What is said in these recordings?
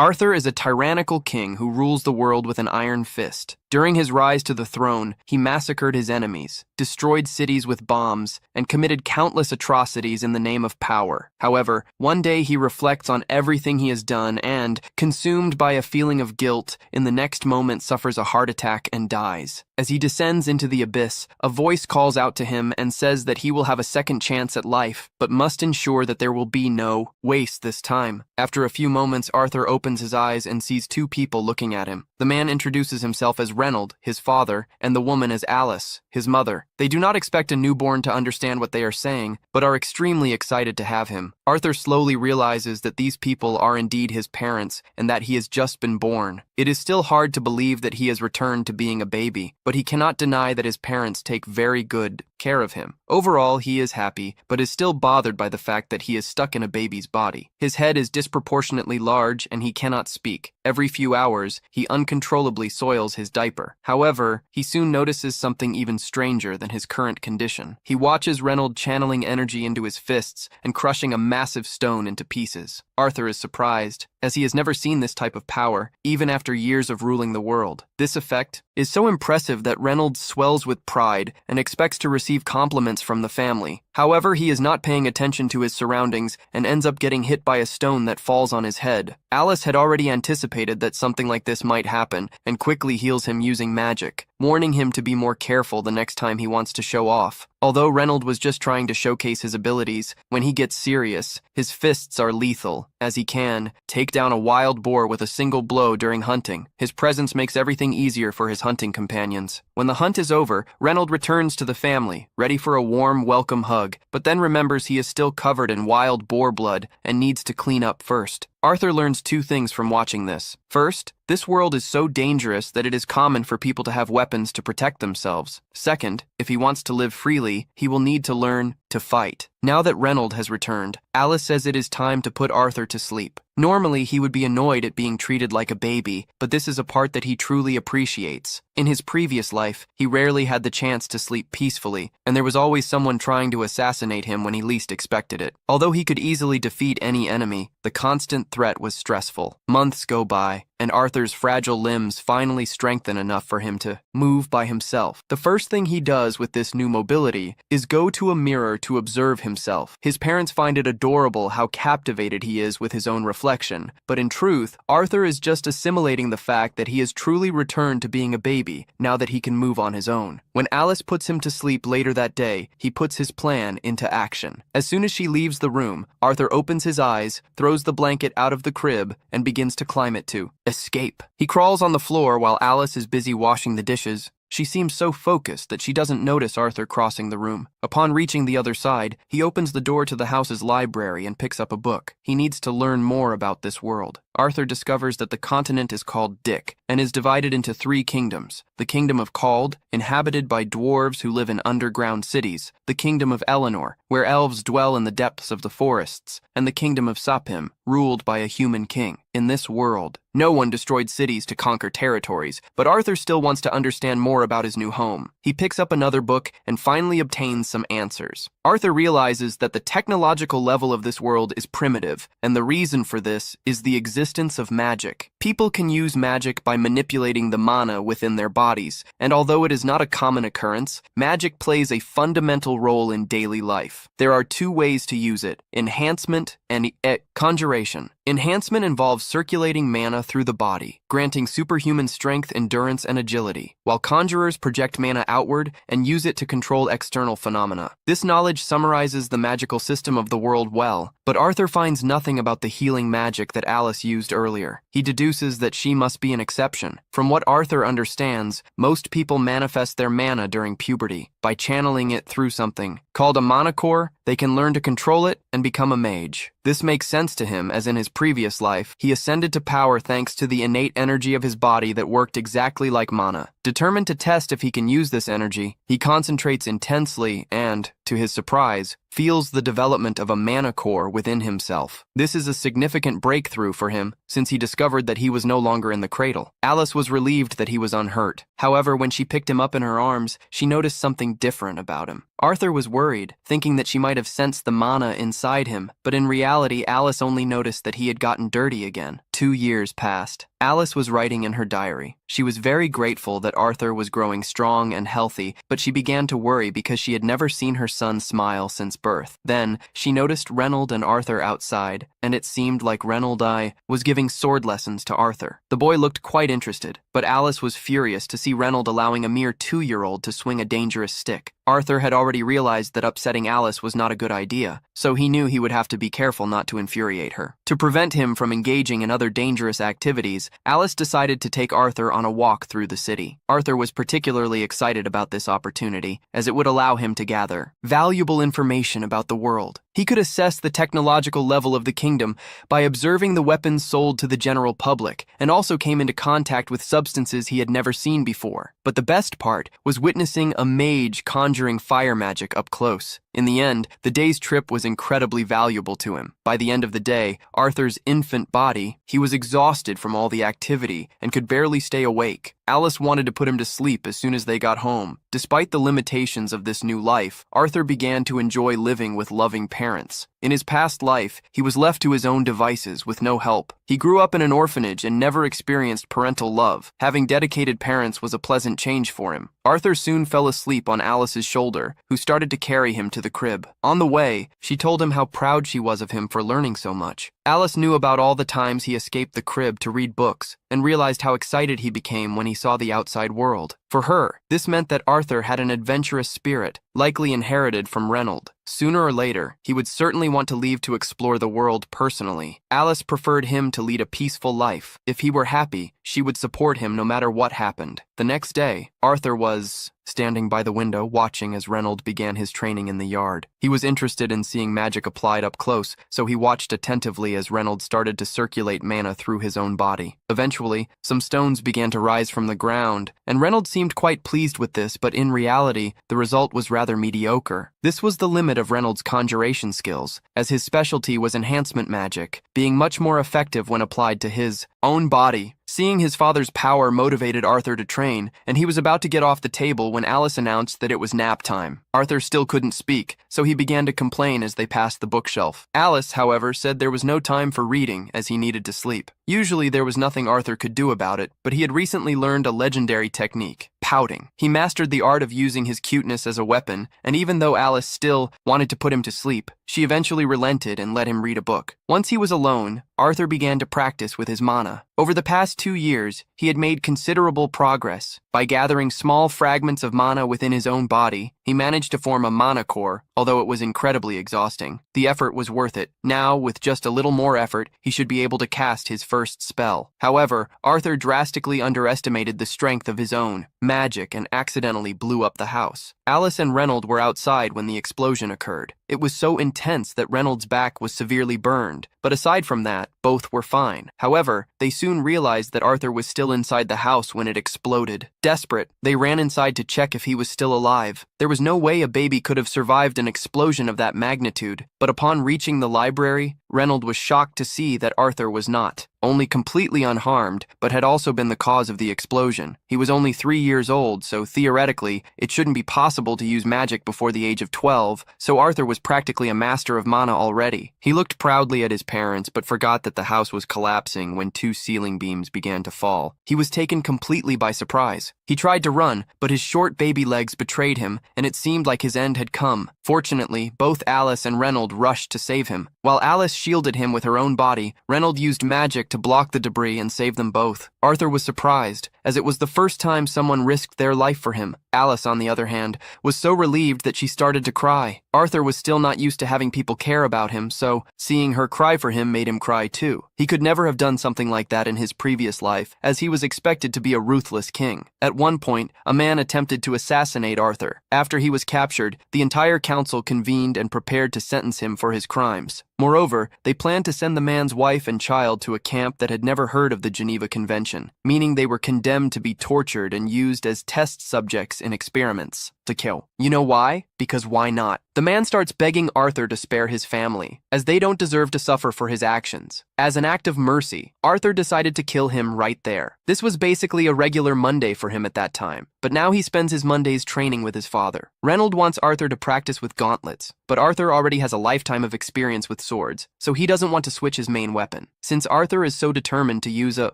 Arthur is a tyrannical king who rules the world with an iron fist. During his rise to the throne, he massacred his enemies, destroyed cities with bombs, and committed countless atrocities in the name of power. However, one day he reflects on everything he has done and, consumed by a feeling of guilt, in the next moment suffers a heart attack and dies. As he descends into the abyss, a voice calls out to him and says that he will have a second chance at life, but must ensure that there will be no waste this time. After a few moments, Arthur opens his eyes and sees two people looking at him. The man introduces himself as Reynold, his father, and the woman as Alice, his mother. They do not expect a newborn to understand what they are saying, but are extremely excited to have him. Arthur slowly realizes that these people are indeed his parents and that he has just been born. It is still hard to believe that he has returned to being a baby, but he cannot deny that his parents take very good care of him. Overall, he is happy, but is still bothered by the fact that he is stuck in a baby's body. His head is disproportionately large and he cannot speak. Every few hours, he uncontrollably soils his diaper. However, he soon notices something even stranger than his current condition. He watches Reynold channeling energy into his fists and crushing a massive stone into pieces. Arthur is surprised, as he has never seen this type of power, even after years of ruling the world. This effect is so impressive that Reynold swells with pride and expects to receive compliments from the family. However, he is not paying attention to his surroundings and ends up getting hit by a stone that falls on his head. Alice had already anticipated that something like this might happen and quickly heals him using magic, warning him to be more careful the next time he wants to show off. Although Reynold was just trying to showcase his abilities, when he gets serious, his fists are lethal, as he can take down a wild boar with a single blow during hunting. His presence makes everything easier for his hunting companions. When the hunt is over, Reynold returns to the family, ready for a warm, welcome hug, but then remembers he is still covered in wild boar blood and needs to clean up first. Arthur learns two things from watching this. First, this world is so dangerous that it is common for people to have weapons to protect themselves. Second, if he wants to live freely, he will need to learn to fight. Now that Reynold has returned, Alice says it is time to put Arthur to sleep. Normally, he would be annoyed at being treated like a baby, but this is a part that he truly appreciates. In his previous life, he rarely had the chance to sleep peacefully, and there was always someone trying to assassinate him when he least expected it. Although he could easily defeat any enemy, the constant threat was stressful. Months go by, and Arthur's fragile limbs finally strengthen enough for him to move by himself. The first thing he does with this new mobility is go to a mirror to observe himself. His parents find it adorable how captivated he is with his own reflection, but in truth, Arthur is just assimilating the fact that he has truly returned to being a baby now that he can move on his own. When Alice puts him to sleep later that day, he puts his plan into action. As soon as she leaves the room, Arthur opens his eyes, throws the blanket out of the crib, and begins to climb it to escape. He crawls on the floor while Alice is busy washing the dishes. She seems so focused that she doesn't notice Arthur crossing the room. Upon reaching the other side, he opens the door to the house's library and picks up a book. He needs to learn more about this world. Arthur discovers that the continent is called Dick and is divided into 3 kingdoms. The kingdom of Cald, inhabited by dwarves who live in underground cities. The kingdom of Eleanor, where elves dwell in the depths of the forests. And the kingdom of Sapim, ruled by a human king. In this world, no one destroyed cities to conquer territories, but Arthur still wants to understand more about his new home. He picks up another book and finally obtains some answers. Arthur realizes that the technological level of this world is primitive, and the reason for this is the existence of magic. People can use magic by manipulating the mana within their bodies, and although it is not a common occurrence, magic plays a fundamental role in daily life. There are 2 ways to use it: enhancement and conjuration. Enhancement involves circulating mana through the body, granting superhuman strength, endurance, and agility, while conjurers project mana outward and use it to control external phenomena. This knowledge summarizes the magical system of the world well, but Arthur finds nothing about the healing magic that Alice used earlier. He deduces that she must be an exception. From what Arthur understands, most people manifest their mana during puberty. By channeling it through something called a manacore, they can learn to control it and become a mage. This makes sense to him, as in his previous life, he ascended to power thanks to the innate energy of his body that worked exactly like mana. Determined to test if he can use this energy, he concentrates intensely and, to his surprise, feels the development of a mana core within himself. This is a significant breakthrough for him, since he discovered that he was no longer in the cradle. Alice was relieved that he was unhurt. However, when she picked him up in her arms, she noticed something different about him. Arthur was worried, thinking that she might have sensed the mana inside him, but in reality, Alice only noticed that he had gotten dirty again. 2 years passed. Alice was writing in her diary. She was very grateful that Arthur was growing strong and healthy, but she began to worry because she had never seen her son smile since birth. Then, she noticed Reynold and Arthur outside, and it seemed like Reynold was giving sword lessons to Arthur. The boy looked quite interested, but Alice was furious to see Reynold allowing a mere 2-year-old to swing a dangerous stick. Arthur had already realized that upsetting Alice was not a good idea, so he knew he would have to be careful not to infuriate her. To prevent him from engaging in other dangerous activities, Alice decided to take Arthur on a walk through the city. Arthur was particularly excited about this opportunity, as it would allow him to gather valuable information about the world. He could assess the technological level of the kingdom by observing the weapons sold to the general public, and also came into contact with substances he had never seen before. But the best part was witnessing a mage conjuring fire magic up close. In the end, the day's trip was incredibly valuable to him. By the end of the day, Arthur's infant body, he was exhausted from all the activity and could barely stay awake. Alice wanted to put him to sleep as soon as they got home. Despite the limitations of this new life, Arthur began to enjoy living with loving parents. In his past life, he was left to his own devices with no help. He grew up in an orphanage and never experienced parental love. Having dedicated parents was a pleasant change for him. Arthur soon fell asleep on Alice's shoulder, who started to carry him to the crib. On the way, she told him how proud she was of him for learning so much. Alice knew about all the times he escaped the crib to read books, and realized how excited he became when he saw the outside world. For her, this meant that Arthur had an adventurous spirit, likely inherited from Reynold. Sooner or later, he would certainly want to leave to explore the world personally. Alice preferred him to lead a peaceful life. If he were happy, she would support him no matter what happened. The next day, Arthur was standing by the window watching as Reynold began his training in the yard. He was interested in seeing magic applied up close, so he watched attentively as Reynold started to circulate mana through his own body. Eventually, some stones began to rise from the ground, and Reynold seemed quite pleased with this, but in reality, the result was rather mediocre. This was the limit of Reynold's conjuration skills, as his specialty was enhancement magic, being much more effective when applied to his own body. Seeing his father's power motivated Arthur to train, and he was about to get off the table when Alice announced that it was nap time. Arthur still couldn't speak, so he began to complain as they passed the bookshelf. Alice, however, said there was no time for reading as he needed to sleep. Usually there was nothing Arthur could do about it, but he had recently learned a legendary technique: pouting. He mastered the art of using his cuteness as a weapon, and even though Alice still wanted to put him to sleep, she eventually relented and let him read a book. Once he was alone, Arthur began to practice with his mana. Over the past 2 years, he had made considerable progress. By gathering small fragments of mana within his own body, he managed to form a mana core, although it was incredibly exhausting. The effort was worth it. Now, with just a little more effort, he should be able to cast his first spell. However, Arthur drastically underestimated the strength of his own magic and accidentally blew up the house. Alice and Reynold were outside when the explosion occurred. It was so intense that Reynold's back was severely burned, but aside from that, both were fine. However, they soon realized that Arthur was still inside the house when it exploded. Desperate, they ran inside to check if he was still alive. There was no way a baby could have survived an explosion of that magnitude, but upon reaching the library, Reynold was shocked to see that Arthur was not only completely unharmed, but had also been the cause of the explosion. He was only 3 years old, so theoretically, it shouldn't be possible to use magic before the age of 12, so Arthur was practically a master of mana already. He looked proudly at his parents, but forgot that the house was collapsing when 2 ceiling beams began to fall. He was taken completely by surprise. He tried to run, but his short baby legs betrayed him, and it seemed like his end had come. Fortunately, both Alice and Reynold rushed to save him. While Alice shielded him with her own body, Reynold used magic to block the debris and save them both. Arthur was surprised, as it was the first time someone risked their life for him. Alice, on the other hand, was so relieved that she started to cry. Arthur was still not used to having people care about him, so seeing her cry for him made him cry too. He could never have done something like that in his previous life, as he was expected to be a ruthless king. At one point, a man attempted to assassinate Arthur. After he was captured, the entire council convened and prepared to sentence him for his crimes. Moreover, they planned to send the man's wife and child to a camp that had never heard of the Geneva Convention, meaning they were condemned to be tortured and used as test subjects in experiments. To to kill. You know why? Because why not? The man starts begging Arthur to spare his family, as they don't deserve to suffer for his actions. As an act of mercy, Arthur decided to kill him right there. This was basically a regular Monday for him at that time, but now he spends his Mondays training with his father. Reynold wants Arthur to practice with gauntlets, but Arthur already has a lifetime of experience with swords, so he doesn't want to switch his main weapon. Since Arthur is so determined to use a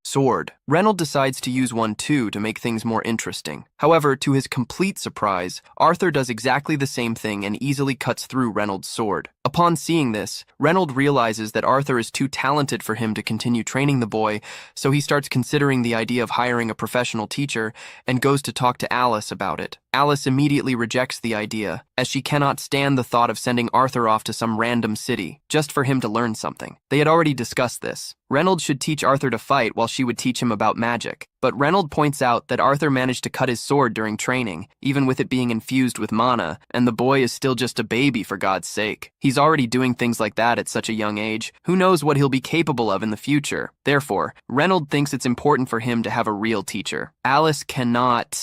sword, Reynold decides to use one too to make things more interesting. However, to his complete surprise, Arthur does exactly the same thing and easily cuts through Reynold's sword. Upon seeing this, Reynold realizes that Arthur is too talented for him to continue training the boy, so he starts considering the idea of hiring a professional teacher and goes to talk to Alice about it. Alice immediately rejects the idea, as she cannot stand the thought of sending Arthur off to some random city, just for him to learn something. They had already discussed this. Reynold should teach Arthur to fight while she would teach him about magic. But Reynold points out that Arthur managed to cut his sword during training, even with it being infused with mana, and the boy is still just a baby for God's sake. He's already doing things like that at such a young age. Who knows what he'll be capable of in the future? Therefore, Reynold thinks it's important for him to have a real teacher. Alice cannot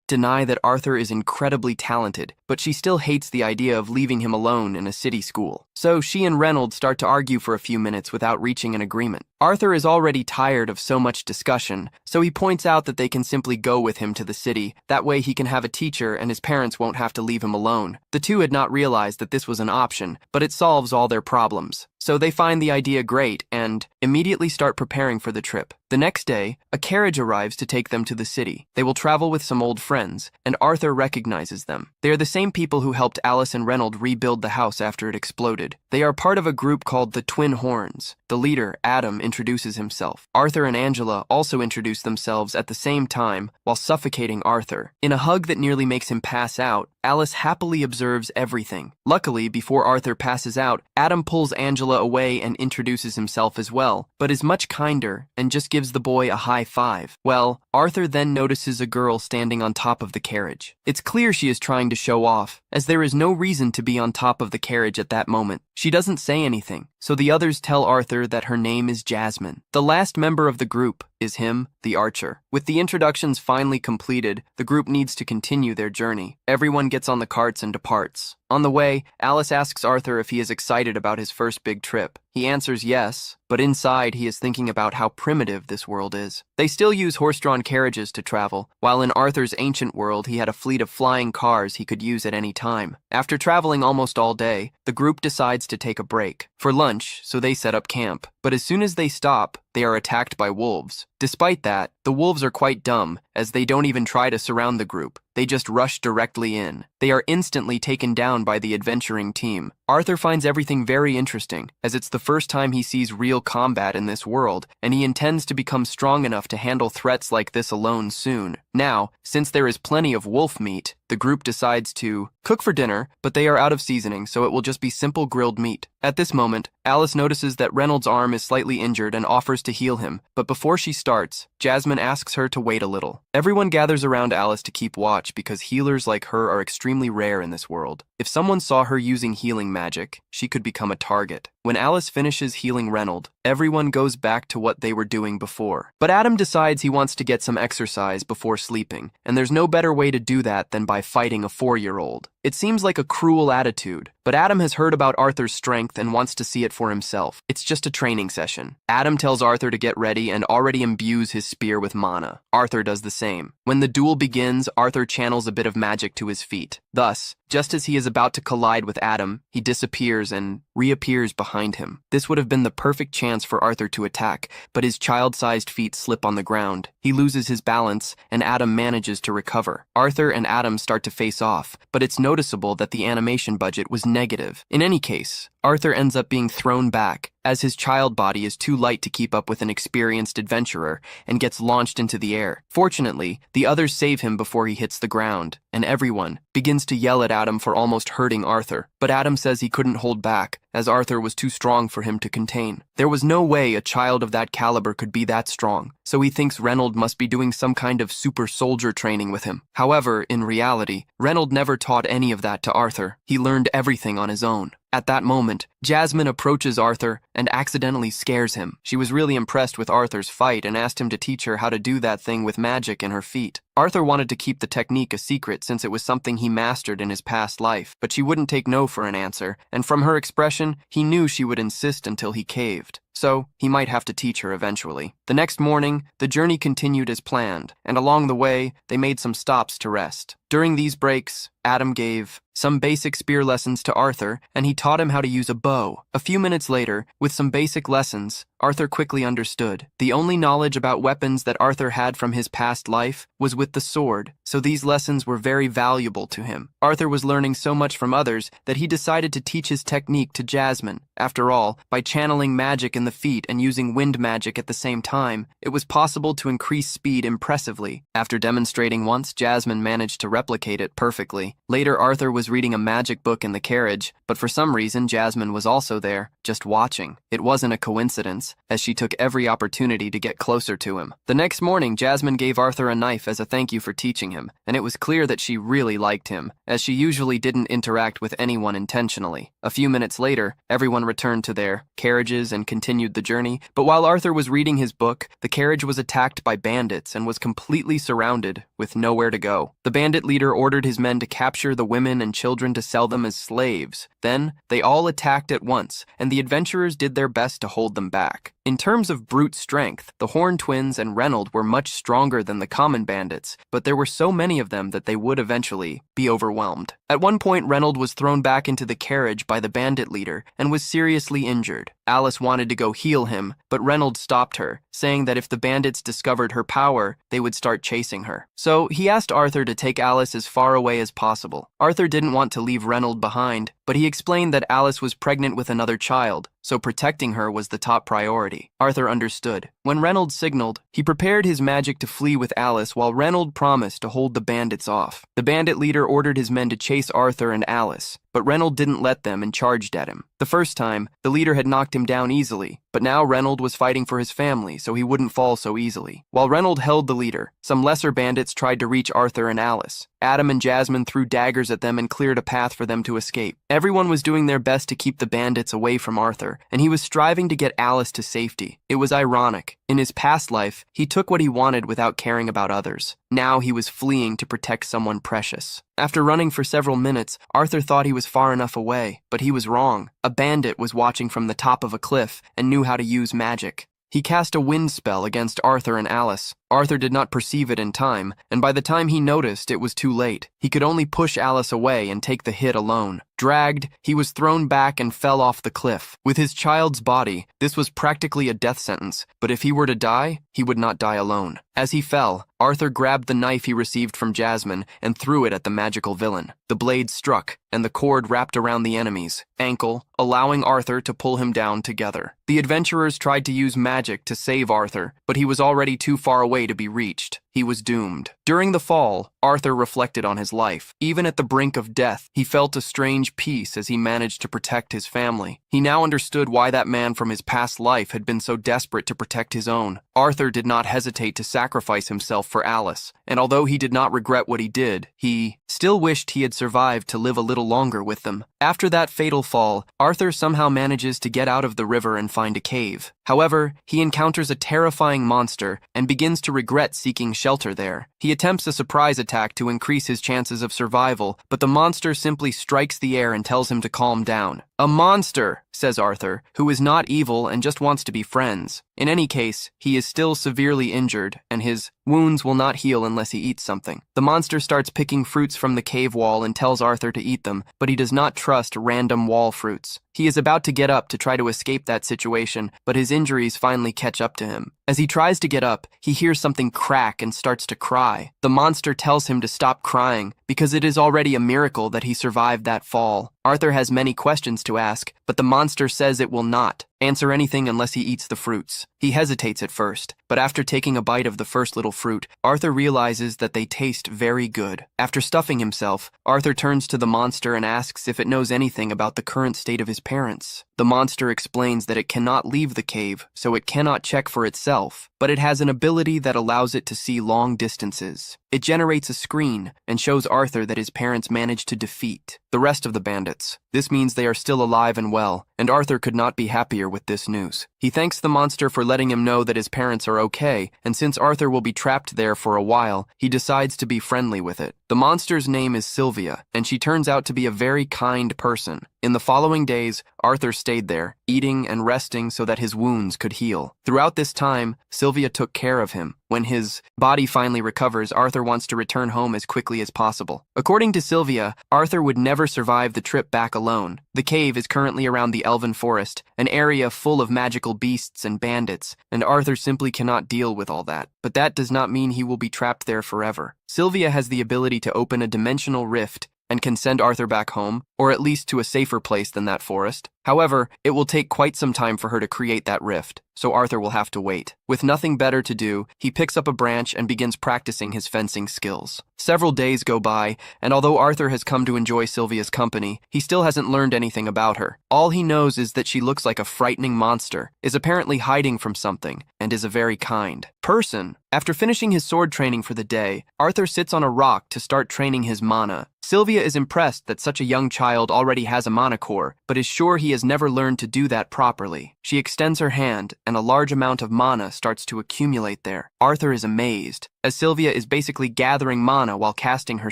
deny that Arthur is incredibly talented, but she still hates the idea of leaving him alone in a city school. So she and Reynold start to argue for a few minutes without reaching an agreement. Arthur is already tired of so much discussion, so he points out that they can simply go with him to the city. That way he can have a teacher and his parents won't have to leave him alone. The two had not realized that this was an option, but it solves all their problems. So they find the idea great and immediately start preparing for the trip. The next day, a carriage arrives to take them to the city. They will travel with some old friends, and Arthur recognizes them. They are the same people who helped Alice and Reynold rebuild the house after it exploded. They are part of a group called the Twin Horns. The leader, Adam, introduces himself. Arthur and Angela also introduce themselves at the same time while suffocating Arthur. In a hug that nearly makes him pass out, Alice happily observes everything. Luckily, before Arthur passes out, Adam pulls Angela away and introduces himself as well, but is much kinder and just gives the boy a high five. Well, Arthur then notices a girl standing on top of the carriage. It's clear she is trying to show off, as there is no reason to be on top of the carriage at that moment. She doesn't say anything, so the others tell Arthur that her name is Jasmine. The last member of the group is him, the archer. With the introductions finally completed, the group needs to continue their journey. Everyone gets on the carts and departs. On the way, Alice asks Arthur if he is excited about his first big trip. He answers yes, but inside he is thinking about how primitive this world is. They still use horse-drawn carriages to travel, while in Arthur's ancient world he had a fleet of flying cars he could use at any time. After traveling almost all day, the group decides to take a break for lunch, so they set up camp. But as soon as they stop, they are attacked by wolves. Despite that, the wolves are quite dumb, as they don't even try to surround the group. They just rush directly in. They are instantly taken down by the adventuring team. Arthur finds everything very interesting, as it's the first time he sees real combat in this world, and he intends to become strong enough to handle threats like this alone soon. Now, since there is plenty of wolf meat, the group decides to cook for dinner, but they are out of seasoning, so it will just be simple grilled meat. At this moment, Alice notices that Reynolds' arm is slightly injured and offers to heal him, but before she starts, Jasmine asks her to wait a little. Everyone gathers around Alice to keep watch because healers like her are extremely rare in this world. If someone saw her using healing magic, she could become a target. When Alice finishes healing Reynold, everyone goes back to what they were doing before. But Adam decides he wants to get some exercise before sleeping, and there's no better way to do that than by fighting a 4-year-old. It seems like a cruel attitude, but Adam has heard about Arthur's strength and wants to see it for himself. It's just a training session. Adam tells Arthur to get ready and already imbues his spear with mana. Arthur does the same. When the duel begins, Arthur channels a bit of magic to his feet. Thus, just as he is about to collide with Adam, he disappears and reappears behind him. This would have been the perfect chance for Arthur to attack, but his child-sized feet slip on the ground. He loses his balance, and Adam manages to recover. Arthur and Adam start to face off, but it's noticeable that the animation budget was negative. In any case, Arthur ends up being thrown back, as his child body is too light to keep up with an experienced adventurer and gets launched into the air. Fortunately, the others save him before he hits the ground, and everyone begins to yell at Adam for almost hurting Arthur. But Adam says he couldn't hold back, as Arthur was too strong for him to contain. There was no way a child of that caliber could be that strong, so he thinks Reynold must be doing some kind of super soldier training with him. However, in reality, Reynold never taught any of that to Arthur. He learned everything on his own. At that moment, Jasmine approaches Arthur and accidentally scares him. She was really impressed with Arthur's fight and asked him to teach her how to do that thing with magic in her feet. Arthur wanted to keep the technique a secret since it was something he mastered in his past life, but she wouldn't take no for an answer, and from her expression, he knew she would insist until he caved. So, he might have to teach her eventually. The next morning, the journey continued as planned, and along the way, they made some stops to rest. During these breaks, Adam gave some basic spear lessons to Arthur, and he taught him how to use a bow. A few minutes later, with some basic lessons, Arthur quickly understood. The only knowledge about weapons that Arthur had from his past life was with the sword, so these lessons were very valuable to him. Arthur was learning so much from others that he decided to teach his technique to Jasmine. After all, by channeling magic in the feet and using wind magic at the same time, it was possible to increase speed impressively. After demonstrating once, Jasmine managed to replicate it perfectly. Later, Arthur was reading a magic book in the carriage, but for some reason, Jasmine was also there, just watching. It wasn't a coincidence, as she took every opportunity to get closer to him. The next morning, Jasmine gave Arthur a knife as a thank you for teaching him, and it was clear that she really liked him, as she usually didn't interact with anyone intentionally. A few minutes later, everyone returned to their carriages and continued the journey, but while Arthur was reading his book, the carriage was attacked by bandits and was completely surrounded, with nowhere to go. The bandit leader ordered his men to capture the women and children to sell them as slaves. Then, they all attacked at once, and the adventurers did their best to hold them back. In terms of brute strength, the Horn twins and Reynold were much stronger than the common bandits, but there were so many of them that they would eventually be overwhelmed. At one point, Reynold was thrown back into the carriage by the bandit leader and was seriously injured. Alice wanted to go heal him, but Reynold stopped her, saying that if the bandits discovered her power, they would start chasing her. So he asked Arthur to take Alice as far away as possible. Arthur didn't want to leave Reynold behind, but he explained that Alice was pregnant with another child, so protecting her was the top priority. Arthur understood. When Reynold signaled, he prepared his magic to flee with Alice while Reynold promised to hold the bandits off. The bandit leader ordered his men to chase Arthur and Alice, but Reynold didn't let them and charged at him. The first time, the leader had knocked him down easily, but now Reynold was fighting for his family, so he wouldn't fall so easily. While Reynold held the leader, some lesser bandits tried to reach Arthur and Alice. Adam and Jasmine threw daggers at them and cleared a path for them to escape. Everyone was doing their best to keep the bandits away from Arthur, and he was striving to get Alice to safety. It was ironic. In his past life, he took what he wanted without caring about others. Now he was fleeing to protect someone precious. After running for several minutes, Arthur thought he was far enough away, but he was wrong. A bandit was watching from the top of a cliff and knew how to use magic. He cast a wind spell against Arthur and Alice. Arthur did not perceive it in time, and by the time he noticed, it was too late. He could only push Alice away and take the hit alone. Dragged, he was thrown back and fell off the cliff. With his child's body, this was practically a death sentence, but if he were to die, he would not die alone. As he fell, Arthur grabbed the knife he received from Jasmine and threw it at the magical villain. The blade struck, and the cord wrapped around the enemy's ankle, allowing Arthur to pull him down together. The adventurers tried to use magic to save Arthur, but he was already too far away to be reached. He was doomed. During the fall, Arthur reflected on his life. Even at the brink of death, he felt a strange peace as he managed to protect his family. He now understood why that man from his past life had been so desperate to protect his own. Arthur did not hesitate to sacrifice himself for Alice, and although he did not regret what he did, he still wished he had survived to live a little longer with them. After that fatal fall, Arthur somehow manages to get out of the river and find a cave. However, he encounters a terrifying monster and begins to regret seeking shelter there. He attempts a surprise attack to increase his chances of survival, but the monster simply strikes the air and tells him to calm down. "A monster," says Arthur, who is not evil and just wants to be friends. In any case, he is still severely injured, and his wounds will not heal unless he eats something. The monster starts picking fruits from the cave wall and tells Arthur to eat them, but he does not trust random wall fruits. He is about to get up to try to escape that situation, but his injuries finally catch up to him. As he tries to get up, he hears something crack and starts to cry. The monster tells him to stop crying, because it is already a miracle that he survived that fall. Arthur has many questions to ask, but the monster says it will not answer anything unless he eats the fruits. He hesitates at first, but after taking a bite of the first little fruit, Arthur realizes that they taste very good. After stuffing himself, Arthur turns to the monster and asks if it knows anything about the current state of his parents. The monster explains that it cannot leave the cave, so it cannot check for itself, but it has an ability that allows it to see long distances. It generates a screen and shows Arthur that his parents managed to defeat the rest of the bandits. spirits. This means they are still alive and well, and Arthur could not be happier with this news. He thanks the monster for letting him know that his parents are okay, and since Arthur will be trapped there for a while, he decides to be friendly with it. The monster's name is Sylvia, and she turns out to be a very kind person. In the following days, Arthur stayed there, eating and resting so that his wounds could heal. Throughout this time, Sylvia took care of him. When his body finally recovers, Arthur wants to return home as quickly as possible. According to Sylvia, Arthur would never survive the trip back alone. The cave is currently around the Elven Forest, an area full of magical beasts and bandits, and Arthur simply cannot deal with all that. But that does not mean he will be trapped there forever. Sylvia has the ability to open a dimensional rift and can send Arthur back home, or at least to a safer place than that forest. However, it will take quite some time for her to create that rift, so Arthur will have to wait. With nothing better to do, he picks up a branch and begins practicing his fencing skills. Several days go by, and although Arthur has come to enjoy Sylvia's company, he still hasn't learned anything about her. All he knows is that she looks like a frightening monster, is apparently hiding from something, and is a very kind person. After finishing his sword training for the day, Arthur sits on a rock to start training his mana. Sylvia is impressed that such a young child already has a mana core, but is sure he has never learned to do that properly. She extends her hand, and a large amount of mana starts to accumulate there. Arthur is amazed, as Sylvia is basically gathering mana while casting her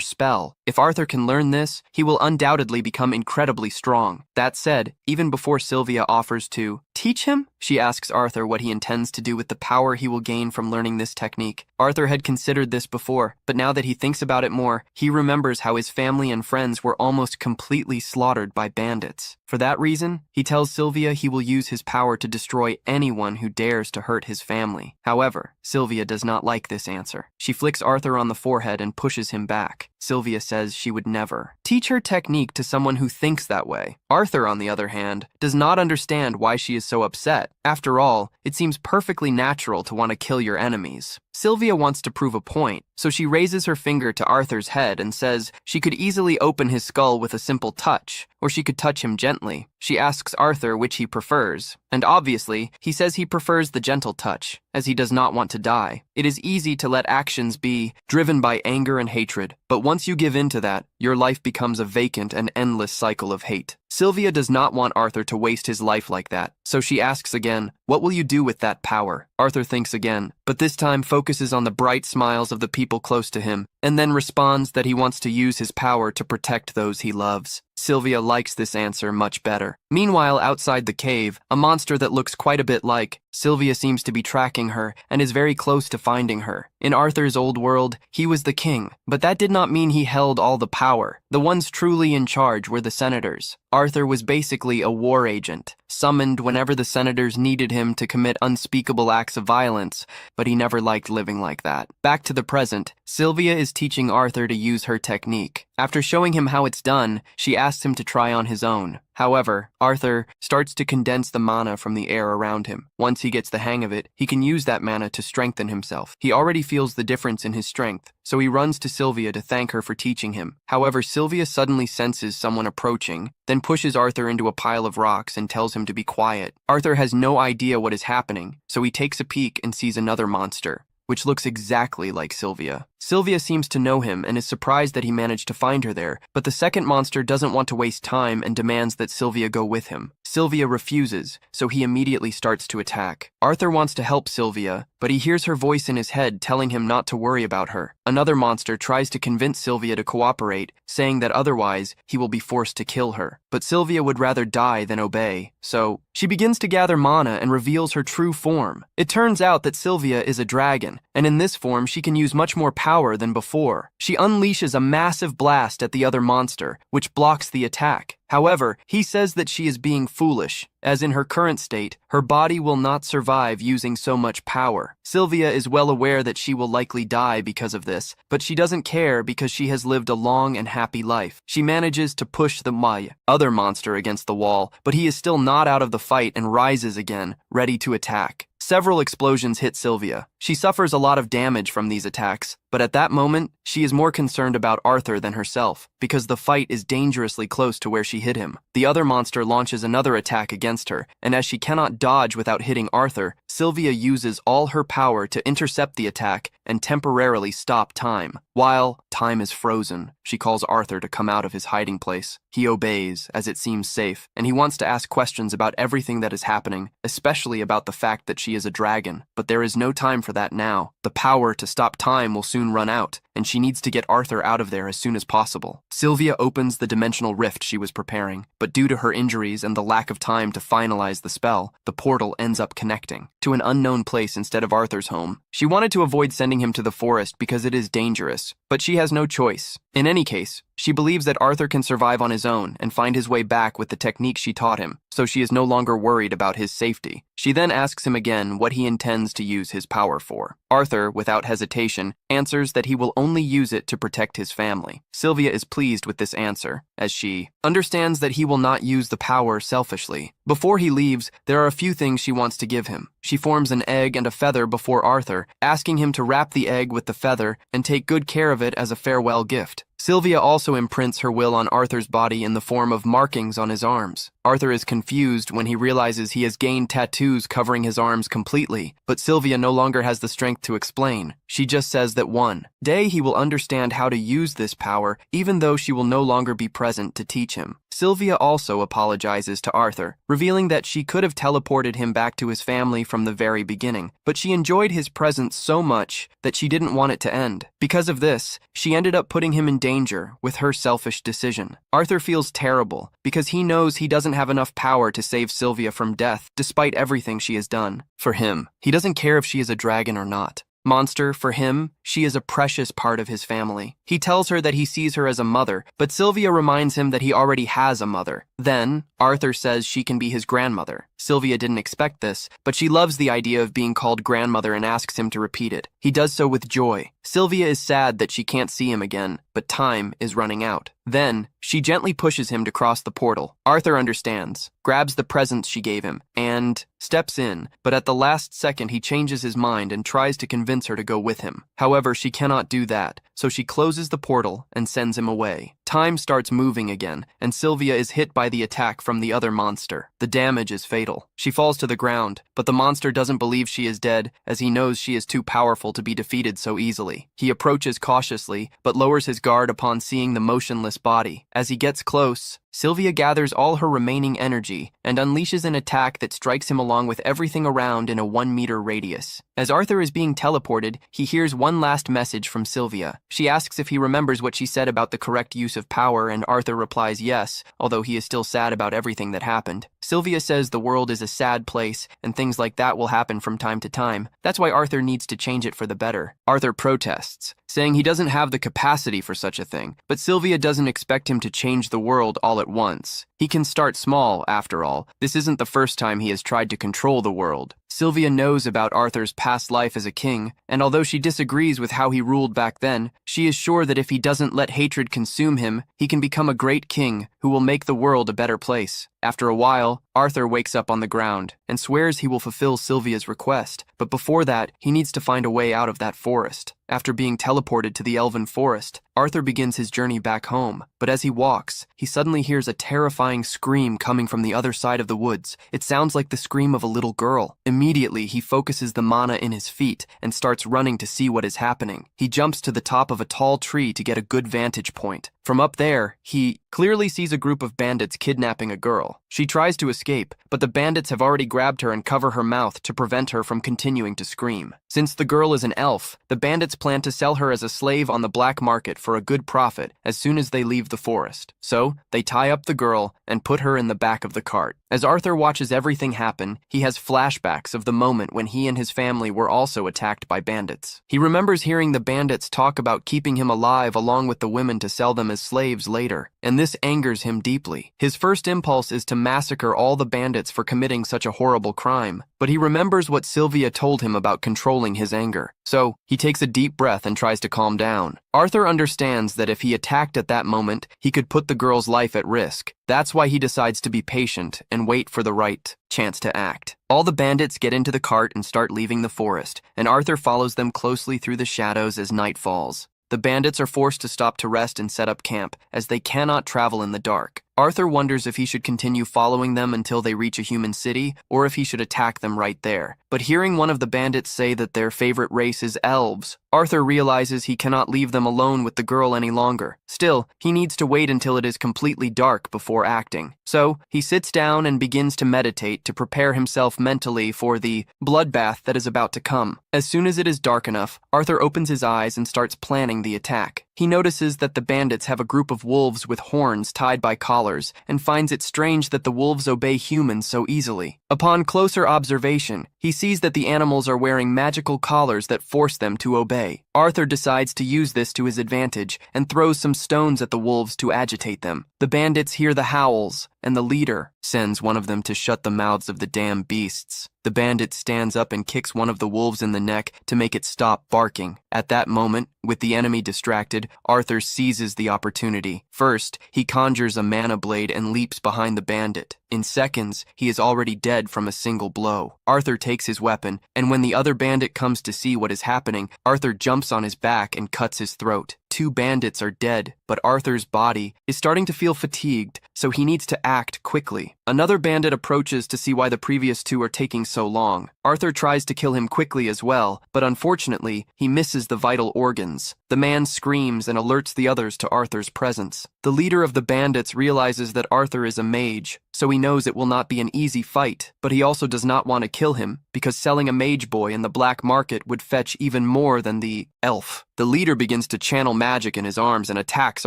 spell. If Arthur can learn this, he will undoubtedly become incredibly strong. That said, even before Sylvia offers to teach him, she asks Arthur what he intends to do with the power he will gain from learning this technique. Arthur had considered this before, but now that he thinks about it more, he remembers how his family and friends were almost completely slaughtered by bandits. For that reason, he tells Sylvia he will use his power to destroy anyone who dares to hurt his family. However, Sylvia does not like this answer. She flicks Arthur on the forehead and pushes him back. Sylvia says she would never teach her technique to someone who thinks that way. Arthur, on the other hand, does not understand why she is so upset. After all, it seems perfectly natural to want to kill your enemies. Sylvia wants to prove a point, so she raises her finger to Arthur's head and says she could easily open his skull with a simple touch, or she could touch him gently. She asks Arthur which he prefers, and obviously, he says he prefers the gentle touch, as he does not want to die. It is easy to let actions be driven by anger and hatred, but once you give in to that, your life becomes a vacant and endless cycle of hate. Sylvia does not want Arthur to waste his life like that, so she asks again, "What will you do with that power?" Arthur thinks again, but this time focuses on the bright smiles of the people close to him, and then responds that he wants to use his power to protect those he loves. Sylvia likes this answer much better. Meanwhile, outside the cave, a monster that looks quite a bit like Sylvia seems to be tracking her and is very close to finding her. In Arthur's old world, he was the king, but that did not mean he held all the power. The ones truly in charge were the senators. Arthur was basically a war agent, summoned whenever the senators needed him to commit unspeakable acts of violence, but he never liked living like that. Back to the present, Sylvia is teaching Arthur to use her technique. After showing him how it's done, she asks him to try on his own. However, Arthur starts to condense the mana from the air around him. Once he gets the hang of it, he can use that mana to strengthen himself. He already feels the difference in his strength, so he runs to Sylvia to thank her for teaching him. However, Sylvia suddenly senses someone approaching, then pushes Arthur into a pile of rocks and tells him to be quiet. Arthur has no idea what is happening, so he takes a peek and sees another monster, which looks exactly like Sylvia. Sylvia seems to know him and is surprised that he managed to find her there, but the second monster doesn't want to waste time and demands that Sylvia go with him. Sylvia refuses, so he immediately starts to attack. Arthur wants to help Sylvia, but he hears her voice in his head telling him not to worry about her. Another monster tries to convince Sylvia to cooperate, saying that otherwise he will be forced to kill her. But Sylvia would rather die than obey, so she begins to gather mana and reveals her true form. It turns out that Sylvia is a dragon, and in this form she can use much more power than before. She unleashes a massive blast at the other monster, which blocks the attack. However, he says that she is being foolish, as in her current state, her body will not survive using so much power. Sylvia is well aware that she will likely die because of this, but she doesn't care because she has lived a long and happy life. She manages to push the other monster against the wall, but he is still not out of the fight and rises again, ready to attack. Several explosions hit Sylvia. She suffers a lot of damage from these attacks, But at that moment, she is more concerned about Arthur than herself, because the fight is dangerously close to where she hit him. The other monster launches another attack against her, and as she cannot dodge without hitting Arthur, Sylvia uses all her power to intercept the attack and temporarily stop time. While time is frozen, she calls Arthur to come out of his hiding place. He obeys, as it seems safe, and he wants to ask questions about everything that is happening, especially about the fact that she is a dragon. But there is no time for that now. The power to stop time will soon run out, and she needs to get Arthur out of there as soon as possible. Sylvia opens the dimensional rift she was preparing, but due to her injuries and the lack of time to finalize the spell, the portal ends up connecting to an unknown place instead of Arthur's home. She wanted to avoid sending him to the forest because it is dangerous, but she has no choice. In any case, she believes that Arthur can survive on his own and find his way back with the technique she taught him, so she is no longer worried about his safety. She then asks him again what he intends to use his power for. Arthur, without hesitation, answers that he will only use it to protect his family. Sylvia is pleased with this answer, as she understands that he will not use the power selfishly. Before he leaves, there are a few things she wants to give him. She forms an egg and a feather before Arthur, asking him to wrap the egg with the feather and take good care of it as a farewell gift. Sylvia also imprints her will on Arthur's body in the form of markings on his arms. Arthur is confused when he realizes he has gained tattoos covering his arms completely, but Sylvia no longer has the strength to explain. She just says that one day he will understand how to use this power, even though she will no longer be present to teach him. Sylvia also apologizes to Arthur, revealing that she could have teleported him back to his family from the very beginning, but she enjoyed his presence so much that she didn't want it to end. Because of this, she ended up putting him in danger with her selfish decision. Arthur feels terrible because he knows he doesn't have enough power to save Sylvia from death, despite everything she has done. For him, he doesn't care if she is a dragon or not. Monster, for him, she is a precious part of his family. He tells her that he sees her as a mother, but Sylvia reminds him that he already has a mother. Then, Arthur says she can be his grandmother. Sylvia didn't expect this, but she loves the idea of being called grandmother and asks him to repeat it. He does so with joy. Sylvia is sad that she can't see him again, but time is running out. Then, she gently pushes him to cross the portal. Arthur understands, grabs the presents she gave him, and steps in, but at the last second he changes his mind and tries to convince her to go with him. However, she cannot do that, so she closes the portal and sends him away. Time starts moving again, and Sylvia is hit by the attack from the other monster. The damage is fatal. She falls to the ground, but the monster doesn't believe she is dead, as he knows she is too powerful to be defeated so easily. He approaches cautiously, but lowers his guard upon seeing the motionless body. As he gets close, Sylvia gathers all her remaining energy and unleashes an attack that strikes him along with everything around in a 1-meter radius. As Arthur is being teleported, he hears one last message from Sylvia. She asks if he remembers what she said about the correct use of power, and Arthur replies yes, although he is still sad about everything that happened. Sylvia says the world is a sad place, and things like that will happen from time to time. That's why Arthur needs to change it for the better. Arthur protests, saying he doesn't have the capacity for such a thing, but Sylvia doesn't expect him to change the world all at once. He can start small, after all. This isn't the first time he has tried to control the world. Sylvia knows about Arthur's past life as a king, and although she disagrees with how he ruled back then, she is sure that if he doesn't let hatred consume him, he can become a great king who will make the world a better place. After a while, Arthur wakes up on the ground and swears he will fulfill Sylvia's request, but before that, he needs to find a way out of that forest. After being teleported to the elven forest, Arthur begins his journey back home, but as he walks, he suddenly hears a terrifying scream coming from the other side of the woods. It sounds like the scream of a little girl. Immediately, he focuses the mana in his feet and starts running to see what is happening. He jumps to the top of a tall tree to get a good vantage point. From up there, he clearly sees a group of bandits kidnapping a girl. She tries to escape, but the bandits have already grabbed her and cover her mouth to prevent her from continuing to scream. Since the girl is an elf, the bandits plan to sell her as a slave on the black market for a good profit as soon as they leave the forest. So, they tie up the girl and put her in the back of the cart. As Arthur watches everything happen, he has flashbacks of the moment when he and his family were also attacked by bandits. He remembers hearing the bandits talk about keeping him alive along with the women to sell them as slaves later, and this angers him deeply. His first impulse is to massacre all the bandits for committing such a horrible crime, but he remembers what Sylvia told him about controlling his anger. So, he takes a deep breath and tries to calm down. Arthur understands that if he attacked at that moment, he could put the girl's life at risk. That's why he decides to be patient and wait for the right chance to act. All the bandits get into the cart and start leaving the forest, and Arthur follows them closely through the shadows as night falls. The bandits are forced to stop to rest and set up camp, as they cannot travel in the dark. Arthur wonders if he should continue following them until they reach a human city, or if he should attack them right there. But hearing one of the bandits say that their favorite race is elves, Arthur realizes he cannot leave them alone with the girl any longer. Still, he needs to wait until it is completely dark before acting. So, he sits down and begins to meditate to prepare himself mentally for the bloodbath that is about to come. As soon as it is dark enough, Arthur opens his eyes and starts planning the attack. He notices that the bandits have a group of wolves with horns tied by collars, and finds it strange that the wolves obey humans so easily. Upon closer observation, he sees that the animals are wearing magical collars that force them to obey. Arthur decides to use this to his advantage and throws some stones at the wolves to agitate them. The bandits hear the howls, and the leader sends one of them to shut the mouths of the damn beasts. The bandit stands up and kicks one of the wolves in the neck to make it stop barking. At that moment, with the enemy distracted, Arthur seizes the opportunity. First, he conjures a mana blade and leaps behind the bandit. In seconds, he is already dead from a single blow. Arthur takes his weapon, and when the other bandit comes to see what is happening, Arthur jumps on his back and cuts his throat. 2 bandits are dead, but Arthur's body is starting to feel fatigued, so he needs to act quickly. Another bandit approaches to see why the previous 2 are taking so long. Arthur tries to kill him quickly as well, but unfortunately, he misses the vital organs. The man screams and alerts the others to Arthur's presence. The leader of the bandits realizes that Arthur is a mage, so he knows it will not be an easy fight, but he also does not want to kill him, because selling a mage boy in the black market would fetch even more than the elf. The leader begins to channel magic in his arms and attacks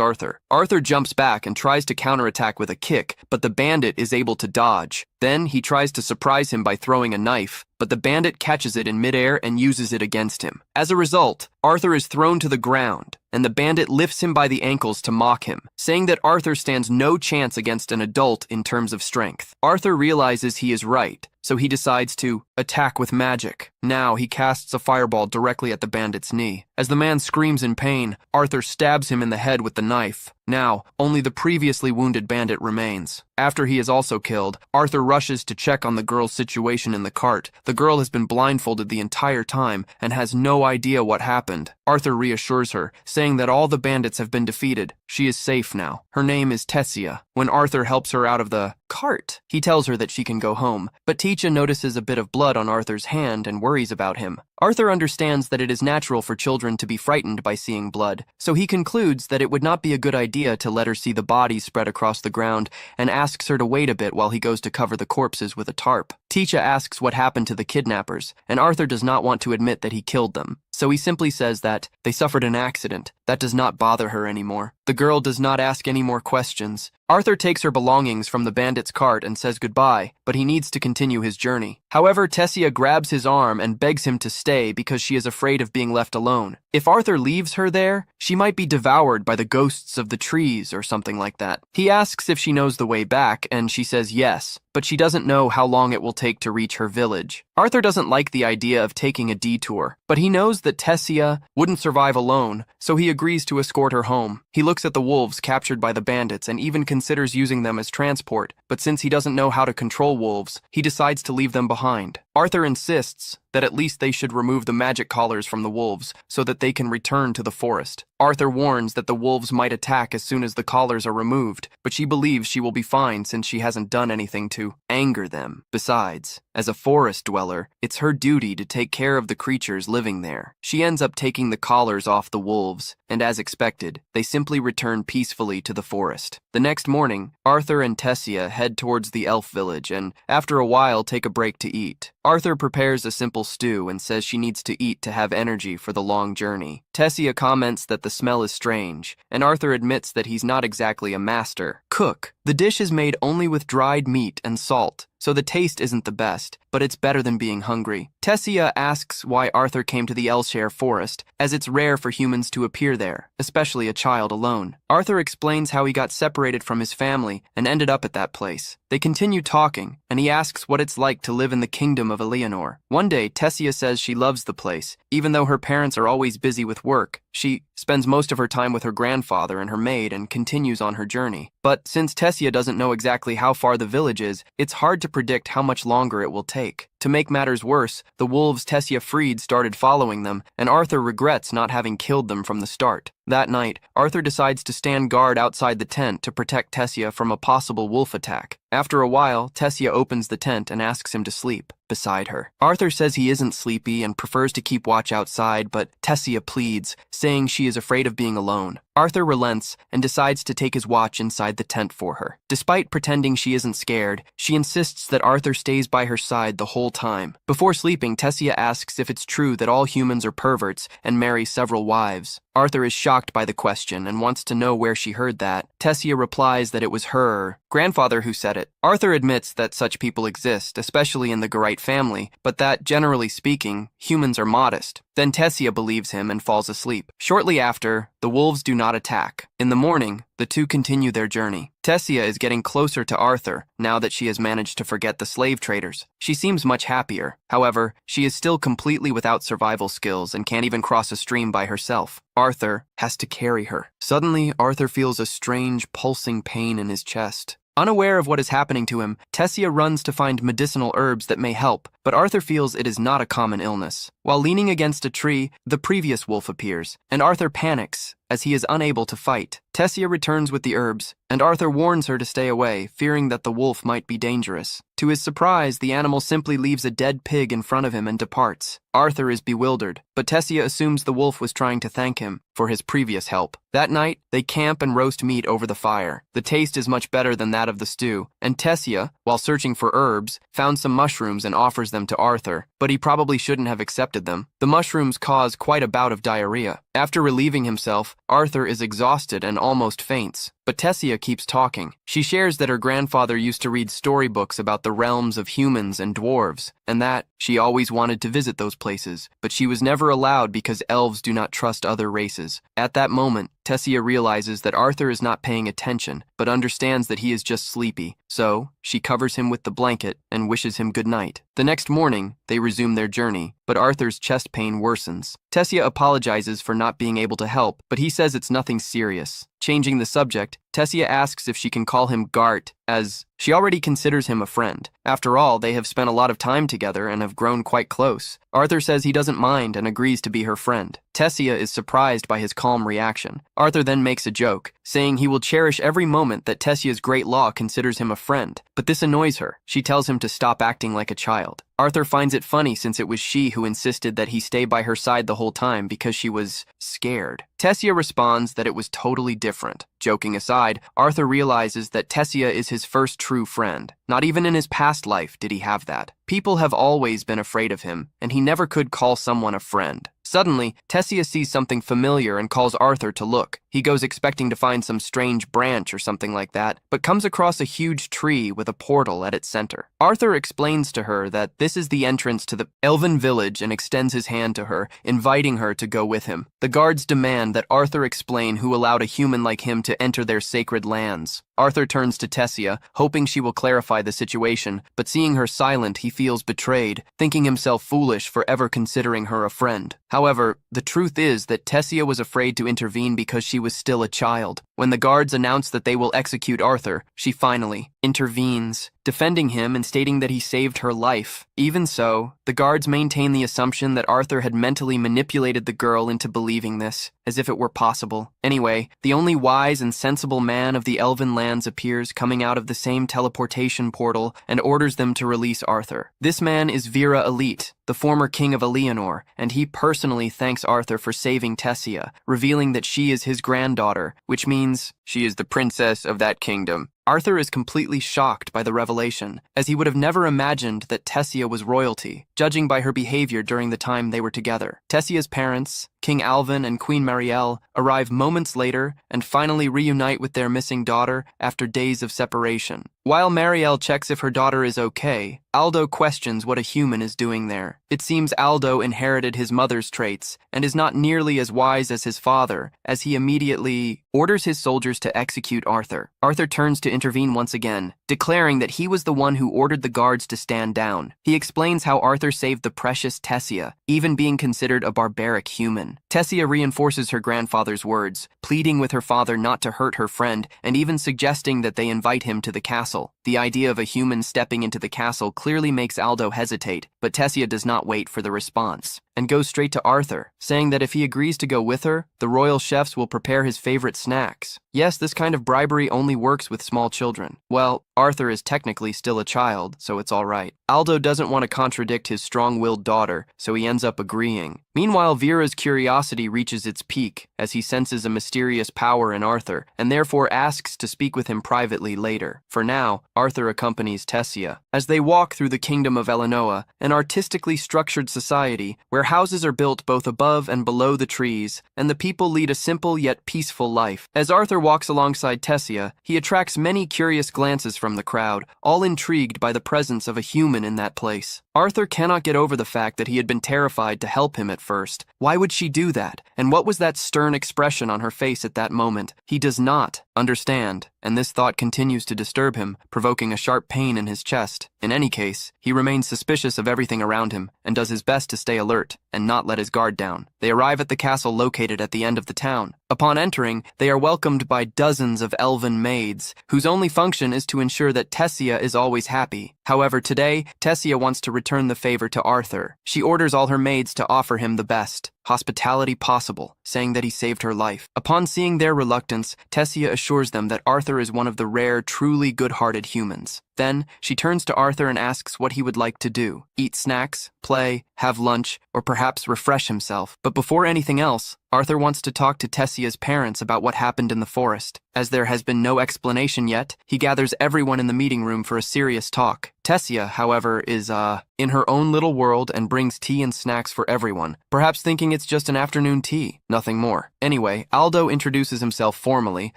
Arthur. Arthur jumps back and tries to counterattack with a kick, but the bandit is able to dodge. Then he tries to surprise him by throwing a knife, but the bandit catches it in midair and uses it against him. As a result, Arthur is thrown to the ground, and the bandit lifts him by the ankles to mock him, saying that Arthur stands no chance against an adult in terms of strength. Arthur realizes he is right, so he decides to attack with magic. Now he casts a fireball directly at the bandit's knee. As the man screams in pain, Arthur stabs him in the head with the knife. Now, only the previously wounded bandit remains. After he is also killed, Arthur rushes to check on the girl's situation in the cart. The girl has been blindfolded the entire time and has no idea what happened. Arthur reassures her, saying that all the bandits have been defeated. She is safe now. Her name is Tessia. When Arthur helps her out of the cart, he tells her that she can go home, but Teacha notices a bit of blood on Arthur's hand and worries about him. Arthur understands that it is natural for children to be frightened by seeing blood, so he concludes that it would not be a good idea to let her see the bodies spread across the ground and asks her to wait a bit while he goes to cover the corpses with a tarp. Teacha asks what happened to the kidnappers, and Arthur does not want to admit that he killed them, so he simply says that they suffered an accident. That does not bother her anymore. The girl does not ask any more questions. Arthur takes her belongings from the bandit's cart and says goodbye, but he needs to continue his journey. However, Tessia grabs his arm and begs him to stay because she is afraid of being left alone. If Arthur leaves her there, she might be devoured by the ghosts of the trees or something like that. He asks if she knows the way back, and she says yes, but she doesn't know how long it will take to reach her village. Arthur doesn't like the idea of taking a detour, but he knows that Tessia wouldn't survive alone, so he agrees to escort her home. He looks at the wolves captured by the bandits and even considers using them as transport, but since he doesn't know how to control wolves, he decides to leave them behind. Arthur insists that at least they should remove the magic collars from the wolves so that they can return to the forest. Arthur warns that the wolves might attack as soon as the collars are removed, but she believes she will be fine since she hasn't done anything to anger them. Besides, as a forest dweller, it's her duty to take care of the creatures living there. She ends up taking the collars off the wolves, and as expected, they simply return peacefully to the forest. The next morning, Arthur and Tessia head towards the elf village and, after a while, take a break to eat. Arthur prepares a simple stew and says she needs to eat to have energy for the long journey. Tessia comments that the smell is strange, and Arthur admits that he's not exactly a master cook. The dish is made only with dried meat and salt, so the taste isn't the best, but it's better than being hungry. Tessia asks why Arthur came to the Elshire forest, as it's rare for humans to appear there, especially a child alone. Arthur explains how he got separated from his family and ended up at that place. They continue talking, and he asks what it's like to live in the kingdom of Eleanor. One day, Tessia says she loves the place. Even though her parents are always busy with work, she spends most of her time with her grandfather and her maid and continues on her journey. But since Tessia doesn't know exactly how far the village is, it's hard to predict how much longer it will take. take. To make matters worse, the wolves Tessia freed started following them, and Arthur regrets not having killed them from the start. That night, Arthur decides to stand guard outside the tent to protect Tessia from a possible wolf attack. After a while, Tessia opens the tent and asks him to sleep beside her. Arthur says he isn't sleepy and prefers to keep watch outside, but Tessia pleads, saying she is afraid of being alone. Arthur relents and decides to take his watch inside the tent for her. Despite pretending she isn't scared, she insists that Arthur stays by her side the whole time. Before sleeping, Tessia asks if it's true that all humans are perverts and marry several wives. Arthur is shocked by the question and wants to know where she heard that. Tessia replies that it was her grandfather who said it. Arthur admits that such people exist, especially in the Gerite family, but that, generally speaking, humans are modest. Then Tessia believes him and falls asleep. Shortly after, the wolves do not attack. In the morning, the two continue their journey. Tessia is getting closer to Arthur now that she has managed to forget the slave traders. She seems much happier. However, she is still completely without survival skills and can't even cross a stream by herself. Arthur has to carry her. Suddenly, Arthur feels a strange, pulsing pain in his chest. Unaware of what is happening to him, Tessia runs to find medicinal herbs that may help, but Arthur feels it is not a common illness. While leaning against a tree, the previous wolf appears, and Arthur panics as he is unable to fight. Tessia returns with the herbs, and Arthur warns her to stay away, fearing that the wolf might be dangerous. To his surprise, the animal simply leaves a dead pig in front of him and departs. Arthur is bewildered, but Tessia assumes the wolf was trying to thank him for his previous help. That night, they camp and roast meat over the fire. The taste is much better than that of the stew, and Tessia, while searching for herbs, found some mushrooms and offers them to Arthur, but he probably shouldn't have accepted them. The mushrooms cause quite a bout of diarrhea. After relieving himself, Arthur is exhausted and almost faints. But Tessia keeps talking. She shares that her grandfather used to read storybooks about the realms of humans and dwarves, and that she always wanted to visit those places, but she was never allowed because elves do not trust other races. At that moment, Tessia realizes that Arthur is not paying attention, but understands that he is just sleepy, so she covers him with the blanket and wishes him good night. The next morning, they resume their journey, but Arthur's chest pain worsens. Tessia apologizes for not being able to help, but he says it's nothing serious. Changing the subject, Tessia asks if she can call him Gart, as she already considers him a friend. After all, they have spent a lot of time together and have grown quite close. Arthur says he doesn't mind and agrees to be her friend. Tessia is surprised by his calm reaction. Arthur then makes a joke, saying he will cherish every moment that Tessia's great law considers him a friend. But this annoys her. She tells him to stop acting like a child. Arthur finds it funny since it was she who insisted that he stay by her side the whole time because she was scared. Tessia responds that it was totally different. Joking aside, Arthur realizes that Tessia is his first true friend. Not even in his past life did he have that. People have always been afraid of him, and he never could call someone a friend. Suddenly, Tessia sees something familiar and calls Arthur to look. He goes expecting to find some strange branch or something like that, but comes across a huge tree with a portal at its center. Arthur explains to her that this is the entrance to the elven village and extends his hand to her, inviting her to go with him. The guards demand that Arthur explain who allowed a human like him to enter their sacred lands. Arthur turns to Tessia, hoping she will clarify the situation, but seeing her silent, he feels betrayed, thinking himself foolish for ever considering her a friend. However, the truth is that Tessia was afraid to intervene because she was still a child. When the guards announce that they will execute Arthur, she finally intervenes, defending him and stating that he saved her life. Even so, the guards maintain the assumption that Arthur had mentally manipulated the girl into believing this, as if it were possible. Anyway, the only wise and sensible man of the elven lands appears coming out of the same teleportation portal and orders them to release Arthur. This man is Vera Elite, the former king of Eleanor, and he personally thanks Arthur for saving Tessia, revealing that she is his granddaughter, which means she is the princess of that kingdom. Arthur is completely shocked by the revelation, as he would have never imagined that Tessia was royalty, judging by her behavior during the time they were together. Tessia's parents, King Alvin and Queen Marielle, arrive moments later and finally reunite with their missing daughter after days of separation. While Marielle checks if her daughter is okay, Aldo questions what a human is doing there. It seems Aldo inherited his mother's traits and is not nearly as wise as his father, as he immediately orders his soldiers to execute Arthur. Arthur turns to intervene once again, declaring that he was the one who ordered the guards to stand down. He explains how Arthur saved the precious Tessia, even being considered a barbaric human. human. Tessia reinforces her grandfather's words, pleading with her father not to hurt her friend and even suggesting that they invite him to the castle. The idea of a human stepping into the castle clearly makes Aldo hesitate, but Tessia does not wait for the response and goes straight to Arthur, saying that if he agrees to go with her, the royal chefs will prepare his favorite snacks. Yes, this kind of bribery only works with small children. Well, Arthur is technically still a child, so it's all right. Aldo doesn't want to contradict his strong-willed daughter, so he ends up agreeing. Meanwhile, Vera's curiosity reaches its peak as he senses a mysterious power in Arthur and therefore asks to speak with him privately later. For now, Arthur accompanies Tessia as they walk through the kingdom of Elenoa, an artistically structured society where houses are built both above and below the trees, and the people lead a simple yet peaceful life. As Arthur walks alongside Tessia, he attracts many curious glances from the crowd, all intrigued by the presence of a human in that place. Arthur cannot get over the fact that he had been terrified to help him at first. Why would she do that? And what was that stern expression on her face at that moment? He does not understand, and this thought continues to disturb him, provoking a sharp pain in his chest. In any case, he remains suspicious of everything around him and does his best to stay alert and not let his guard down. They arrive at the castle located at the end of the town. Upon entering, they are welcomed by dozens of elven maids, whose only function is to ensure that Tessia is always happy. However, today, Tessia wants to return the favor to Arthur. She orders all her maids to offer him the best hospitality possible, saying that he saved her life. Upon seeing their reluctance, Tessia assures them that Arthur is one of the rare, truly good-hearted humans. Then, she turns to Arthur and asks what he would like to do. Eat snacks, play, have lunch, or perhaps refresh himself. But before anything else, Arthur wants to talk to Tessia's parents about what happened in the forest. As there has been no explanation yet, he gathers everyone in the meeting room for a serious talk. Tessia, however, is, in her own little world and brings tea and snacks for everyone, perhaps thinking it's just an afternoon tea, nothing more. Anyway, Aldo introduces himself formally,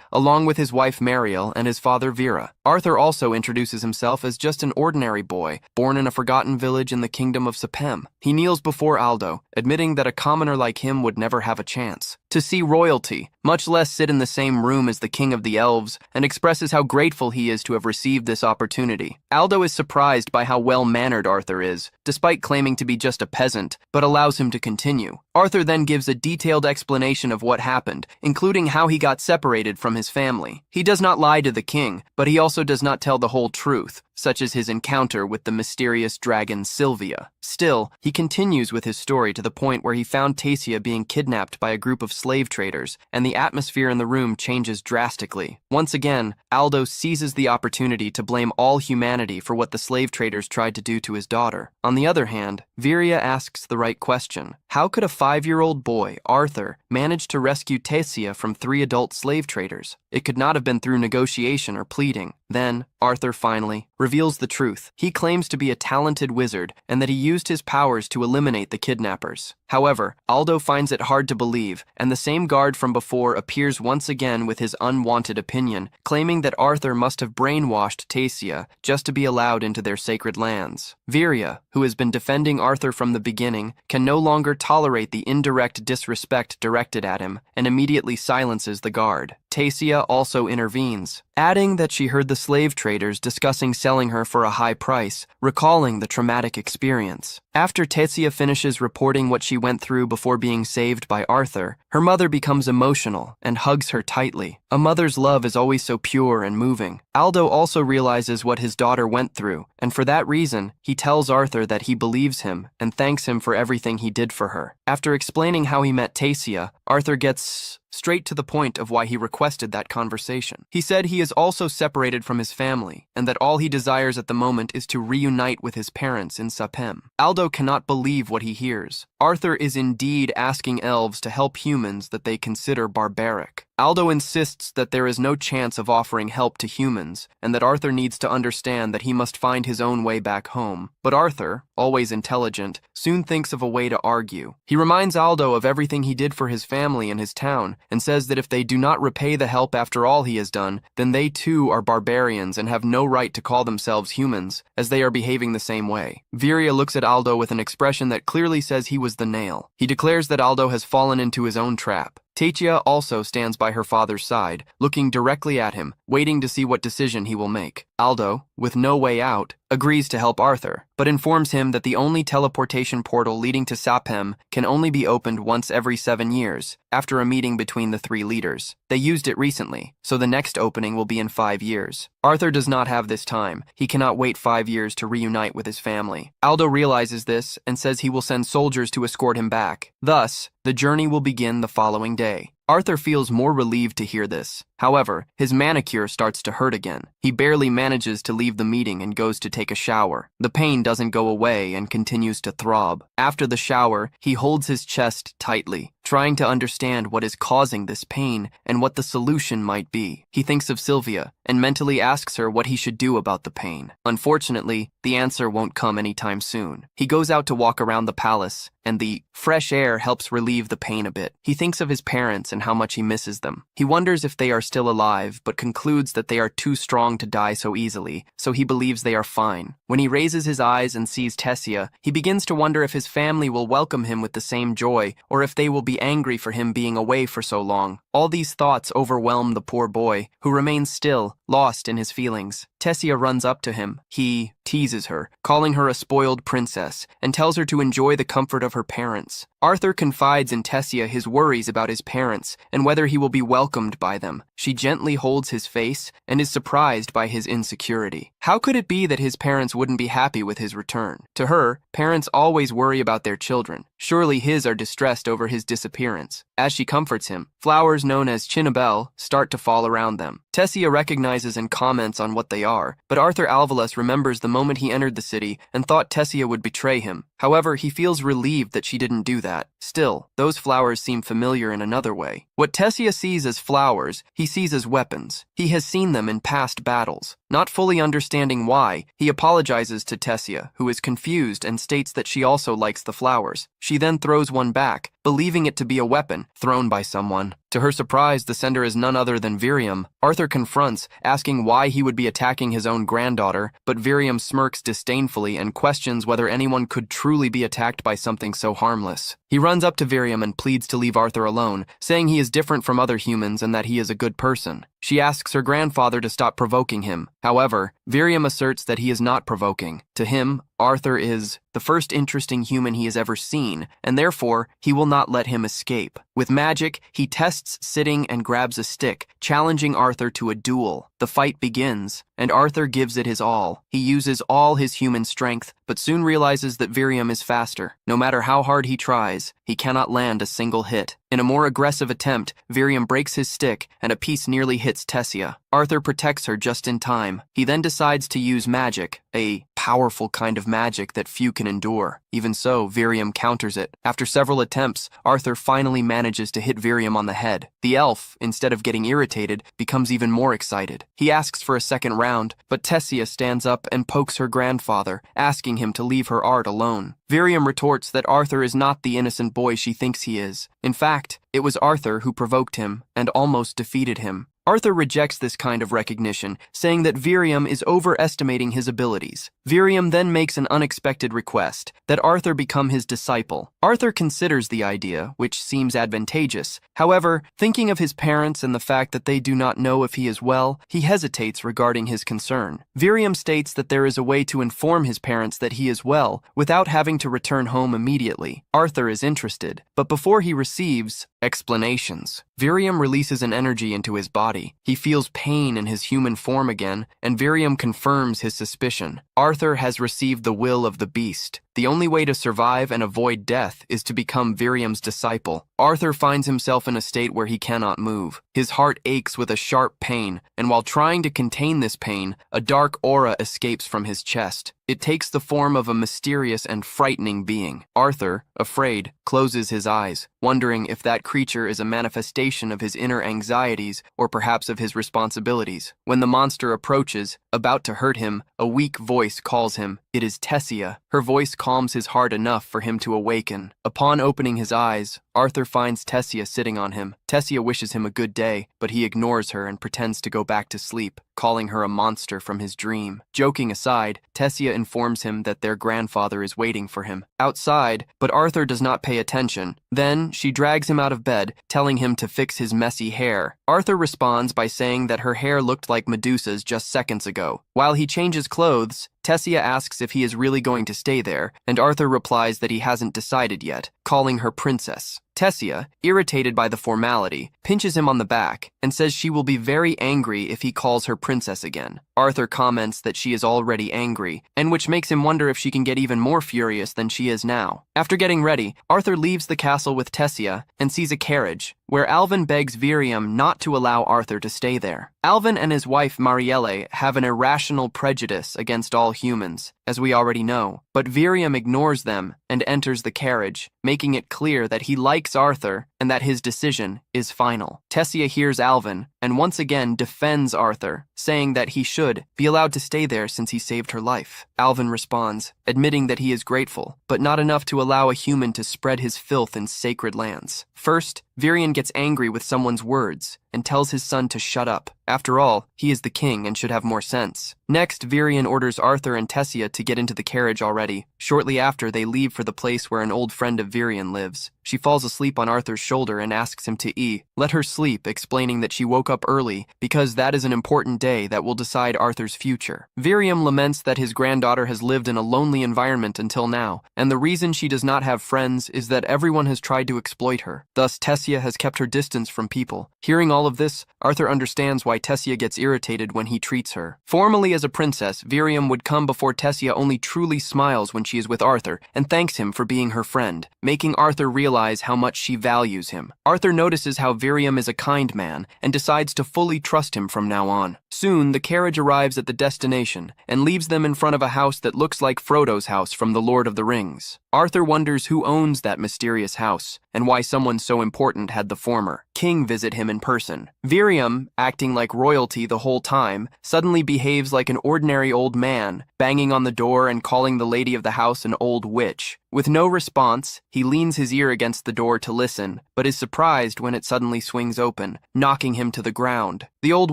along with his wife Mariel and his father Vera. Arthur also introduces himself as just an ordinary boy, born in a forgotten village in the kingdom of Sepem. He kneels before Aldo, admitting that a commoner like him would never have a chance to see royalty, much less sit in the same room as the king of the elves, and expresses how grateful he is to have received this opportunity. Aldo is surprised by how well-mannered Arthur is, despite claiming to be just a peasant, but allows him to continue. Arthur then gives a detailed explanation of what happened, including how he got separated from his family. He does not lie to the king, but he also does not tell the whole truth, such as his encounter with the mysterious dragon Sylvia. Still, he continues with his story to the point where he found Tessia being kidnapped by a group of slave traders, and the atmosphere in the room changes drastically. Once again, Aldo seizes the opportunity to blame all humanity for what the slave traders tried to do to his daughter. On the other hand, Viria asks the right question. How could a 5-year-old boy, Arthur, manage to rescue Tessia from 3 adult slave traders? It could not have been through negotiation or pleading. Then, Arthur finally reveals the truth. He claims to be a talented wizard and that he used his powers to eliminate the kidnappers. However, Aldo finds it hard to believe, and the same guard from before appears once again with his unwanted opinion, claiming that Arthur must have brainwashed Tessia just to be allowed into their sacred lands. Viria, who has been defending Arthur from the beginning, can no longer tolerate the indirect disrespect directed at him and immediately silences the guard. Tessia also intervenes, adding that she heard the slave traders discussing selling her for a high price, recalling the traumatic experience. After Tessia finishes reporting what she went through before being saved by Arthur, her mother becomes emotional and hugs her tightly. A mother's love is always so pure and moving. Aldo also realizes what his daughter went through, and for that reason, he tells Arthur that he believes him and thanks him for everything he did for her. After explaining how he met Tessia, Arthur gets straight to the point of why he requested that conversation. He said he is also separated from his family, and that all he desires at the moment is to reunite with his parents in Sapem. Aldo cannot believe what he hears. Arthur is indeed asking elves to help humans that they consider barbaric. Aldo insists that there is no chance of offering help to humans, and that Arthur needs to understand that he must find his own way back home. But Arthur, always intelligent, soon thinks of a way to argue. He reminds Aldo of everything he did for his family and his town, and says that if they do not repay the help after all he has done, then they too are barbarians and have no right to call themselves humans, as they are behaving the same way. Viria looks at Aldo with an expression that clearly says he was the nail. He declares that Aldo has fallen into his own trap. Tessia also stands by her father's side, looking directly at him, waiting to see what decision he will make. Aldo, with no way out, agrees to help Arthur, but informs him that the only teleportation portal leading to Saphem can only be opened once every 7 years, after a meeting between the 3 leaders. They used it recently, so the next opening will be in 5 years. Arthur does not have this time. He cannot wait 5 years to reunite with his family. Aldo realizes this and says he will send soldiers to escort him back. Thus, the journey will begin the following day. Arthur feels more relieved to hear this. However, his manicure starts to hurt again. He barely manages to leave the meeting and goes to take a shower. The pain doesn't go away and continues to throb. After the shower, he holds his chest tightly, trying to understand what is causing this pain and what the solution might be. He thinks of Sylvia and mentally asks her what he should do about the pain. Unfortunately, the answer won't come anytime soon. He goes out to walk around the palace, and the fresh air helps relieve the pain a bit. He thinks of his parents and how much he misses them. He wonders if they are still alive, but concludes that they are too strong to die so easily, so he believes they are fine. When he raises his eyes and sees Tessia, he begins to wonder if his family will welcome him with the same joy, or if they will be angry for him being away for so long. All these thoughts overwhelm the poor boy, who remains still, lost in his feelings. Tessia runs up to him. He teases her, calling her a spoiled princess, and tells her to enjoy the comfort of her parents. Arthur confides in Tessia his worries about his parents and whether he will be welcomed by them. She gently holds his face and is surprised by his insecurity. How could it be that his parents wouldn't be happy with his return? To her, parents always worry about their children. Surely his are distressed over his disappearance. As she comforts him, flowers known as chinabel start to fall around them. Tessia recognizes and comments on what they are, but Arthur Alvalas remembers the moment he entered the city and thought Tessia would betray him. However, he feels relieved that she didn't do that. Still, those flowers seem familiar in another way. What Tessia sees as flowers, he sees as weapons. He has seen them in past battles. Not fully understanding why, he apologizes to Tessia, who is confused and states that she also likes the flowers. She then throws one back, believing it to be a weapon thrown by someone. To her surprise, the sender is none other than Virium. Arthur confronts, asking why he would be attacking his own granddaughter, but Virium smirks disdainfully and questions whether anyone could truly be attacked by something so harmless. He runs up to Virium and pleads to leave Arthur alone, saying he is different from other humans and that he is a good person. She asks her grandfather to stop provoking him. However, Virium asserts that he is not provoking. To him, Arthur is the first interesting human he has ever seen, and therefore, he will not let him escape. With magic, he tests sitting and grabs a stick, challenging Arthur to a duel. The fight begins, and Arthur gives it his all. He uses all his human strength, but soon realizes that Virium is faster. No matter how hard he tries, he cannot land a single hit. In a more aggressive attempt, Virium breaks his stick, and a piece nearly hits Tessia. Arthur protects her just in time. He then decides to use magic, a powerful kind of magic that few can endure. Even so, Virium counters it. After several attempts, Arthur finally manages to hit Virium on the head. The elf, instead of getting irritated, becomes even more excited. He asks for a second round, but Tessia stands up and pokes her grandfather, asking him to leave her art alone. Virium retorts that Arthur is not the innocent boy she thinks he is. In fact, it was Arthur who provoked him and almost defeated him. Arthur rejects this kind of recognition, saying that Virium is overestimating his abilities. Virium then makes an unexpected request, that Arthur become his disciple. Arthur considers the idea, which seems advantageous. However, thinking of his parents and the fact that they do not know if he is well, he hesitates regarding his concern. Virium states that there is a way to inform his parents that he is well, without having to return home immediately. Arthur is interested, but before he receives explanations, Virium releases an energy into his body. He feels pain in his human form again, and Virium confirms his suspicion. Arthur has received the will of the beast. The only way to survive and avoid death is to become Virium's disciple. Arthur finds himself in a state where he cannot move. His heart aches with a sharp pain, and while trying to contain this pain, a dark aura escapes from his chest. It takes the form of a mysterious and frightening being. Arthur, afraid, closes his eyes, wondering if that creature is a manifestation of his inner anxieties or perhaps of his responsibilities. When the monster approaches, about to hurt him, a weak voice calls him. It is Tessia. Her voice calms his heart enough for him to awaken. Upon opening his eyes, Arthur finds Tessia sitting on him. Tessia wishes him a good day, but he ignores her and pretends to go back to sleep. calling her a monster from his dream. Joking aside, Tessia informs him that their grandfather is waiting for him outside, but Arthur does not pay attention. Then she drags him out of bed, telling him to fix his messy hair. Arthur responds by saying that her hair looked like Medusa's just seconds ago. While he changes clothes, Tessia asks if he is really going to stay there, and Arthur replies that he hasn't decided yet, calling her princess. Tessia, irritated by the formality, pinches him on the back and says she will be very angry if he calls her princess again. Arthur comments that she is already angry, and which makes him wonder if she can get even more furious than she is now. After getting ready, Arthur leaves the castle with Tessia and sees a carriage, where Alvin begs Virium not to allow Arthur to stay there. Alvin and his wife Marielle have an irrational prejudice against all humans, as we already know, but Virium ignores them and enters the carriage, making it clear that he likes Arthur and that his decision is final. Tessia hears Alvin and once again defends Arthur, saying that he should be allowed to stay there since he saved her life. Alvin responds, admitting that he is grateful, but not enough to allow a human to spread his filth in sacred lands. First, Virion gets angry with someone's words and tells his son to shut up. After all, he is the king and should have more sense. Next, Virion orders Arthur and Tessia to get into the carriage already. Shortly after, they leave for the place where an old friend of Virion lives. She falls asleep on Arthur's shoulder and asks him to let her sleep, explaining that she woke up early because that is an important day that will decide Arthur's future. Virium laments that his granddaughter has lived in a lonely environment until now, and the reason she does not have friends is that everyone has tried to exploit her. Thus, Tessia has kept her distance from people. Hearing all of this, Arthur understands why Tessia gets irritated when he treats her. Formally as a princess, Virium would come before Tessia only truly smiles when she is with Arthur and thanks him for being her friend, making Arthur realize how much she values him. Arthur notices how Virium is a kind man and decides to fully trust him from now on. Soon, the carriage arrives at the destination and leaves them in front of a house that looks like Frodo's house from The Lord of the Rings. Arthur wonders who owns that mysterious house and why someone so important had the former king visit him in person. Virium, acting like royalty the whole time, suddenly behaves like an ordinary old man, banging on the door and calling the lady of the house an old witch. With no response, he leans his ear against the door to listen, but is surprised when it suddenly swings open, knocking him to the ground. The old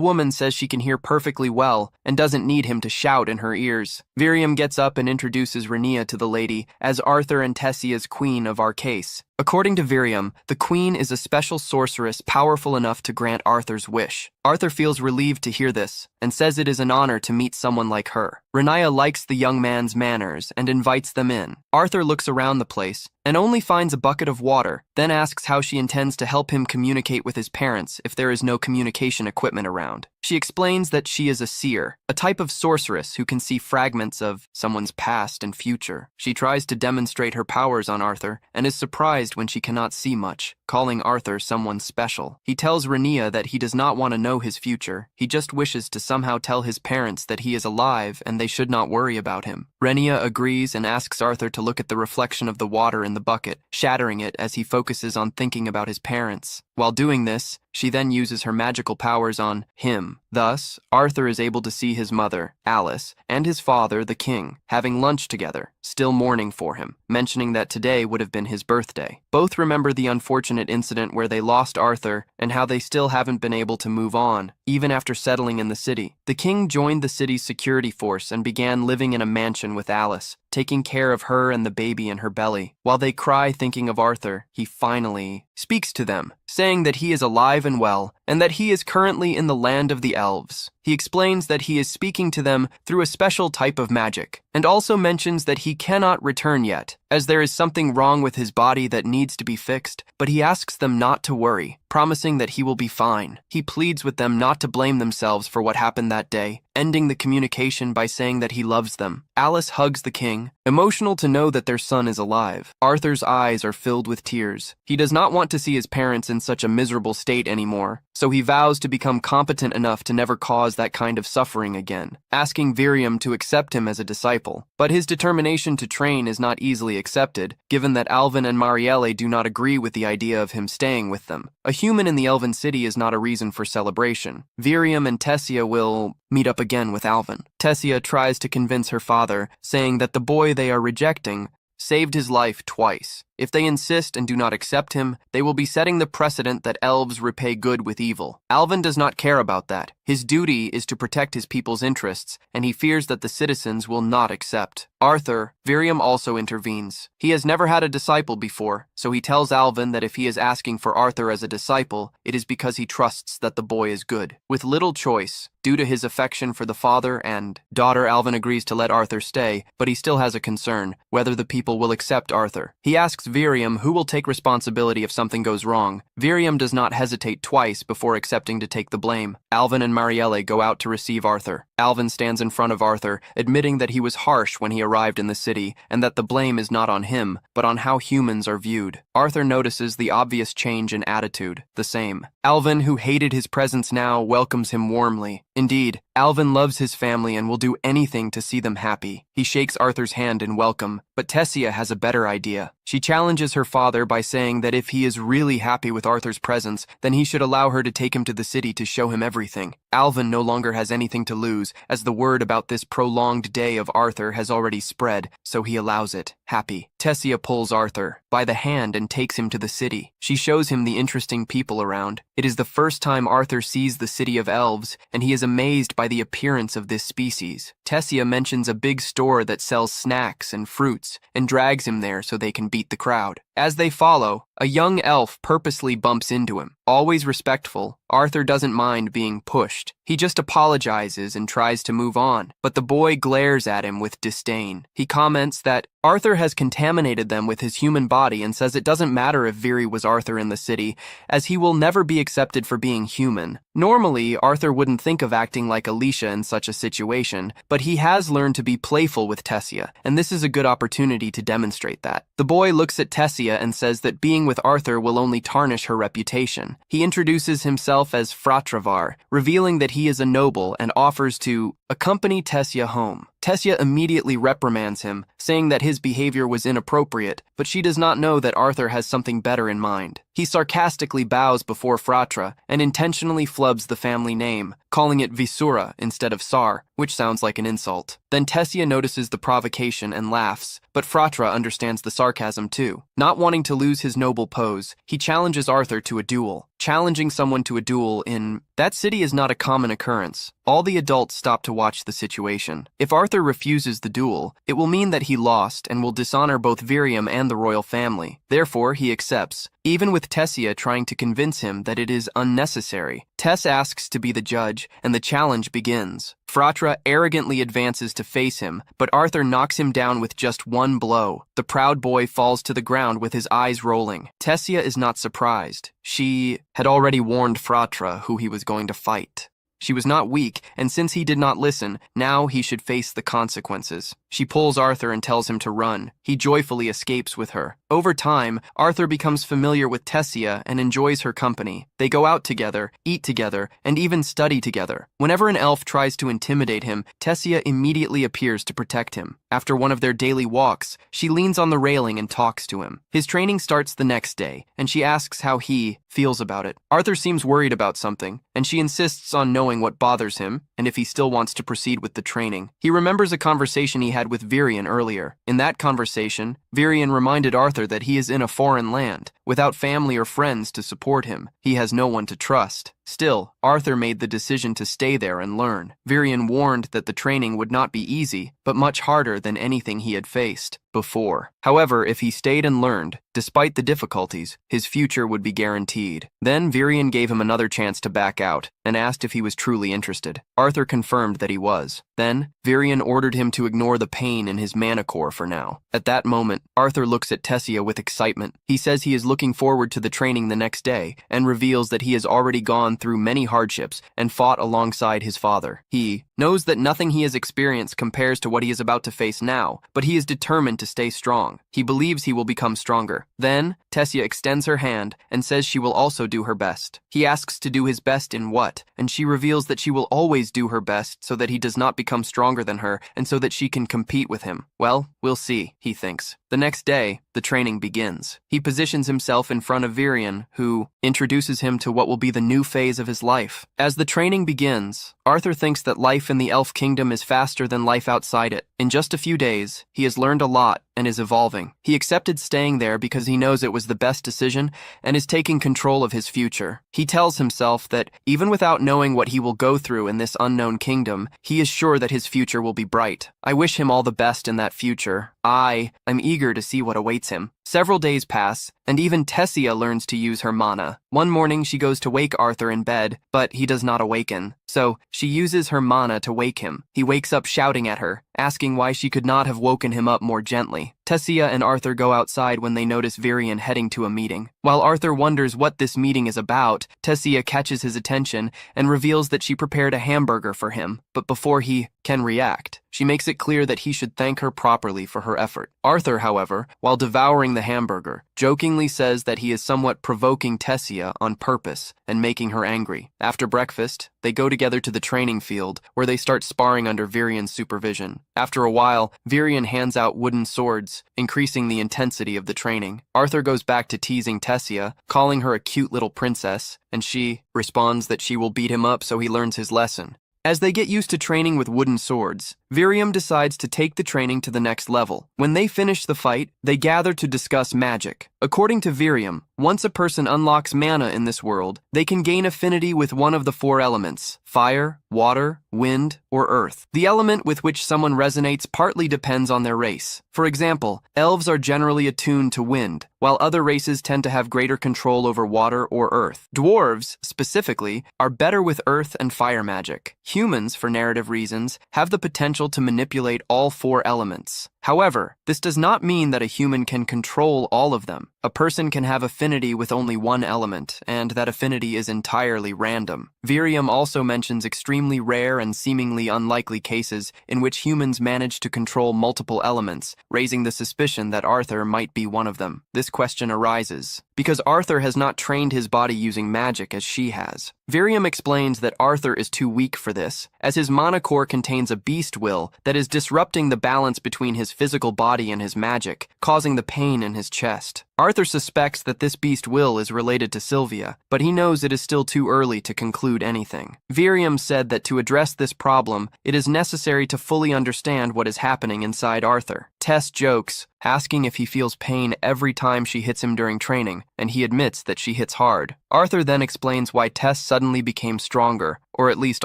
woman says she can hear perfectly well and doesn't need him to shout in her ears. Virium gets up and introduces Renia to the lady as Arthur and Tessia's queen of Arcase. According to Virium, the queen is a special sorceress powerful enough to grant Arthur's wish. Arthur feels relieved to hear this and says it is an honor to meet someone like her. Renia likes the young man's manners and invites them in. Arthur looks around the place and only finds a bucket of water, then asks how she intends to help him communicate with his parents if there is no communication equipment around. She explains that she is a seer, a type of sorceress who can see fragments of someone's past and future. She tries to demonstrate her powers on Arthur and is surprised when she cannot see much, calling Arthur someone special. He tells Renia that he does not want to know his future. He just wishes to somehow tell his parents that he is alive and they should not worry about him. Renia agrees and asks Arthur to look at the reflection of the water in the bucket, shattering it as he focuses on thinking about his parents. While doing this, she then uses her magical powers on him. Thus, Arthur is able to see his mother, Alice, and his father, the king, having lunch together, still mourning for him, mentioning that today would have been his birthday. Both remember the unfortunate incident where they lost Arthur and how they still haven't been able to move on, even after settling in the city. The king joined the city's security force and began living in a mansion with Alice, taking care of her and the baby in her belly. While they cry thinking of Arthur, he finally speaks to them, saying that he is alive and well, and that he is currently in the land of the elves. He explains that he is speaking to them through a special type of magic, and also mentions that he cannot return yet, as there is something wrong with his body that needs to be fixed, but he asks them not to worry, promising that he will be fine. He pleads with them not to blame themselves for what happened that day, ending the communication by saying that he loves them. Alice hugs the king, emotional to know that their son is alive. Arthur's eyes are filled with tears. He does not want to see his parents in such a miserable state anymore, so he vows to become competent enough to never cause that kind of suffering again, asking Virium to accept him as a disciple. But his determination to train is not easily accepted, given that Alvin and Marielle do not agree with the idea of him staying with them. A human in the Elven City is not a reason for celebration. Virium and Tessia will meet up again with Alvin. Tessia tries to convince her father, saying that the boy they are rejecting saved his life twice. If they insist and do not accept him, they will be setting the precedent that elves repay good with evil. Alvin does not care about that. His duty is to protect his people's interests, and he fears that the citizens will not accept. Arthur, Virium also intervenes. He has never had a disciple before, so he tells Alvin that if he is asking for Arthur as a disciple, it is because he trusts that the boy is good. With little choice, due to his affection for the father and daughter, Alvin agrees to let Arthur stay, but he still has a concern, whether the people will accept Arthur. He asks Virium who will take responsibility if something goes wrong. Virium does not hesitate twice before accepting to take the blame. Alvin and Marielle go out to receive Arthur. Alvin stands in front of Arthur, admitting that he was harsh when he arrived in the city, and that the blame is not on him, but on how humans are viewed. Arthur notices the obvious change in attitude, the same. Alvin, who hated his presence now, welcomes him warmly. Indeed, Alvin loves his family and will do anything to see them happy. He shakes Arthur's hand in welcome, but Tessia has a better idea. She challenges her father by saying that if he is really happy with Arthur's presence, then he should allow her to take him to the city to show him everything. Alvin no longer has anything to lose, as the word about this prolonged day of Arthur has already spread, so he allows it, happy. Tessia pulls Arthur by the hand and takes him to the city. She shows him the interesting people around. It is the first time Arthur sees the city of elves, and he is amazed by the appearance of this species. Tessia mentions a big store that sells snacks and fruits, and drags him there so they can beat the crowd. As they follow, a young elf purposely bumps into him. Always respectful, Arthur doesn't mind being pushed. He just apologizes and tries to move on, but the boy glares at him with disdain. He comments that Arthur has contaminated them with his human body and says it doesn't matter if Viri was Arthur in the city, as he will never be accepted for being human. Normally, Arthur wouldn't think of acting like Alicia in such a situation, but he has learned to be playful with Tessia, and this is a good opportunity to demonstrate that. The boy looks at Tessia and says that being with Arthur will only tarnish her reputation. He introduces himself as Fratravar, revealing that he is a noble and offers to accompany Tessia home. Tessia immediately reprimands him, saying that his behavior was inappropriate, but she does not know that Arthur has something better in mind. He sarcastically bows before Fratra and intentionally flubs the family name, calling it Visura instead of Sar, which sounds like an insult. Then Tessia notices the provocation and laughs, but Fratra understands the sarcasm too. Not wanting to lose his noble pose, he challenges Arthur to a duel. Challenging someone to a duel in that city is not a common occurrence. All the adults stop to watch the situation. If Arthur refuses the duel, it will mean that he lost and will dishonor both Virium and the royal family. Therefore, he accepts, even with Tessia trying to convince him that it is unnecessary. Tess asks to be the judge, and the challenge begins. Fratra arrogantly advances to face him, but Arthur knocks him down with just one blow. The proud boy falls to the ground with his eyes rolling. Tessia is not surprised. She had already warned Fratra who he was going to fight. She was not weak, and since he did not listen, now he should face the consequences. She pulls Arthur and tells him to run. He joyfully escapes with her. Over time, Arthur becomes familiar with Tessia and enjoys her company. They go out together, eat together, and even study together. Whenever an elf tries to intimidate him, Tessia immediately appears to protect him. After one of their daily walks, she leans on the railing and talks to him. His training starts the next day, and she asks how he feels about it. Arthur seems worried about something, and she insists on knowing what bothers him and if he still wants to proceed with the training. He remembers a conversation he had with Virion earlier. In that conversation, Virion reminded Arthur that he is in a foreign land, without family or friends to support him. He has no one to trust. Still, Arthur made the decision to stay there and learn. Virion warned that the training would not be easy, but much harder than anything he had faced before. However, if he stayed and learned, despite the difficulties, his future would be guaranteed. Then Virion gave him another chance to back out and asked if he was truly interested. Arthur confirmed that he was. Then, Virion ordered him to ignore the pain in his manicore for now. At that moment, Arthur looks at Tessia with excitement. He says he is looking forward to the training the next day and reveals that he has already gone through many hardships and fought alongside his father. He knows that nothing he has experienced compares to what he is about to face now, but he is determined to stay strong. He believes he will become stronger. Then, Tessia extends her hand and says she will also do her best. He asks to do his best in what, and she reveals that she will always do her best so that he does not become stronger than her and so that she can compete with him. Well, we'll see, he thinks. The next day, the training begins. He positions himself in front of Virion, who introduces him to what will be the new phase of his life. As the training begins, Arthur thinks that life in the elf kingdom is faster than life outside it. In just a few days, he has learned a lot and is evolving. He accepted staying there because he knows it was the best decision and is taking control of his future. He tells himself that even without knowing what he will go through in this unknown kingdom, he is sure that his future will be bright. I wish him all the best in that future. I'm eager to see what awaits him. Several days pass, and even Tessia learns to use her mana. One morning, she goes to wake Arthur in bed, but he does not awaken. So, she uses her mana to wake him. He wakes up shouting at her, asking why she could not have woken him up more gently. Tessia and Arthur go outside when they notice Virion heading to a meeting. While Arthur wonders what this meeting is about, Tessia catches his attention and reveals that she prepared a hamburger for him, but before he can react, she makes it clear that he should thank her properly for her effort. Arthur, however, while devouring the hamburger, jokingly says that he is somewhat provoking Tessia on purpose and making her angry. After breakfast, they go together to the training field, where they start sparring under Virion's supervision. After a while, Virion hands out wooden swords, increasing the intensity of the training. Arthur goes back to teasing Tessia, calling her a cute little princess, and she responds that she will beat him up so he learns his lesson. As they get used to training with wooden swords, Virion decides to take the training to the next level. When they finish the fight, they gather to discuss magic. According to Virion, once a person unlocks mana in this world, they can gain affinity with one of the 4 elements: fire, water, wind, or earth. The element with which someone resonates partly depends on their race. For example, elves are generally attuned to wind, while other races tend to have greater control over water or earth. Dwarves, specifically, are better with earth and fire magic. Humans, for narrative reasons, have the potential to manipulate all 4 elements. However, this does not mean that a human can control all of them. A person can have affinity with only one element, and that affinity is entirely random. Virion also mentions extremely rare and seemingly unlikely cases in which humans manage to control multiple elements, raising the suspicion that Arthur might be one of them. This question arises because Arthur has not trained his body using magic as she has. Virion explains that Arthur is too weak for this, as his mana core contains a beast will that is disrupting the balance between his physical body and his magic, causing the pain in his chest. Arthur suspects that this beast will is related to Sylvia, but he knows it is still too early to conclude anything. Virion said that to address this problem, it is necessary to fully understand what is happening inside Arthur. Tess jokes, asking if he feels pain every time she hits him during training, and he admits that she hits hard. Arthur then explains why Tess suddenly became stronger, or at least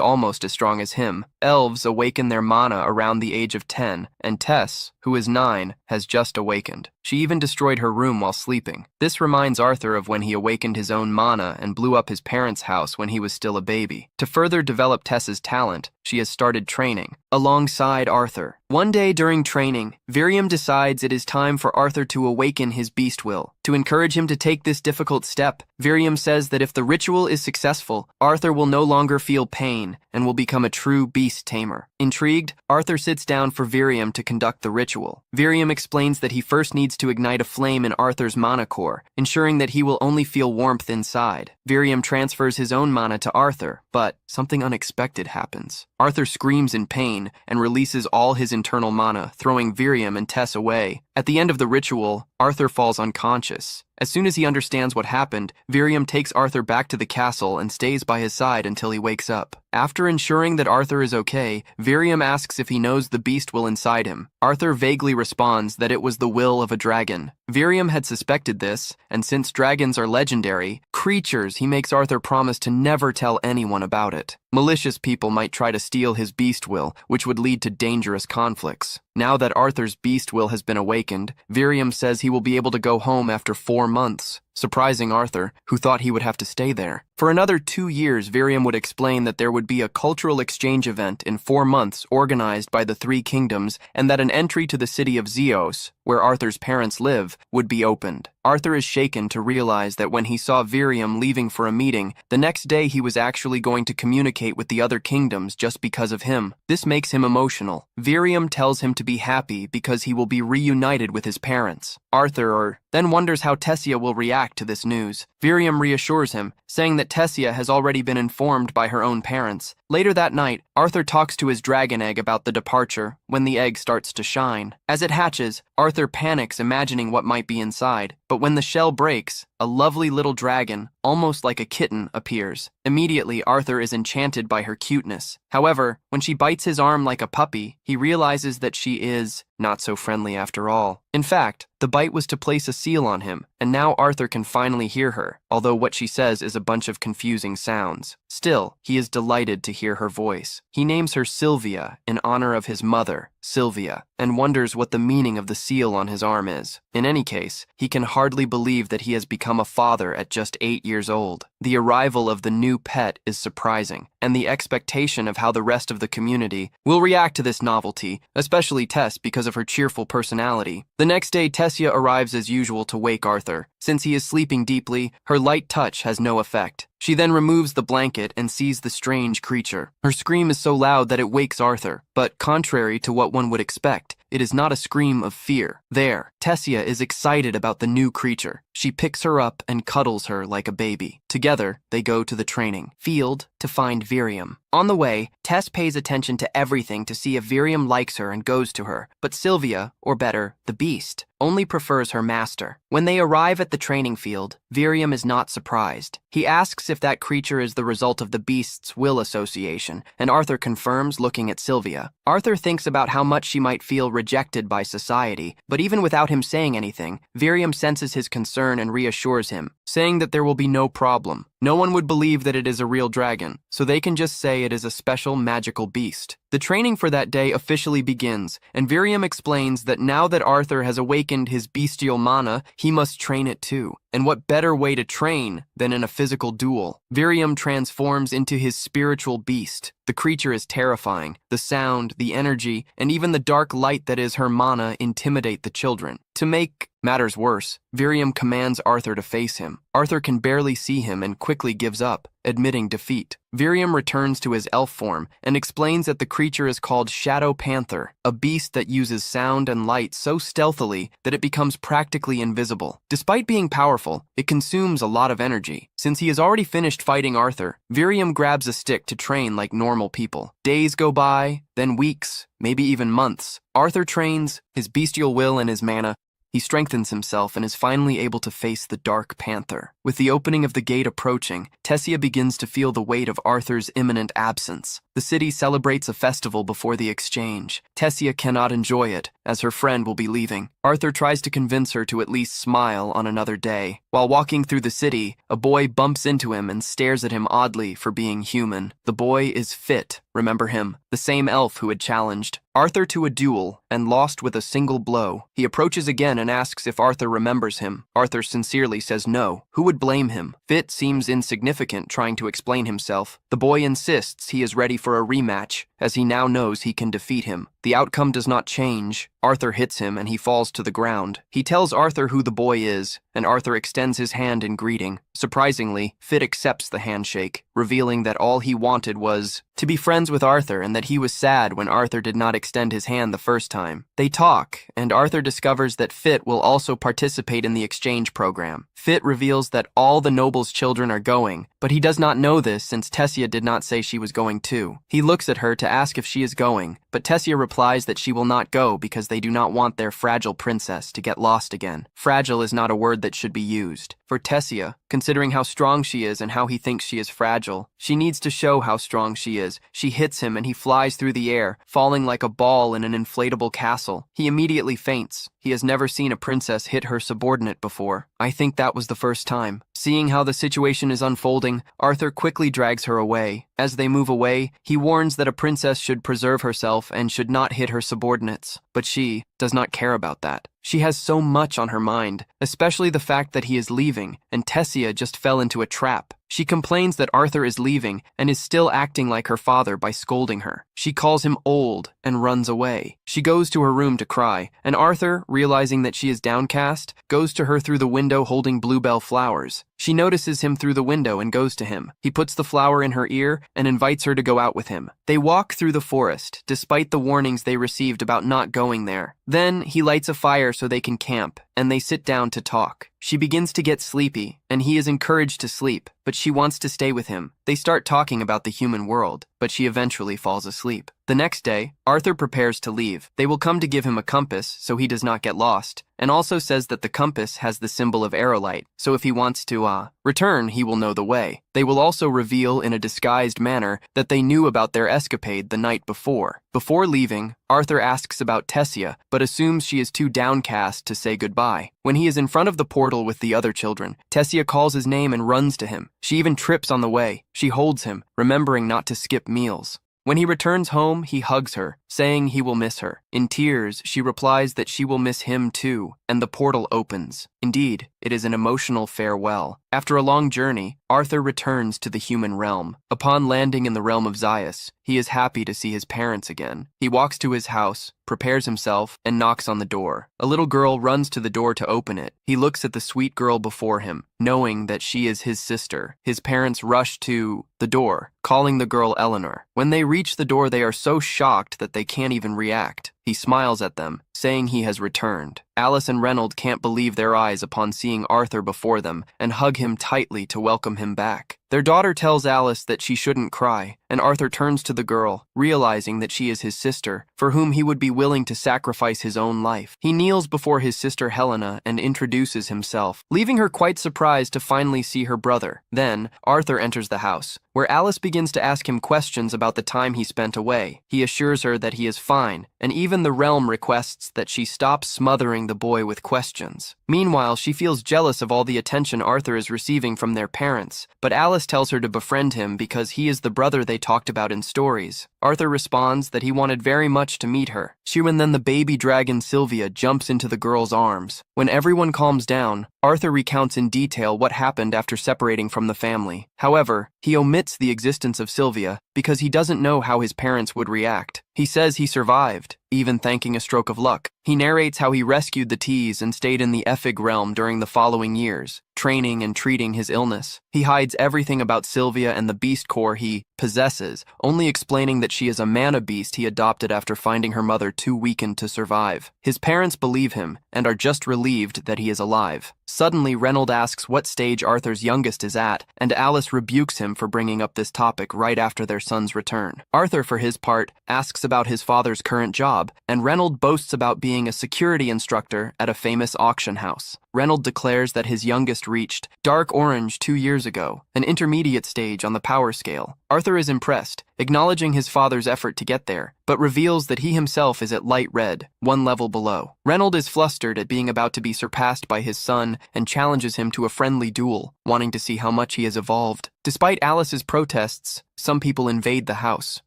almost as strong as him. Elves awaken their mana around the age of 10, and Tess, who is 9, has just awakened. She even destroyed her room while sleeping. This reminds Arthur of when he awakened his own mana and blew up his parents' house when he was still a baby. To further develop Tess's talent, she has started training alongside Arthur. One day during training, Virion decides it is time for Arthur to awaken his beast will. To encourage him to take this difficult step, Virion says that if the ritual is successful, Arthur will no longer feel pain and will become a true beast tamer. Intrigued, Arthur sits down for Virion to conduct the ritual. Virion explains that he first needs to ignite a flame in Arthur's mana core, ensuring that he will only feel warmth inside. Virion transfers his own mana to Arthur, but something unexpected happens. Arthur screams in pain and releases all his internal mana, throwing Virion and Tess away. At the end of the ritual, Arthur falls unconscious. As soon as he understands what happened, Virion takes Arthur back to the castle and stays by his side until he wakes up. After ensuring that Arthur is okay, Virion asks if he knows the beast will inside him. Arthur vaguely responds that it was the will of a dragon. Virion had suspected this, and since dragons are legendary creatures, he makes Arthur promise to never tell anyone about it. Malicious people might try to steal his beast will, which would lead to dangerous conflicts. Now that Arthur's beast will has been awakened, Virion says he will be able to go home after 4 months, surprising Arthur, who thought he would have to stay there. For another 2 years, Virion would explain that there would be a cultural exchange event in 4 months organized by the 3 kingdoms, and that an entry to the city of Zeos, where Arthur's parents live, would be opened. Arthur is shaken to realize that when he saw Virion leaving for a meeting, the next day he was actually going to communicate with the other kingdoms just because of him. This makes him emotional. Virion tells him to be happy because he will be reunited with his parents. Arthur then wonders how Tessia will react to this news. Virion reassures him, saying that Tessia has already been informed by her own parents. Later that night, Arthur talks to his dragon egg about the departure when the egg starts to shine. As it hatches, Arthur panics, imagining what might be inside. But when the shell breaks, a lovely little dragon, almost like a kitten, appears. Immediately, Arthur is enchanted by her cuteness. However, when she bites his arm like a puppy, he realizes that she is not so friendly after all. In fact, the bite was to place a seal on him, and now Arthur can finally hear her, although what she says is a bunch of confusing sounds. Still, he is delighted to hear her voice. He names her Sylvia in honor of his mother, Sylvia, and wonders what the meaning of the seal on his arm is. In any case, he can hardly believe that he has become a father at just 8 years old. The arrival of the new pet is surprising, and the expectation of how the rest of the community will react to this novelty, especially Tess because of her cheerful personality. The next day, Tessia arrives as usual to wake Arthur. Since he is sleeping deeply, her light touch has no effect. She then removes the blanket and sees the strange creature. Her scream is so loud that it wakes Arthur, but contrary to what one would expect, it is not a scream of fear. There, Tessia is excited about the new creature. She picks her up and cuddles her like a baby. Together, they go to the training field to find Virium. On the way, Tess pays attention to everything to see if Virium likes her and goes to her, but Sylvia, or better, the beast, only prefers her master. When they arrive at the training field, Virium is not surprised. He asks if that creature is the result of the beast's will association, and Arthur confirms, looking at Sylvia. Arthur thinks about how much she might feel rejected by society, but even without him saying anything, Virium senses his concern and reassures him, saying that there will be no problem. No one would believe that it is a real dragon, so they can just say it is a special magical beast. The training for that day officially begins, and Virium explains that now that Arthur has awakened his bestial mana, he must train it too. And what better way to train than in a physical duel? Virium transforms into his spiritual beast. The creature is terrifying. The sound, the energy, and even the dark light that is her mana intimidate the children. To make matters worse, Virium commands Arthur to face him. Arthur can barely see him and quickly gives up, admitting defeat. Virium returns to his elf form and explains that the creature is called Shadow Panther, a beast that uses sound and light so stealthily that it becomes practically invisible. Despite being powerful, it consumes a lot of energy. Since he has already finished fighting Arthur, Virium grabs a stick to train like normal people. Days go by, then weeks, maybe even months. Arthur trains, his bestial will and his mana. He strengthens himself and is finally able to face the Dark Panther. With the opening of the gate approaching, Tessia begins to feel the weight of Arthur's imminent absence. The city celebrates a festival before the exchange. Tessia cannot enjoy it, as her friend will be leaving. Arthur tries to convince her to at least smile on another day. While walking through the city, a boy bumps into him and stares at him oddly for being human. The boy is Fit, remember him, the same elf who had challenged Arthur to a duel and lost with a single blow. He approaches again and asks if Arthur remembers him. Arthur sincerely says no. Who would blame him? Fit seems insignificant, trying to explain himself. The boy insists he is ready for a rematch, as he now knows he can defeat him. The outcome does not change. Arthur hits him and he falls to the ground. He tells Arthur who the boy is, and Arthur extends his hand in greeting. Surprisingly, Fit accepts the handshake, revealing that all he wanted was to be friends with Arthur and that he was sad when Arthur did not extend his hand the first time. They talk, and Arthur discovers that Fit will also participate in the exchange program. Fit reveals that all the noble's children are going, but he does not know this since Tessia did not say she was going too. He looks at her to ask if she is going, but Tessia replies that she will not go because they do not want their fragile princess to get lost again. Fragile is not a word that should be used. For Tessia, considering how strong she is and how he thinks she is fragile, she needs to show how strong she is. She hits him and he flies through the air, falling like a ball in an inflatable castle. He immediately faints. He has never seen a princess hit her subordinate before. I think that was the first time. Seeing how the situation is unfolding, Arthur quickly drags her away. As they move away, he warns that a princess should preserve herself and should not hit her subordinates. But she does not care about that. She has so much on her mind, especially the fact that he is leaving, and Tessia just fell into a trap. She complains that Arthur is leaving and is still acting like her father by scolding her. She calls him old and runs away. She goes to her room to cry, and Arthur, realizing that she is downcast, goes to her through the window holding bluebell flowers. She notices him through the window and goes to him. He puts the flower in her ear and invites her to go out with him. They walk through the forest, despite the warnings they received about not going there. Then he lights a fire so they can camp, and they sit down to talk. She begins to get sleepy, and he is encouraged to sleep, but she wants to stay with him. They start talking about the human world, but she eventually falls asleep. The next day, Arthur prepares to leave. They will come to give him a compass so he does not get lost, and also says that the compass has the symbol of aerolite, so if he wants to, return, he will know the way. They will also reveal in a disguised manner that they knew about their escapade the night before. Before leaving, Arthur asks about Tessia, but assumes she is too downcast to say goodbye. When he is in front of the portal with the other children, Tessia calls his name and runs to him. She even trips on the way. She holds him, remembering not to skip meals. When he returns home, he hugs her, saying he will miss her. In tears, she replies that she will miss him too, and the portal opens. Indeed, it is an emotional farewell. After a long journey, Arthur returns to the human realm. Upon landing in the realm of Zias, he is happy to see his parents again. He walks to his house, prepares himself, and knocks on the door. A little girl runs to the door to open it. He looks at the sweet girl before him, knowing that she is his sister. His parents rush to the door, calling the girl Eleanor. When they reach the door, they are so shocked that they can't even react. He smiles at them, saying he has returned. Alice and Reynold can't believe their eyes upon seeing Arthur before them and hug him tightly to welcome him back. Their daughter tells Alice that she shouldn't cry, and Arthur turns to the girl, realizing that she is his sister, for whom he would be willing to sacrifice his own life. He kneels before his sister Helena and introduces himself, leaving her quite surprised to finally see her brother. Then, Arthur enters the house, where Alice begins to ask him questions about the time he spent away. He assures her that he is fine, and even the realm requests that she stop smothering the boy with questions. Meanwhile, she feels jealous of all the attention Arthur is receiving from their parents, but Alice tells her to befriend him because he is the brother they talked about in stories. Arthur responds that he wanted very much to meet her. And then the baby dragon Sylvia jumps into the girl's arms. When everyone calms down, Arthur recounts in detail what happened after separating from the family. However, he omits the existence of Sylvia because he doesn't know how his parents would react. He says he survived, even thanking a stroke of luck. He narrates how he rescued the Tees and stayed in the Ephig realm during the following years, training and treating his illness. He hides everything about Sylvia and the beast core he possesses, only explaining that she is a mana beast he adopted after finding her mother too weakened to survive. His parents believe him and are just relieved that he is alive. Suddenly, Reynold asks what stage Arthur's youngest is at, and Alice rebukes him for bringing up this topic right after their son's return. Arthur, for his part, asks about his father's current job, and Reynold boasts about being a security instructor at a famous auction house. Reynold declares that his youngest reached dark orange 2 years ago, an intermediate stage on the power scale. Arthur is impressed, acknowledging his father's effort to get there, but reveals that he himself is at light red, 1 level below. Reynold is flustered at being about to be surpassed by his son and challenges him to a friendly duel, wanting to see how much he has evolved. Despite Alice's protests, some people invade the house.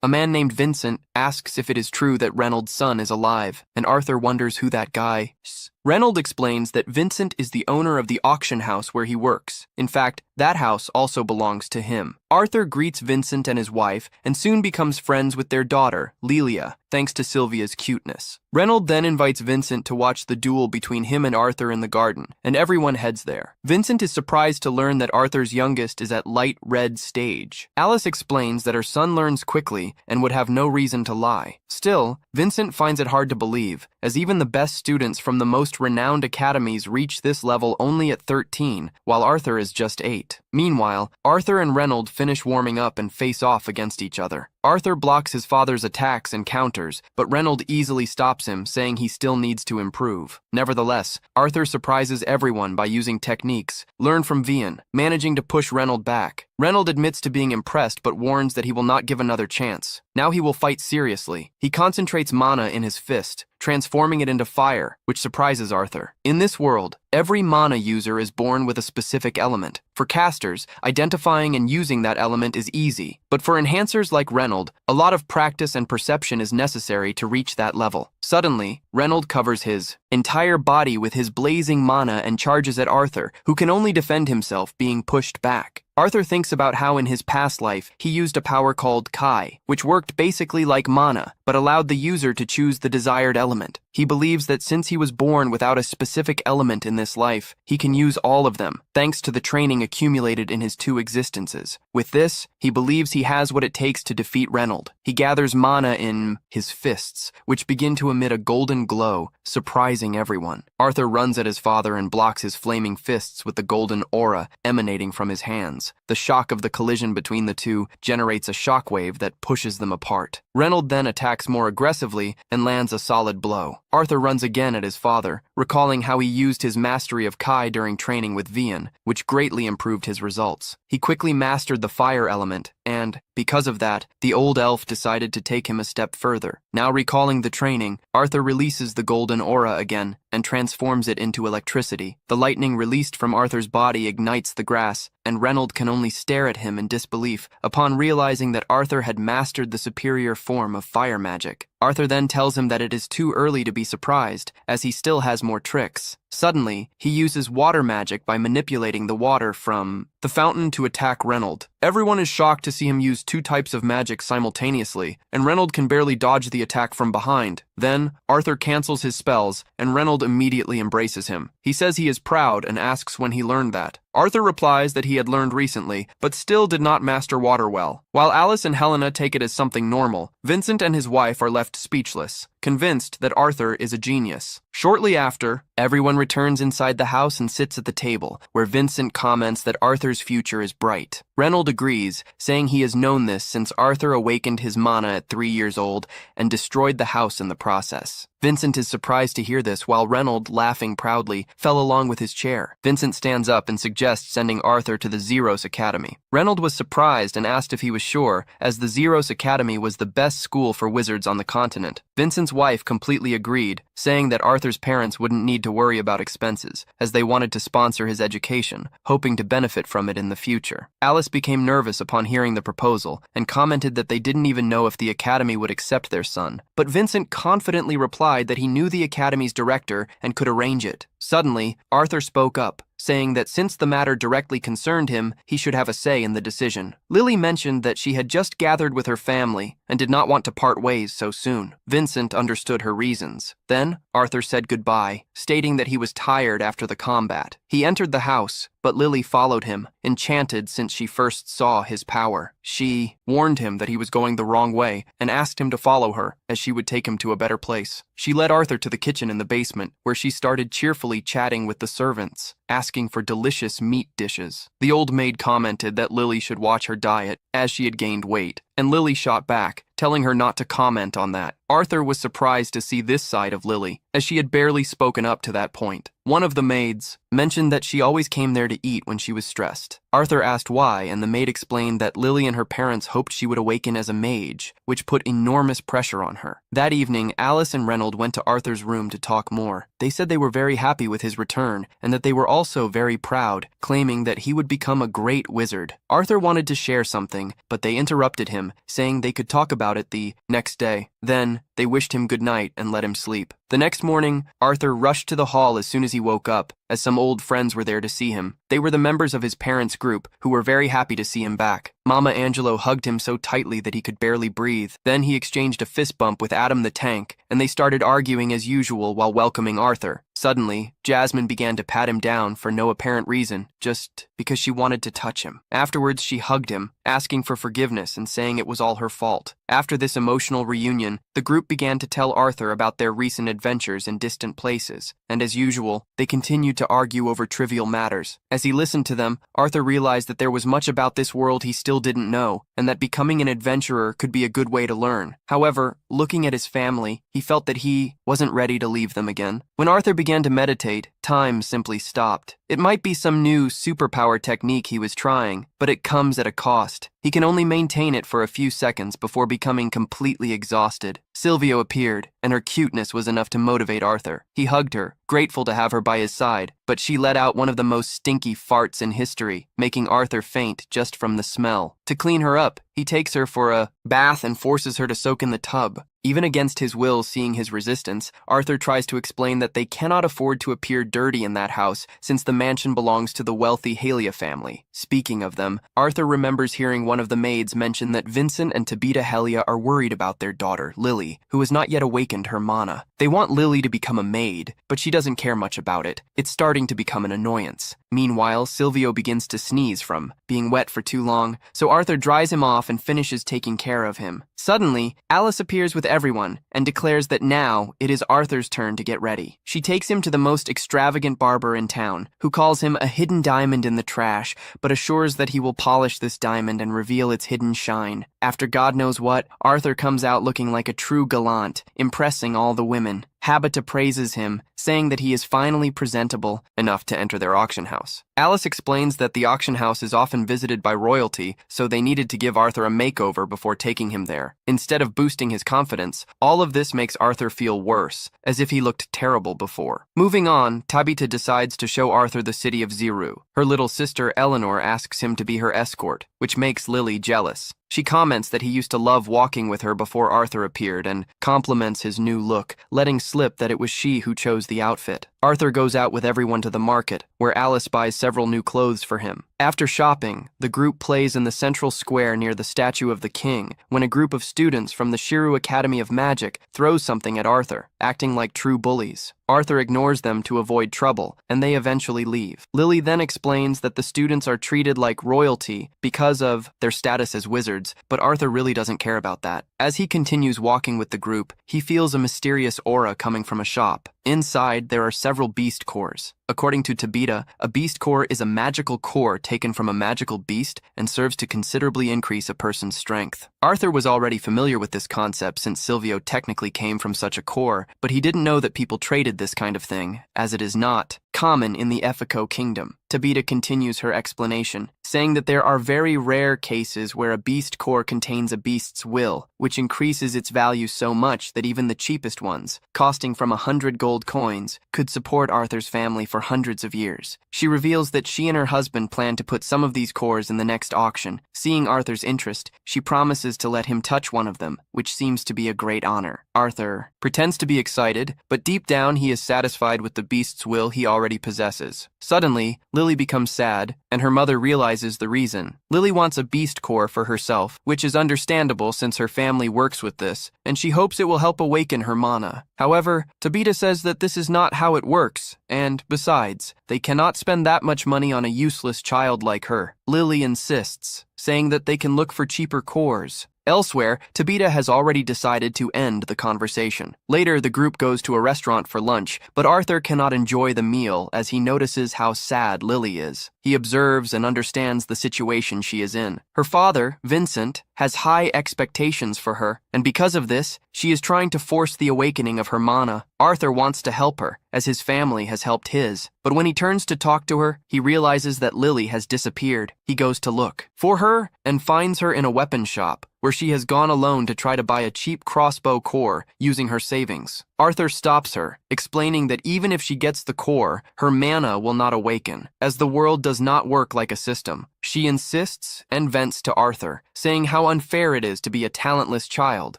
A man named Vincent asks if it is true that Reynold's son is alive, and Arthur wonders who that guy is. Reynold explains that Vincent is the owner of the auction house where he works. In fact, that house also belongs to him. Arthur greets Vincent and his wife and soon becomes friends with their daughter, Lelia, thanks to Sylvia's cuteness. Reynold then invites Vincent to watch the duel between him and Arthur in the garden, and everyone heads there. Vincent is surprised to learn that Arthur's youngest is at light red stage. Alice explains that her son learns quickly and would have no reason to lie. Still, Vincent finds it hard to believe, as even the best students from the most renowned academies reach this level only at 13, while Arthur is just 8. Meanwhile, Arthur and Reynold finish warming up and face off against each other. Arthur blocks his father's attacks and counters, but Reynold easily stops him, saying he still needs to improve. Nevertheless, Arthur surprises everyone by using techniques learned from Vian, managing to push Reynold back. Reynold admits to being impressed but warns that he will not give another chance. Now he will fight seriously. He concentrates mana in his fist, transforming it into fire, which surprises Arthur. In this world, every mana user is born with a specific element. For casters, identifying and using that element is easy, but for enhancers like Reynold, a lot of practice and perception is necessary to reach that level. Suddenly, Reynold covers his entire body with his blazing mana and charges at Arthur, who can only defend himself, being pushed back. Arthur thinks about how in his past life he used a power called Kai, which worked basically like mana, but allowed the user to choose the desired element. He believes that since he was born without a specific element in this life, he can use all of them, thanks to the training accumulated in his 2 existences. With this, he believes he has what it takes to defeat Reynold. He gathers mana in his fists, which begin to emit a golden glow, surprising everyone. Arthur runs at his father and blocks his flaming fists with the golden aura emanating from his hands. hands. The shock of the collision between the two generates a shockwave that pushes them apart. Reynold then attacks more aggressively and lands a solid blow. Arthur runs again at his father, recalling how he used his mastery of Kai during training with Vian, which greatly improved his results. He quickly mastered the fire element, and, because of that, the old elf decided to take him a step further. Now recalling the training, Arthur releases the golden aura again and transforms it into electricity. The lightning released from Arthur's body ignites the grass, and Reynold can only stare at him in disbelief upon realizing that Arthur had mastered the superior form of fire magic. Arthur then tells him that it is too early to be surprised, as he still has more tricks. Suddenly, he uses water magic by manipulating the water from the fountain to attack Reynold. Everyone is shocked to see him use two types of magic simultaneously, and Reynold can barely dodge the attack from behind. Then, Arthur cancels his spells, and Reynold immediately embraces him. He says he is proud and asks when he learned that. Arthur replies that he had learned recently, but still did not master water well. While Alice and Helena take it as something normal, Vincent and his wife are left speechless, convinced that Arthur is a genius. Shortly after, everyone returns inside the house and sits at the table, where Vincent comments that Arthur's future is bright. Reynold agrees, saying he has known this since Arthur awakened his mana at 3 years old and destroyed the house in the process. Vincent is surprised to hear this, while Reynold, laughing proudly, fell along with his chair. Vincent stands up and suggests sending Arthur to the Zeros Academy. Reynold was surprised and asked if he was sure, as the Zeros Academy was the best school for wizards on the continent. Vincent's wife completely agreed, saying that Arthur's parents wouldn't need to worry about expenses, as they wanted to sponsor his education, hoping to benefit from it in the future. Alice became nervous upon hearing the proposal, and commented that they didn't even know if the academy would accept their son. But Vincent confidently replied that he knew the academy's director and could arrange it. Suddenly, Arthur spoke up, saying that since the matter directly concerned him, he should have a say in the decision. Lily mentioned that she had just gathered with her family and did not want to part ways so soon. Vincent understood her reasons. Then, Arthur said goodbye, stating that he was tired after the combat. He entered the house, but Lily followed him, enchanted since she first saw his power. She warned him that he was going the wrong way and asked him to follow her, as she would take him to a better place. She led Arthur to the kitchen in the basement, where she started cheerfully chatting with the servants, asking for delicious meat dishes. The old maid commented that Lily should watch her diet, as she had gained weight, and Lily shot back, telling her not to comment on that. Arthur was surprised to see this side of Lily, as she had barely spoken up to that point. One of the maids mentioned that she always came there to eat when she was stressed. Arthur asked why, and the maid explained that Lily and her parents hoped she would awaken as a mage, which put enormous pressure on her. That evening, Alice and Reynold went to Arthur's room to talk more. They said they were very happy with his return, and that they were also very proud, claiming that he would become a great wizard. Arthur wanted to share something, but they interrupted him, saying they could talk about it the next day. Then, they wished him good night and let him sleep. The next morning, Arthur rushed to the hall as soon as he woke up, as some old friends were there to see him. They were the members of his parents' group, who were very happy to see him back. Mama Angelo hugged him so tightly that he could barely breathe. Then he exchanged a fist bump with Adam the Tank, and they started arguing as usual while welcoming Arthur. Suddenly, Jasmine began to pat him down for no apparent reason, just because she wanted to touch him. Afterwards, she hugged him, asking for forgiveness and saying it was all her fault. After this emotional reunion, the group began to tell Arthur about their recent adventures in distant places, and as usual, they continued to argue over trivial matters. As he listened to them, Arthur realized that there was much about this world he still didn't know, and that becoming an adventurer could be a good way to learn. However, looking at his family, he felt that he wasn't ready to leave them again. When Arthur began to meditate, time simply stopped. It might be some new superpower technique he was trying, but it comes at a cost. He can only maintain it for a few seconds before becoming completely exhausted. Silvio appeared, and her cuteness was enough to motivate Arthur. He hugged her, grateful to have her by his side, but she let out one of the most stinky farts in history, making Arthur faint just from the smell. To clean her up, he takes her for a bath and forces her to soak in the tub. Even against his will, seeing his resistance, Arthur tries to explain that they cannot afford to appear dirty in that house since the mansion belongs to the wealthy Halia family. Speaking of them, Arthur remembers hearing one of the maids mention that Vincent and Tabita Halia are worried about their daughter, Lily, who has not yet awakened her mana. They want Lily to become a maid, but she doesn't care much about it. It's starting to become an annoyance. Meanwhile, Silvio begins to sneeze from being wet for too long, so Arthur dries him off and finishes taking care of him. Suddenly, Alice appears with everyone and declares that now it is Arthur's turn to get ready. She takes him to the most extravagant barber in town, who calls him a hidden diamond in the trash, but assures that he will polish this diamond and reveal its hidden shine. After God knows what, Arthur comes out looking like a true gallant, impressing all the women. Habita praises him, saying that he is finally presentable enough to enter their auction house. Alice explains that the auction house is often visited by royalty, so they needed to give Arthur a makeover before taking him there. Instead of boosting his confidence, all of this makes Arthur feel worse, as if he looked terrible before. Moving on, Tabita decides to show Arthur the city of Ziru. Her little sister Eleanor asks him to be her escort, which makes Lily jealous. She comments that he used to love walking with her before Arthur appeared and compliments his new look, letting slip that it was she who chose the outfit. Arthur goes out with everyone to the market, where Alice buys several new clothes for him. After shopping, the group plays in the central square near the statue of the king, when a group of students from the Shiru Academy of Magic throws something at Arthur, acting like true bullies. Arthur ignores them to avoid trouble, and they eventually leave. Lily then explains that the students are treated like royalty because of their status as wizards, but Arthur really doesn't care about that. As he continues walking with the group, he feels a mysterious aura coming from a shop. Inside, there are several beast cores. According to Tabita, a beast core is a magical core taken from a magical beast and serves to considerably increase a person's strength. Arthur was already familiar with this concept since Silvio technically came from such a core, but he didn't know that people traded this kind of thing, as it is not common in the Effico kingdom. Tabita continues her explanation, saying that there are very rare cases where a beast core contains a beast's will, which increases its value so much that even the cheapest ones, costing from 100 gold coins, could support Arthur's family for hundreds of years. She reveals that she and her husband plan to put some of these cores in the next auction. Seeing Arthur's interest, she promises to let him touch one of them, which seems to be a great honor. Arthur pretends to be excited, but deep down he is satisfied with the beast's will he already possesses. Suddenly, Lily becomes sad, and her mother realizes the reason. Lily wants a beast core for herself, which is understandable since her family works with this, and she hopes it will help awaken her mana. However, Tabita says that this is not how it works, and besides, they cannot spend that much money on a useless child like her. Lily insists, saying that they can look for cheaper cores. Elsewhere, Tabita has already decided to end the conversation. Later, the group goes to a restaurant for lunch, but Arthur cannot enjoy the meal as he notices how sad Lily is. He observes and understands the situation she is in. Her father, Vincent, has high expectations for her, and because of this, she is trying to force the awakening of her mana. Arthur wants to help her, as his family has helped his. But when he turns to talk to her, he realizes that Lily has disappeared. He goes to look for her and finds her in a weapon shop, where she has gone alone to try to buy a cheap crossbow core using her savings. Arthur stops her, explaining that even if she gets the core, her mana will not awaken, as the world does not work like a system. She insists and vents to Arthur, saying how unfair it is to be a talentless child,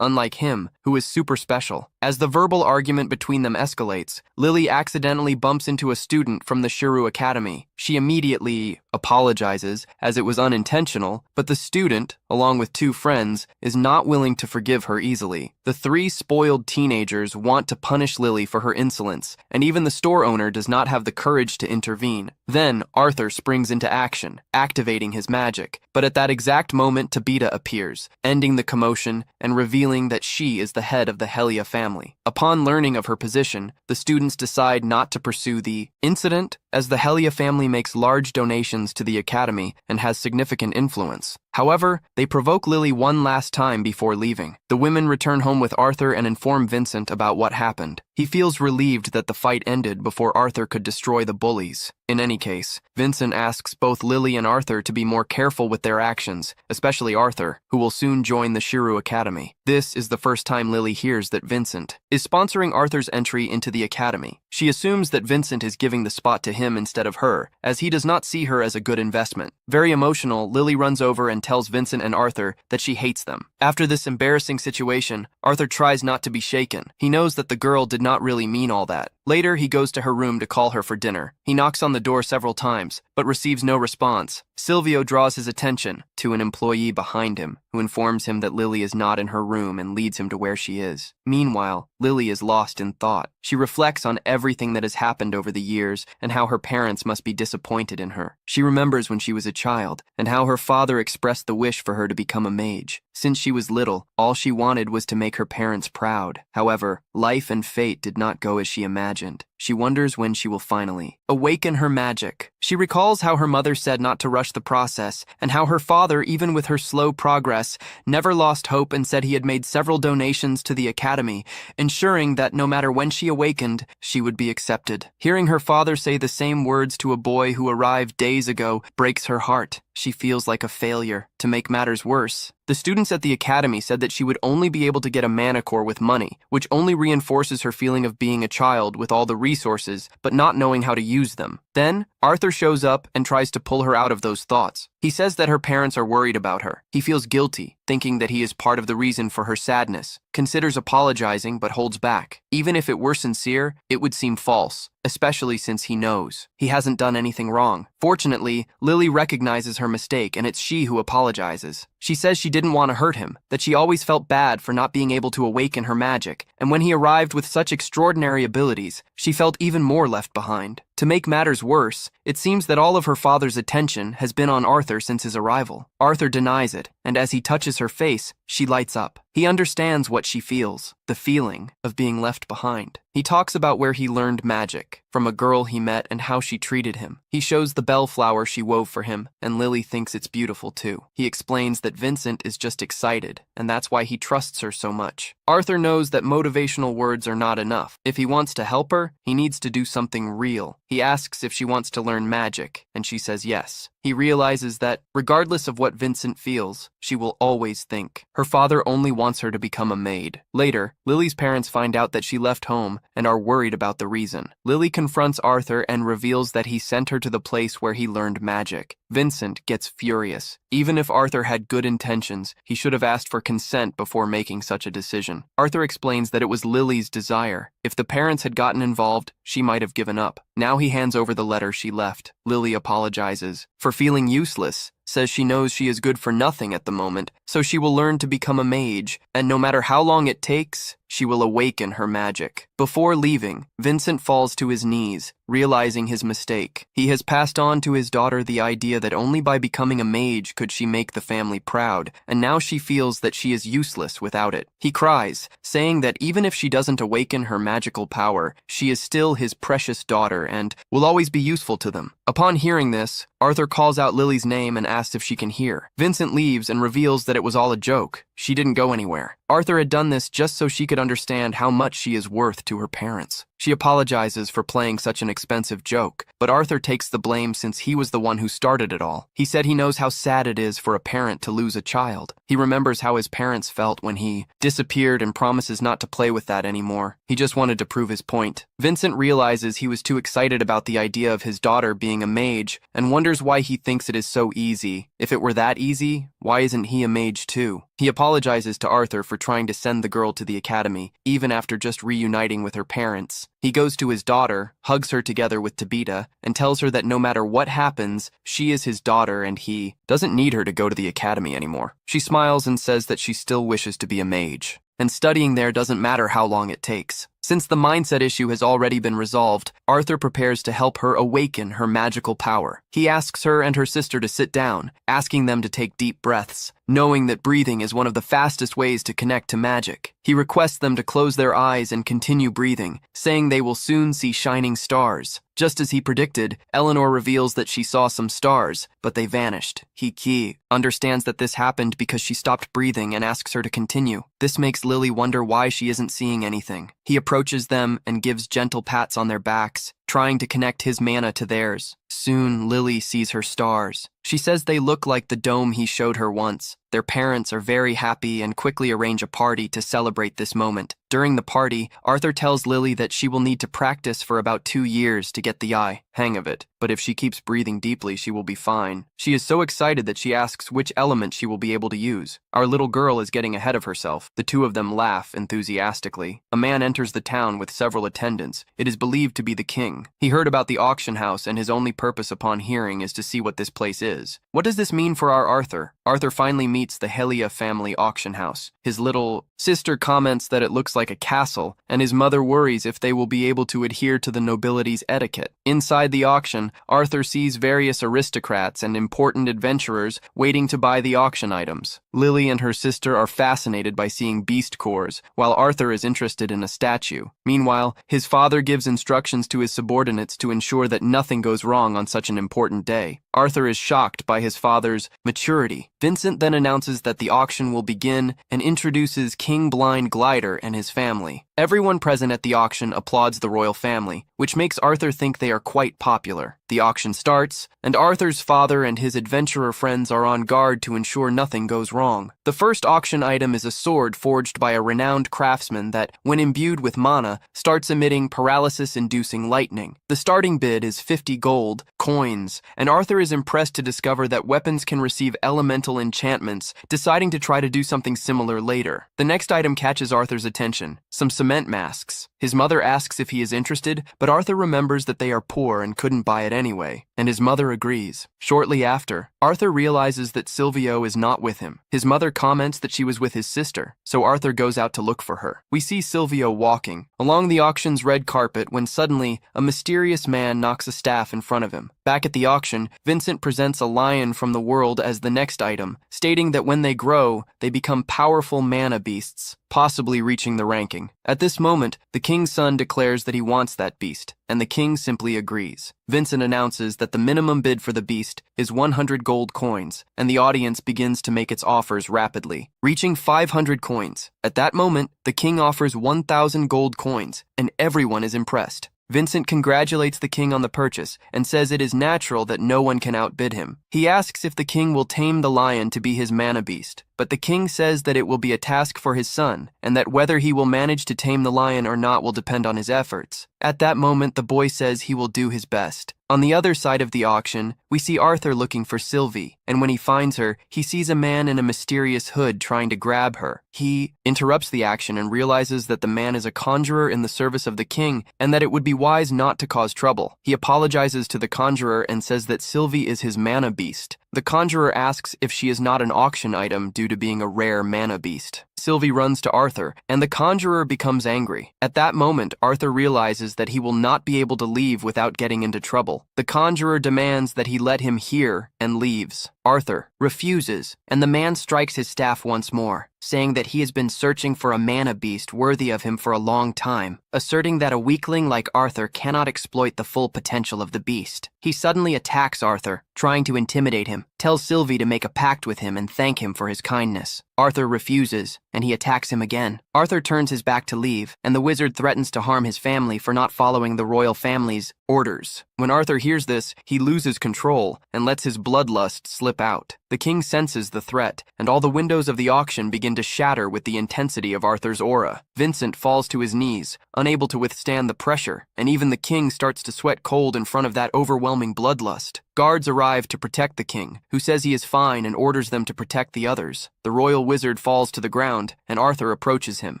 unlike him, who is super special. As the verbal argument between them escalates, Lily accidentally bumps into a student from the Shiru Academy. She immediately apologizes, as it was unintentional, but the student, along with two friends, is not willing to forgive her easily. The three spoiled teenagers want to punish Lily for her insolence, and even the store owner does not have the courage to intervene. Then, Arthur springs into action, activating his magic, but at that exact moment Tabita appears, ending the commotion and revealing that she is the head of the Helia family. Upon learning of her position, the students decide not to pursue the incident, as the Helia family makes large donations to the academy and has significant influence. However, they provoke Lily one last time before leaving. The women return home with Arthur and inform Vincent about what happened. He feels relieved that the fight ended before Arthur could destroy the bullies. In any case, Vincent asks both Lily and Arthur to be more careful with their actions, especially Arthur, who will soon join the Shiru Academy. This is the first time Lily hears that Vincent is sponsoring Arthur's entry into the academy. She assumes that Vincent is giving the spot to him instead of her, as he does not see her as a good investment. Very emotional, Lily runs over and tells Vincent and Arthur that she hates them. After this embarrassing situation, Arthur tries not to be shaken. He knows that the girl did not really mean all that. Later, he goes to her room to call her for dinner. He knocks on the door several times, but receives no response. Silvio draws his attention to an employee behind him, who informs him that Lily is not in her room and leads him to where she is. Meanwhile, Lily is lost in thought. She reflects on everything that has happened over the years and how her parents must be disappointed in her. She remembers when she was a child and how her father expressed the wish for her to become a mage. Since she was little, all she wanted was to make her parents proud. However, life and fate did not go as she imagined. She wonders when she will finally awaken her magic. She recalls how her mother said not to rush the process, and how her father, even with her slow progress, never lost hope and said he had made several donations to the academy, ensuring that no matter when she awakened, she would be accepted. Hearing her father say the same words to a boy who arrived days ago breaks her heart. She feels like a failure. To make matters worse, the students at the academy said that she would only be able to get a manicure with money, which only reinforces her feeling of being a child with all the resources, but not knowing how to use them. Then, Arthur shows up and tries to pull her out of those thoughts. He says that her parents are worried about her. He feels guilty, thinking that he is part of the reason for her sadness, considers apologizing but holds back. Even if it were sincere, it would seem false, especially since he knows he hasn't done anything wrong. Fortunately, Lily recognizes her mistake and it's she who apologizes. She says she didn't want to hurt him, that she always felt bad for not being able to awaken her magic, and when he arrived with such extraordinary abilities, she felt even more left behind. To make matters worse, it seems that all of her father's attention has been on Arthur since his arrival. Arthur denies it, and as he touches her face, she lights up. He understands what she feels, the feeling of being left behind. He talks about where he learned magic, from a girl he met and how she treated him. He shows the bellflower she wove for him, and Lily thinks it's beautiful too. He explains that Vincent is just excited, and that's why he trusts her so much. Arthur knows that motivational words are not enough. If he wants to help her, he needs to do something real. He asks if she wants to learn magic, and she says yes. He realizes that, regardless of what Vincent feels, she will always think her father only wants her to become a maid. Later, Lily's parents find out that she left home and are worried about the reason. Lily confronts Arthur and reveals that he sent her to the place where he learned magic. Vincent gets furious. Even if Arthur had good intentions, he should have asked for consent before making such a decision. Arthur explains that it was Lily's desire. If the parents had gotten involved, she might have given up. Now he hands over the letter she left. Lily apologizes for feeling useless, says she knows she is good for nothing at the moment, so she will learn to become a mage, and no matter how long it takes, she will awaken her magic. Before leaving, Vincent falls to his knees, realizing his mistake. He has passed on to his daughter the idea that only by becoming a mage could she make the family proud, and now she feels that she is useless without it. He cries, saying that even if she doesn't awaken her magical power, she is still his precious daughter and will always be useful to them. Upon hearing this, Arthur calls out Lily's name and asks if she can hear. Vincent leaves and reveals that it was all a joke. She didn't go anywhere. Arthur had done this just so she could understand how much she is worth to her parents. She apologizes for playing such an expensive joke, but Arthur takes the blame since he was the one who started it all. He said he knows how sad it is for a parent to lose a child. He remembers how his parents felt when he disappeared and promises not to play with that anymore. He just wanted to prove his point. Vincent realizes he was too excited about the idea of his daughter being a mage and wonders why he thinks it is so easy. If it were that easy, why isn't he a mage too? He apologizes to Arthur for trying to send the girl to the academy, even after just reuniting with her parents. He goes to his daughter, hugs her together with Tabita, and tells her that no matter what happens, she is his daughter and he doesn't need her to go to the academy anymore. She smiles and says that she still wishes to be a mage, and studying there doesn't matter how long it takes. Since the mindset issue has already been resolved, Arthur prepares to help her awaken her magical power. He asks her and her sister to sit down, asking them to take deep breaths, knowing that breathing is one of the fastest ways to connect to magic. He requests them to close their eyes and continue breathing, saying they will soon see shining stars. Just as he predicted, Eleanor reveals that she saw some stars, but they vanished. He understands that this happened because she stopped breathing and asks her to continue. This makes Lily wonder why she isn't seeing anything. He approaches them and gives gentle pats on their backs, trying to connect his mana to theirs. Soon, Lily sees her stars. She says they look like the dome he showed her once. Their parents are very happy and quickly arrange a party to celebrate this moment. During the party, Arthur tells Lily that she will need to practice for about 2 years to get the hang of it, but if she keeps breathing deeply, she will be fine. She is so excited that she asks which element she will be able to use. Our little girl is getting ahead of herself. The two of them laugh enthusiastically. A man enters the town with several attendants. It is believed to be the king. He heard about the auction house, and his only purpose upon hearing is to see what this place is. What does this mean for our Arthur? Arthur finally meets the Helia family auction house. His little sister comments that it looks like a castle, and his mother worries if they will be able to adhere to the nobility's etiquette. Inside the auction, Arthur sees various aristocrats and important adventurers waiting to buy the auction items. Lily and her sister are fascinated by seeing beast cores, while Arthur is interested in a statue. Meanwhile, his father gives instructions to his subordinates to ensure that nothing goes wrong on such an important day. Arthur is shocked by his father's maturity. Vincent then announces that the auction will begin and introduces King Blind Glider and his family. Everyone present at the auction applauds the royal family, which makes Arthur think they are quite popular. The auction starts, and Arthur's father and his adventurer friends are on guard to ensure nothing goes wrong. The first auction item is a sword forged by a renowned craftsman that, when imbued with mana, starts emitting paralysis-inducing lightning. The starting bid is 50 gold coins, and Arthur is impressed to discover that weapons can receive elemental enchantments, deciding to try to do something similar later. The next item catches Arthur's attention, some cement masks. His mother asks if he is interested, but Arthur remembers that they are poor and couldn't buy it anyway, and his mother agrees. Shortly after, Arthur realizes that Silvio is not with him. His mother comments that she was with his sister, so Arthur goes out to look for her. We see Silvio walking along the auction's red carpet when suddenly a mysterious man knocks a staff in front of him. Back at the auction, Vincent presents a lion from the world as the next item, stating that when they grow, they become powerful mana beasts, possibly reaching the ranking. At this moment, the king's son declares that he wants that beast, and the king simply agrees. Vincent announces that the minimum bid for the beast is 100 gold coins, and the audience begins to make its offers rapidly, reaching 500 coins. At that moment, the king offers 1,000 gold coins, and everyone is impressed. Vincent congratulates the king on the purchase and says it is natural that no one can outbid him. He asks if the king will tame the lion to be his mana beast, but the king says that it will be a task for his son, and that whether he will manage to tame the lion or not will depend on his efforts. At that moment, the boy says he will do his best. On the other side of the auction, we see Arthur looking for Sylvie, and when he finds her, he sees a man in a mysterious hood trying to grab her. He interrupts the action and realizes that the man is a conjurer in the service of the king, and that it would be wise not to cause trouble. He apologizes to the conjurer and says that Sylvie is his mana beast. The conjurer asks if she is not an auction item due to being a rare mana beast. Sylvie runs to Arthur, and the conjurer becomes angry. At that moment, Arthur realizes that he will not be able to leave without getting into trouble. The conjurer demands that he let him hear and leaves. Arthur refuses, and the man strikes his staff once more, saying that he has been searching for a mana beast worthy of him for a long time, asserting that a weakling like Arthur cannot exploit the full potential of the beast. He suddenly attacks Arthur, trying to intimidate him, tells Sylvie to make a pact with him and thank him for his kindness. Arthur refuses, and he attacks him again. Arthur turns his back to leave, and the wizard threatens to harm his family for not following the royal family's orders. When Arthur hears this, he loses control and lets his bloodlust slip out. The king senses the threat, and all the windows of the auction begin to shatter with the intensity of Arthur's aura. Vincent falls to his knees, unable to withstand the pressure, and even the king starts to sweat cold in front of that overwhelming bloodlust. Guards arrive to protect the king, who says he is fine and orders them to protect the others. The royal wizard falls to the ground, and Arthur approaches him.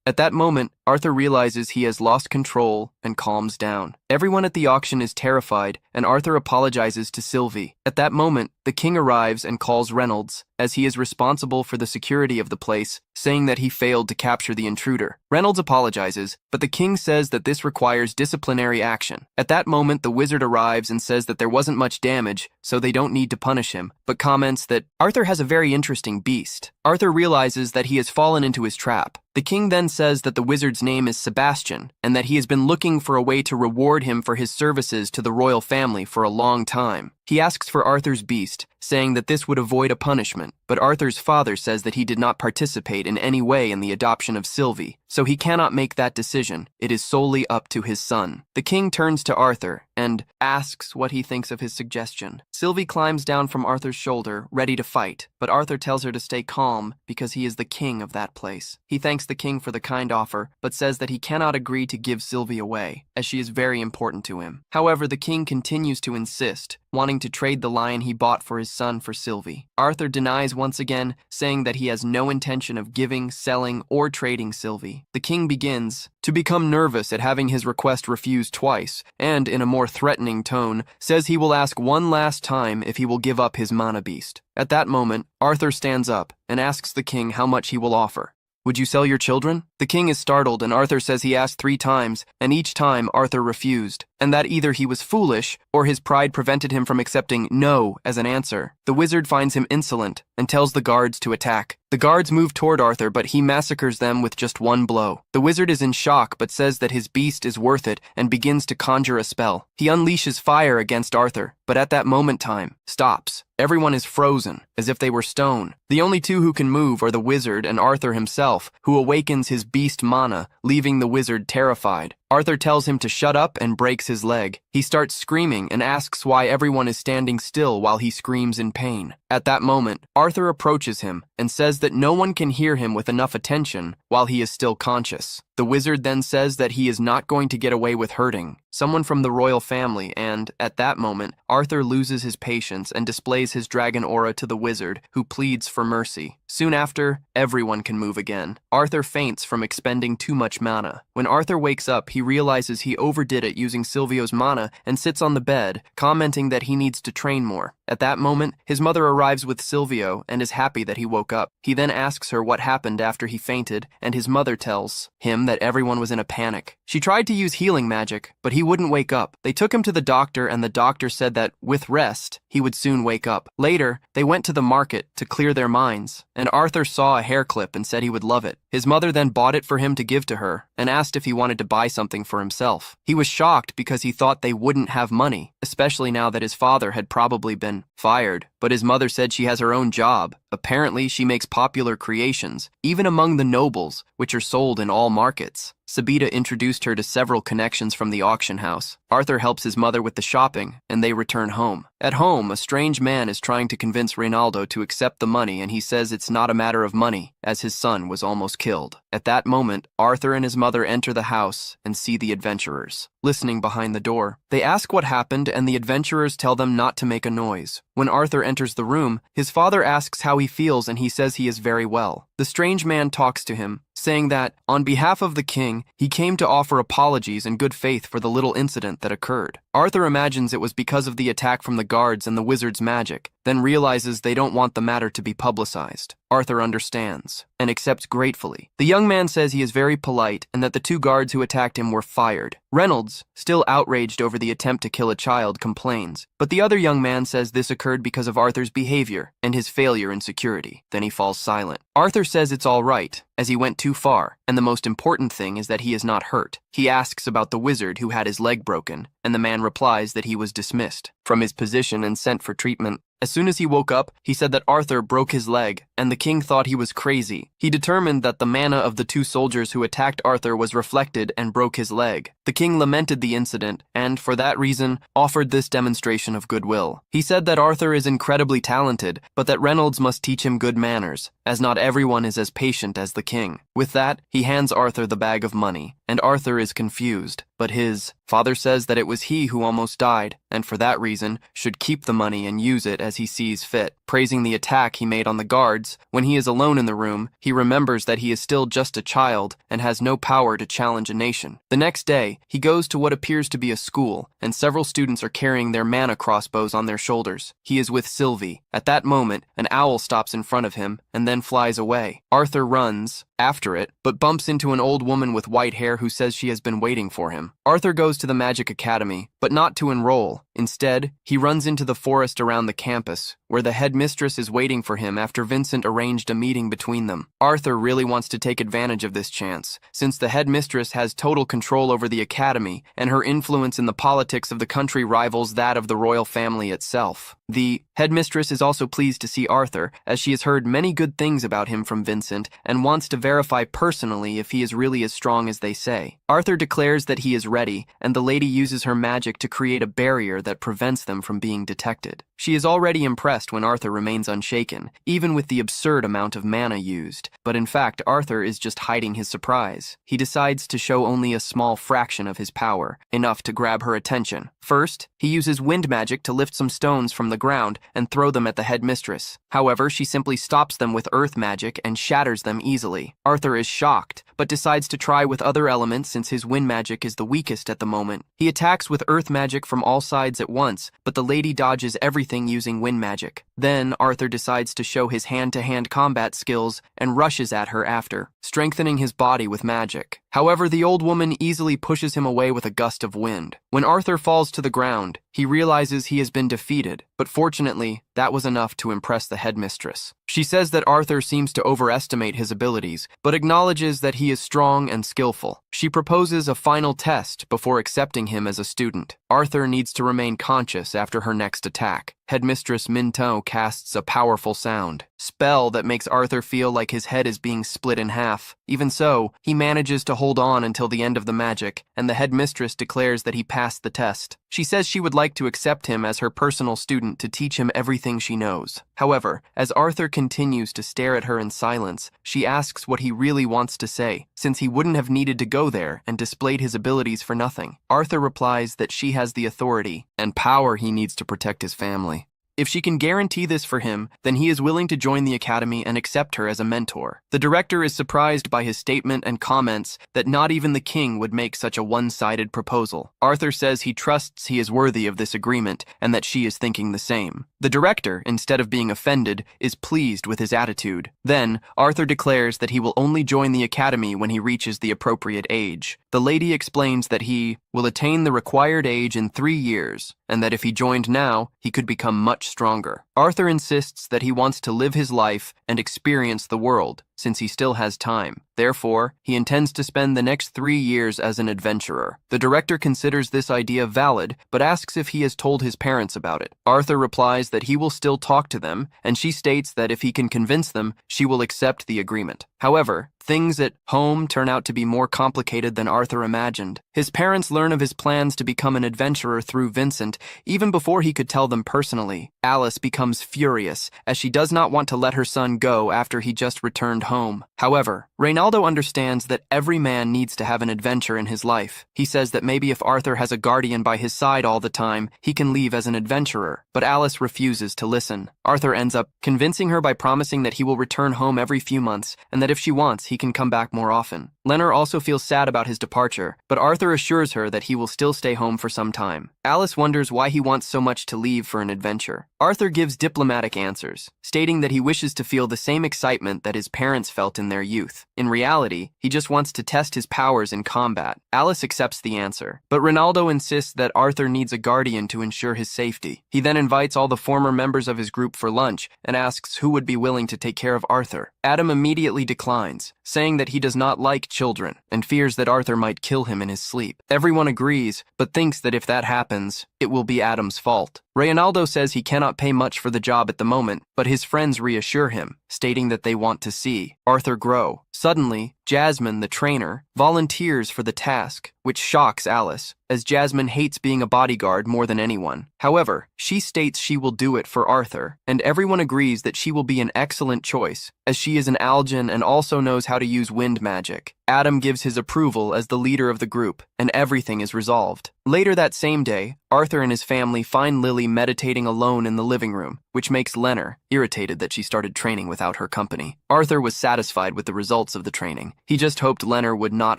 At that moment, Arthur realizes he has lost control and calms down. Everyone at the auction is terrified, and Arthur apologizes to Sylvie. At that moment, the king arrives and calls Reynolds, as he is responsible for the security of the place, saying that he failed to capture the intruder. Reynolds apologizes, but the king says that this requires disciplinary action. At that moment, the wizard arrives and says that there wasn't much damage, so they don't need to punish him, but comments that Arthur has a very interesting beast. Arthur realizes that he has fallen into his trap. The king then says that the wizard's name is Sebastian, and that he has been looking for a way to reward him for his services to the royal family for a long time. He asks for Arthur's beast, saying that this would avoid a punishment, but Arthur's father says that he did not participate in any way in the adoption of Sylvie, so he cannot make that decision. It is solely up to his son. The king turns to Arthur and asks what he thinks of his suggestion. Sylvie climbs down from Arthur's shoulder, ready to fight, but Arthur tells her to stay calm because he is the king of that place. He thanks the king for the kind offer, but says that he cannot agree to give Sylvie away, as she is very important to him. However, the king continues to insist, wanting to trade the lion he bought for his son for Sylvie. Arthur denies once again, saying that he has no intention of giving, selling, or trading Sylvie. The king begins to become nervous at having his request refused twice, and, in a more threatening tone, says he will ask one last time if he will give up his mana beast. At that moment, Arthur stands up and asks the king how much he will offer. "Would you sell your children?" The king is startled, and Arthur says he asked 3 times, and each time Arthur refused, and that either he was foolish or his pride prevented him from accepting no as an answer. The wizard finds him insolent and tells the guards to attack. The guards move toward Arthur, but he massacres them with just one blow. The wizard is in shock, but says that his beast is worth it and begins to conjure a spell. He unleashes fire against Arthur, but at that moment time stops. Everyone is frozen, as if they were stone. The only 2 who can move are the wizard and Arthur himself, who awakens his beast mana, leaving the wizard terrified. Arthur tells him to shut up and breaks his leg. He starts screaming and asks why everyone is standing still while he screams in pain. At that moment, Arthur approaches him and says that no one can hear him with enough attention while he is still conscious. The wizard then says that he is not going to get away with hurting someone from the royal family, and, at that moment, Arthur loses his patience and displays his dragon aura to the wizard, who pleads for mercy. Soon after, everyone can move again. Arthur faints from expending too much mana. When Arthur wakes up, he realizes he overdid it using Silvio's mana and sits on the bed, commenting that he needs to train more. At that moment, his mother arrives with Silvio and is happy that he woke up. He then asks her what happened after he fainted, and his mother tells him that everyone was in a panic. She tried to use healing magic, but he wouldn't wake up. They took him to the doctor, and the doctor said that, with rest, he would soon wake up. Later, they went to the market to clear their minds, and Arthur saw a hair clip and said he would love it. His mother then bought it for him to give to her, and asked if he wanted to buy something for himself. He was shocked because he thought they wouldn't have money, especially now that his father had probably been fired. But his mother said she has her own job. Apparently, she makes popular creations, even among the nobles, which are sold in all markets. Sabita introduced her to several connections from the auction house. Arthur helps his mother with the shopping, and they return home. At home, a strange man is trying to convince Reynaldo to accept the money, and he says it's not a matter of money, as his son was almost killed. At that moment, Arthur and his mother enter the house and see the adventurers listening behind the door. They ask what happened, and the adventurers tell them not to make a noise. When Arthur enters the room, his father asks how he feels, and he says he is very well. The strange man talks to him, saying that, on behalf of the king, he came to offer apologies in good faith for the little incident that occurred. Arthur imagines it was because of the attack from the guards and the wizard's magic, then realizes they don't want the matter to be publicized. Arthur understands and accepts gratefully. The young man says he is very polite and that the 2 guards who attacked him were fired. Reynolds, still outraged over the attempt to kill a child, complains, but the other young man says this occurred because of Arthur's behavior and his failure in security. Then he falls silent. Arthur says it's all right, as he went too far, and the most important thing is that he is not hurt. He asks about the wizard who had his leg broken, and the man replies that he was dismissed from his position and sent for treatment. As soon as he woke up, he said that Arthur broke his leg, and the king thought he was crazy. He determined that the mana of the 2 soldiers who attacked Arthur was reflected and broke his leg. The king lamented the incident, and, for that reason, offered this demonstration of goodwill. He said that Arthur is incredibly talented, but that Reynolds must teach him good manners, as not everyone is as patient as the king. With that, he hands Arthur the bag of money, and Arthur is confused, but his father says that it was he who almost died, and for that reason should keep the money and use it as he sees fit. Praising the attack he made on the guards, when he is alone in the room, he remembers that he is still just a child and has no power to challenge a nation. The next day, he goes to what appears to be a school, and several students are carrying their mana crossbows on their shoulders. He is with Sylvie. At that moment, an owl stops in front of him and then flies away. Arthur runs after it, but bumps into an old woman with white hair who says she has been waiting for him. Arthur goes to the Magic Academy, but not to enroll. Instead, he runs into the forest around the campus, where the headmistress is waiting for him after Vincent arranged a meeting between them. Arthur really wants to take advantage of this chance, since the headmistress has total control over the academy, and her influence in the politics of the country rivals that of the royal family itself. The headmistress is also pleased to see Arthur, as she has heard many good things about him from Vincent and wants to verify personally if he is really as strong as they say. Arthur declares that he is ready, and the lady uses her magic to create a barrier that prevents them from being detected. She is already impressed when Arthur remains unshaken, even with the absurd amount of mana used, but in fact Arthur is just hiding his surprise. He decides to show only a small fraction of his power, enough to grab her attention. First, he uses wind magic to lift some stones from the ground and throw them at the headmistress. However, she simply stops them with earth magic and shatters them easily. Arthur is shocked, but decides to try with other elements since his wind magic is the weakest at the moment. He attacks with earth magic from all sides at once, but the lady dodges everything using wind magic. Then, Arthur decides to show his hand-to-hand combat skills and rushes at her after, strengthening his body with magic. However, the old woman easily pushes him away with a gust of wind. When Arthur falls to the ground, he realizes he has been defeated, but fortunately, that was enough to impress the headmistress. She says that Arthur seems to overestimate his abilities, but acknowledges that he is strong and skillful. She proposes a final test before accepting him as a student. Arthur needs to remain conscious after her next attack. Headmistress Minto casts a powerful spell that makes Arthur feel like his head is being split in half. Even so, he manages to hold on until the end of the magic, and the headmistress declares that he passed the test. She says she would like to accept him as her personal student to teach him everything she knows. However, as Arthur continues to stare at her in silence, she asks what he really wants to say, since he wouldn't have needed to go there and displayed his abilities for nothing. Arthur replies that she has the authority and power he needs to protect his family. If she can guarantee this for him, then he is willing to join the academy and accept her as a mentor. The director is surprised by his statement and comments that not even the king would make such a one-sided proposal. Arthur says he trusts he is worthy of this agreement and that she is thinking the same. The director, instead of being offended, is pleased with his attitude. Then, Arthur declares that he will only join the academy when he reaches the appropriate age. The lady explains that he will attain the required age in 3 years, and that if he joined now, he could become much stronger. Arthur insists that he wants to live his life and experience the world, since he still has time. Therefore, he intends to spend the next 3 years as an adventurer. The director considers this idea valid, but asks if he has told his parents about it. Arthur replies that he will still talk to them, and she states that if he can convince them, she will accept the agreement. However, things at home turn out to be more complicated than Arthur imagined. His parents learn of his plans to become an adventurer through Vincent, even before he could tell them personally. Alice becomes furious, as she does not want to let her son go after he just returned home. However, Reynaldo understands that every man needs to have an adventure in his life. He says that maybe if Arthur has a guardian by his side all the time, he can leave as an adventurer, but Alice refuses to listen. Arthur ends up convincing her by promising that he will return home every few months, and that if she wants, he can come back more often. Lenore also feels sad about his departure, but Arthur assures her that he will still stay home for some time. Alice wonders why he wants so much to leave for an adventure. Arthur gives diplomatic answers, stating that he wishes to feel the same excitement that his parents felt in their youth. In reality, he just wants to test his powers in combat. Alice accepts the answer, but Reynaldo insists that Arthur needs a guardian to ensure his safety. He then invites all the former members of his group for lunch and asks who would be willing to take care of Arthur. Adam immediately declines, saying that he does not like children and fears that Arthur might kill him in his sleep. Everyone agrees, but thinks that if that happens, it will be Adam's fault. Reynaldo says he cannot pay much for the job at the moment, but his friends reassure him, stating that they want to see Arthur grow. Suddenly, Jasmine, the trainer, volunteers for the task, which shocks Alice, as Jasmine hates being a bodyguard more than anyone. However, she states she will do it for Arthur, and everyone agrees that she will be an excellent choice, as she is an Algin and also knows how to use wind magic. Adam gives his approval as the leader of the group, and everything is resolved. Later that same day, Arthur and his family find Lily meditating alone in the living room, which makes Lenore irritated that she started training without her company. Arthur was satisfied with the results of the training. He just hoped Lenore would not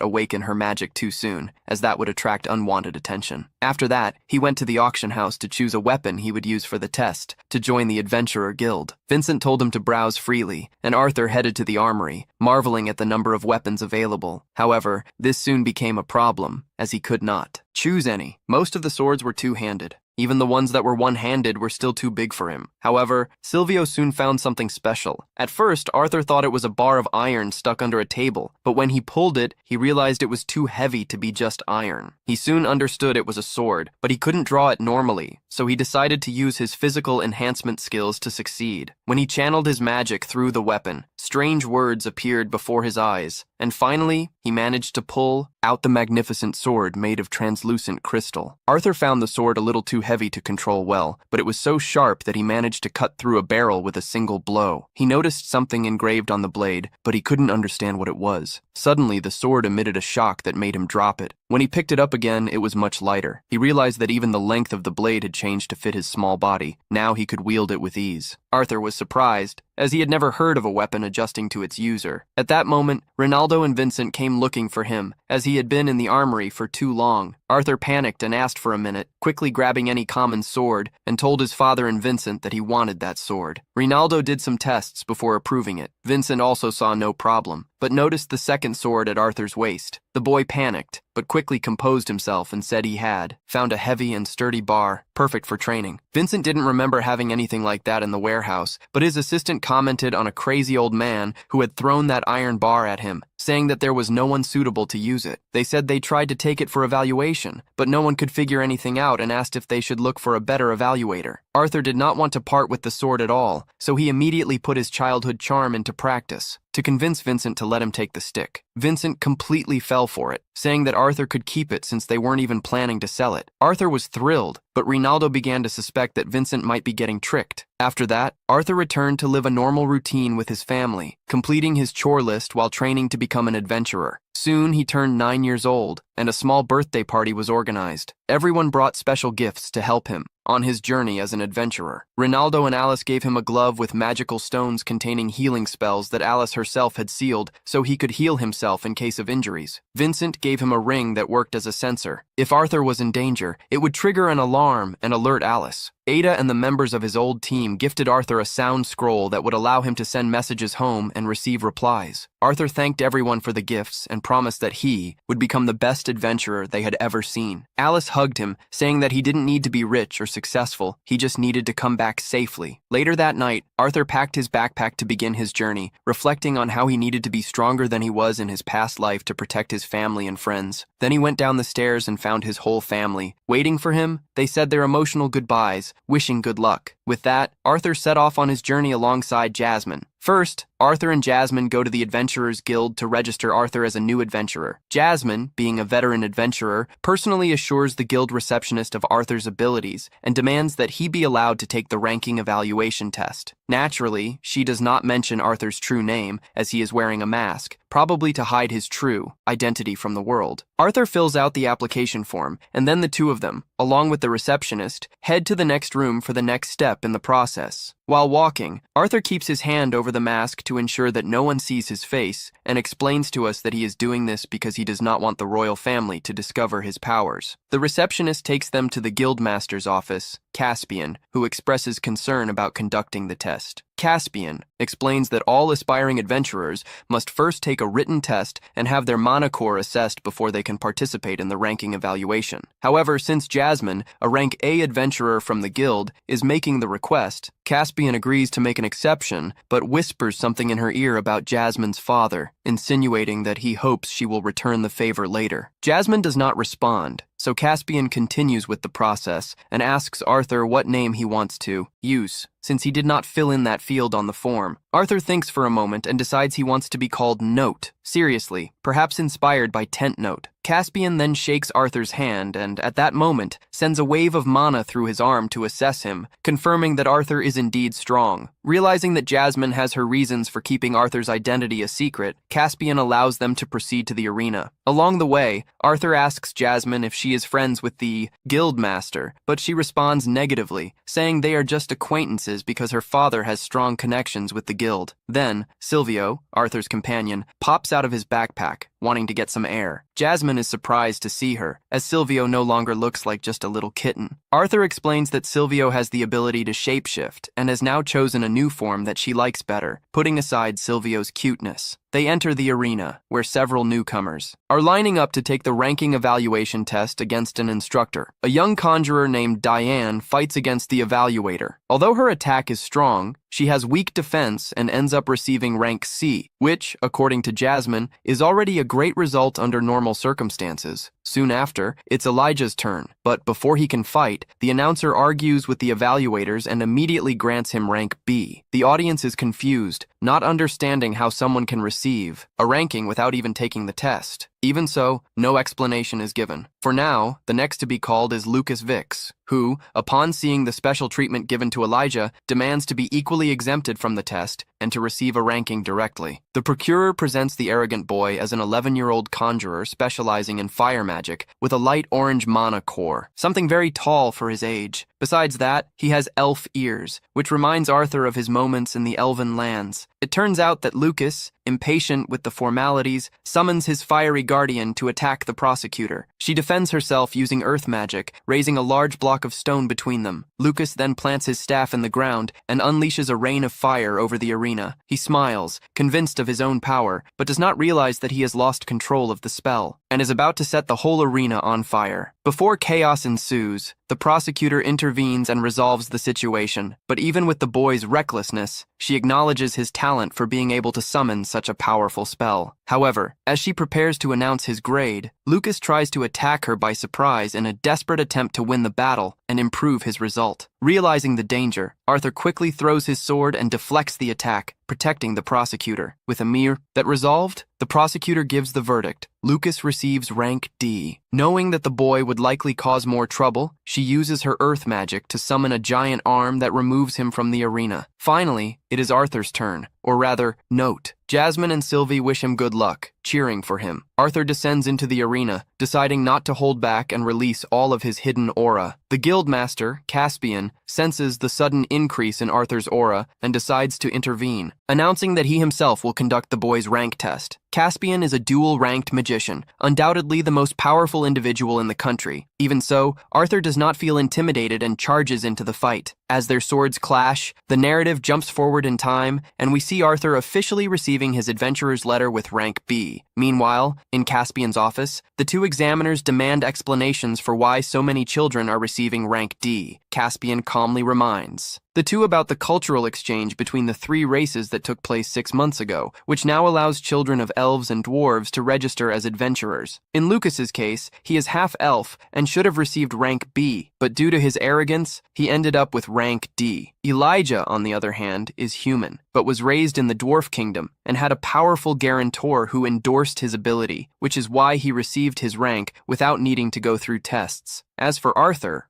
awaken her magic too soon, as that would attract unwanted attention. After that, he went to the auction house to choose a weapon he would use for the test, to join the Adventurer Guild. Vincent told him to browse freely, and Arthur headed to the armory, marveling at the number of weapons available. However, this soon became a problem, as he could not choose any. Most of the swords were two-handed. Even the ones that were one-handed were still too big for him. However, Silvio soon found something special. At first, Arthur thought it was a bar of iron stuck under a table, but when he pulled it, he realized it was too heavy to be just iron. He soon understood it was a sword, but he couldn't draw it normally, so he decided to use his physical enhancement skills to succeed. When he channeled his magic through the weapon, strange words appeared before his eyes, and finally, he managed to pull out the magnificent sword made of translucent crystal. Arthur found the sword a little too heavy to control well, but it was so sharp that he managed to cut through a barrel with a single blow. He noticed something engraved on the blade, but he couldn't understand what it was. Suddenly, the sword emitted a shock that made him drop it. When he picked it up again, it was much lighter. He realized that even the length of the blade had changed to fit his small body. Now he could wield it with ease. Arthur was surprised, as he had never heard of a weapon adjusting to its user. At that moment, Rinaldo and Vincent came looking for him, as he had been in the armory for too long. Arthur panicked and asked for a minute, quickly grabbing any common sword, and told his father and Vincent that he wanted that sword. Rinaldo did some tests before approving it. Vincent also saw no problem, but noticed the second sword at Arthur's waist. The boy panicked, but quickly composed himself and said he had found a heavy and sturdy bar, perfect for training. Vincent didn't remember having anything like that in the warehouse, but his assistant commented on a crazy old man who had thrown that iron bar at him, saying that there was no one suitable to use it. They said they tried to take it for evaluation, but no one could figure anything out and asked if they should look for a better evaluator. Arthur did not want to part with the sword at all, so he immediately put his childhood charm into practice to convince Vincent to let him take the stick. Vincent completely fell for it, saying that Arthur could keep it since they weren't even planning to sell it. Arthur was thrilled, but Rinaldo began to suspect that Vincent might be getting tricked. After that, Arthur returned to live a normal routine with his family, completing his chore list while training to become an adventurer. Soon he turned 9 years old, and a small birthday party was organized. Everyone brought special gifts to help him on his journey as an adventurer. Rinaldo and Alice gave him a glove with magical stones containing healing spells that Alice herself had sealed so he could heal himself in case of injuries. Vincent gave him a ring that worked as a sensor. If Arthur was in danger, it would trigger an alarm and alert Alice. Ada and the members of his old team gifted Arthur a sound scroll that would allow him to send messages home and receive replies. Arthur thanked everyone for the gifts and promised that he would become the best adventurer they had ever seen. Alice hugged him, saying that he didn't need to be rich or successful, he just needed to come back safely. Later that night, Arthur packed his backpack to begin his journey, reflecting on how he needed to be stronger than he was in his past life to protect his family and friends. Then he went down the stairs and found his whole family. Waiting for him, they said their emotional goodbyes, wishing good luck. With that, Arthur set off on his journey alongside Jasmine. First, Arthur and Jasmine go to the Adventurers Guild to register Arthur as a new adventurer. Jasmine, being a veteran adventurer, personally assures the guild receptionist of Arthur's abilities and demands that he be allowed to take the ranking evaluation test. Naturally, she does not mention Arthur's true name, as he is wearing a mask, probably to hide his true identity from the world. Arthur fills out the application form, and then the two of them, along with the receptionist, head to the next room for the next step in the process. While walking, Arthur keeps his hand over the mask to ensure that no one sees his face, and explains to us that he is doing this because he does not want the royal family to discover his powers. The receptionist takes them to the guildmaster's office, Caspian, who expresses concern about conducting the test. Caspian explains that all aspiring adventurers must first take a written test and have their mana core assessed before they can participate in the ranking evaluation. However, since Jasmine, a rank A adventurer from the guild, is making the request, Caspian agrees to make an exception, but whispers something in her ear about Jasmine's father, insinuating that he hopes she will return the favor later. Jasmine does not respond, so Caspian continues with the process and asks Arthur what name he wants to use, since he did not fill in that field on the form. Arthur thinks for a moment and decides he wants to be called Note. Seriously, perhaps inspired by Tent Note. Caspian then shakes Arthur's hand and, at that moment, sends a wave of mana through his arm to assess him, confirming that Arthur is indeed strong. Realizing that Jasmine has her reasons for keeping Arthur's identity a secret, Caspian allows them to proceed to the arena. Along the way, Arthur asks Jasmine if she is friends with the guildmaster, but she responds negatively, saying they are just acquaintances because her father has strong connections with the guild. Then, Silvio, Arthur's companion, pops out of his backpack. wanting to get some air. Jasmine is surprised to see her, as Silvio no longer looks like just a little kitten. Arthur explains that Silvio has the ability to shapeshift and has now chosen a new form that she likes better, putting aside Silvio's cuteness. They enter the arena, where several newcomers are lining up to take the ranking evaluation test against an instructor. A young conjurer named Diane fights against the evaluator. Although her attack is strong, she has weak defense and ends up receiving rank C, which, according to Jasmine, is already a great result under normal circumstances. Soon after, it's Elijah's turn, but before he can fight, the announcer argues with the evaluators and immediately grants him rank B. The audience is confused, not understanding how someone can receive a ranking without even taking the test. Even so, no explanation is given. For now, the next to be called is Lucas Vix, who, upon seeing the special treatment given to Elijah, demands to be equally exempted from the test and to receive a ranking directly. The procurer presents the arrogant boy as an 11-year-old conjurer specializing in fire magic with a light orange mana core, something very tall for his age. Besides that, he has elf ears, which reminds Arthur of his moments in the elven lands. It turns out that Lucas, impatient with the formalities, summons his fiery guardian to attack the prosecutor. She defends herself using earth magic, raising a large block of stone between them. Lucas then plants his staff in the ground and unleashes a rain of fire over the arena. He smiles, convinced of his own power, but does not realize that he has lost control of the spell, and is about to set the whole arena on fire. Before chaos ensues, the prosecutor intervenes and resolves the situation, but even with the boy's recklessness, she acknowledges his talent for being able to summon such a powerful spell. However, as she prepares to announce his grade, Lucas tries to attack her by surprise in a desperate attempt to win the battle and improve his result. Realizing the danger, Arthur quickly throws his sword and deflects the attack, protecting the prosecutor. With a mere that resolved, the prosecutor gives the verdict. Lucas receives rank D. Knowing that the boy would likely cause more trouble, she uses her earth magic to summon a giant arm that removes him from the arena. Finally, it is Arthur's turn, or rather, note. Jasmine and Sylvie wish him good luck, cheering for him. Arthur descends into the arena, deciding not to hold back and release all of his hidden aura. The guildmaster, Caspian, senses the sudden increase in Arthur's aura and decides to intervene, announcing that he himself will conduct the boy's rank test. Caspian is a dual-ranked magician, undoubtedly the most powerful individual in the country. Even so, Arthur does not feel intimidated and charges into the fight. As their swords clash, the narrative jumps forward in time, and we see Arthur officially receiving his adventurer's letter with rank B. Meanwhile, in Caspian's office, the two examiners demand explanations for why so many children are receiving rank D. Caspian calmly reminds the two about the cultural exchange between the three races that took place 6 months ago, which now allows children of elves and dwarves to register as adventurers. In Lucas's case, he is half elf and should have received rank B, but due to his arrogance, he ended up with rank D. Elijah, on the other hand, is human, but was raised in the dwarf kingdom and had a powerful guarantor who endorsed his ability, which is why he received his rank without needing to go through tests. As for Arthur,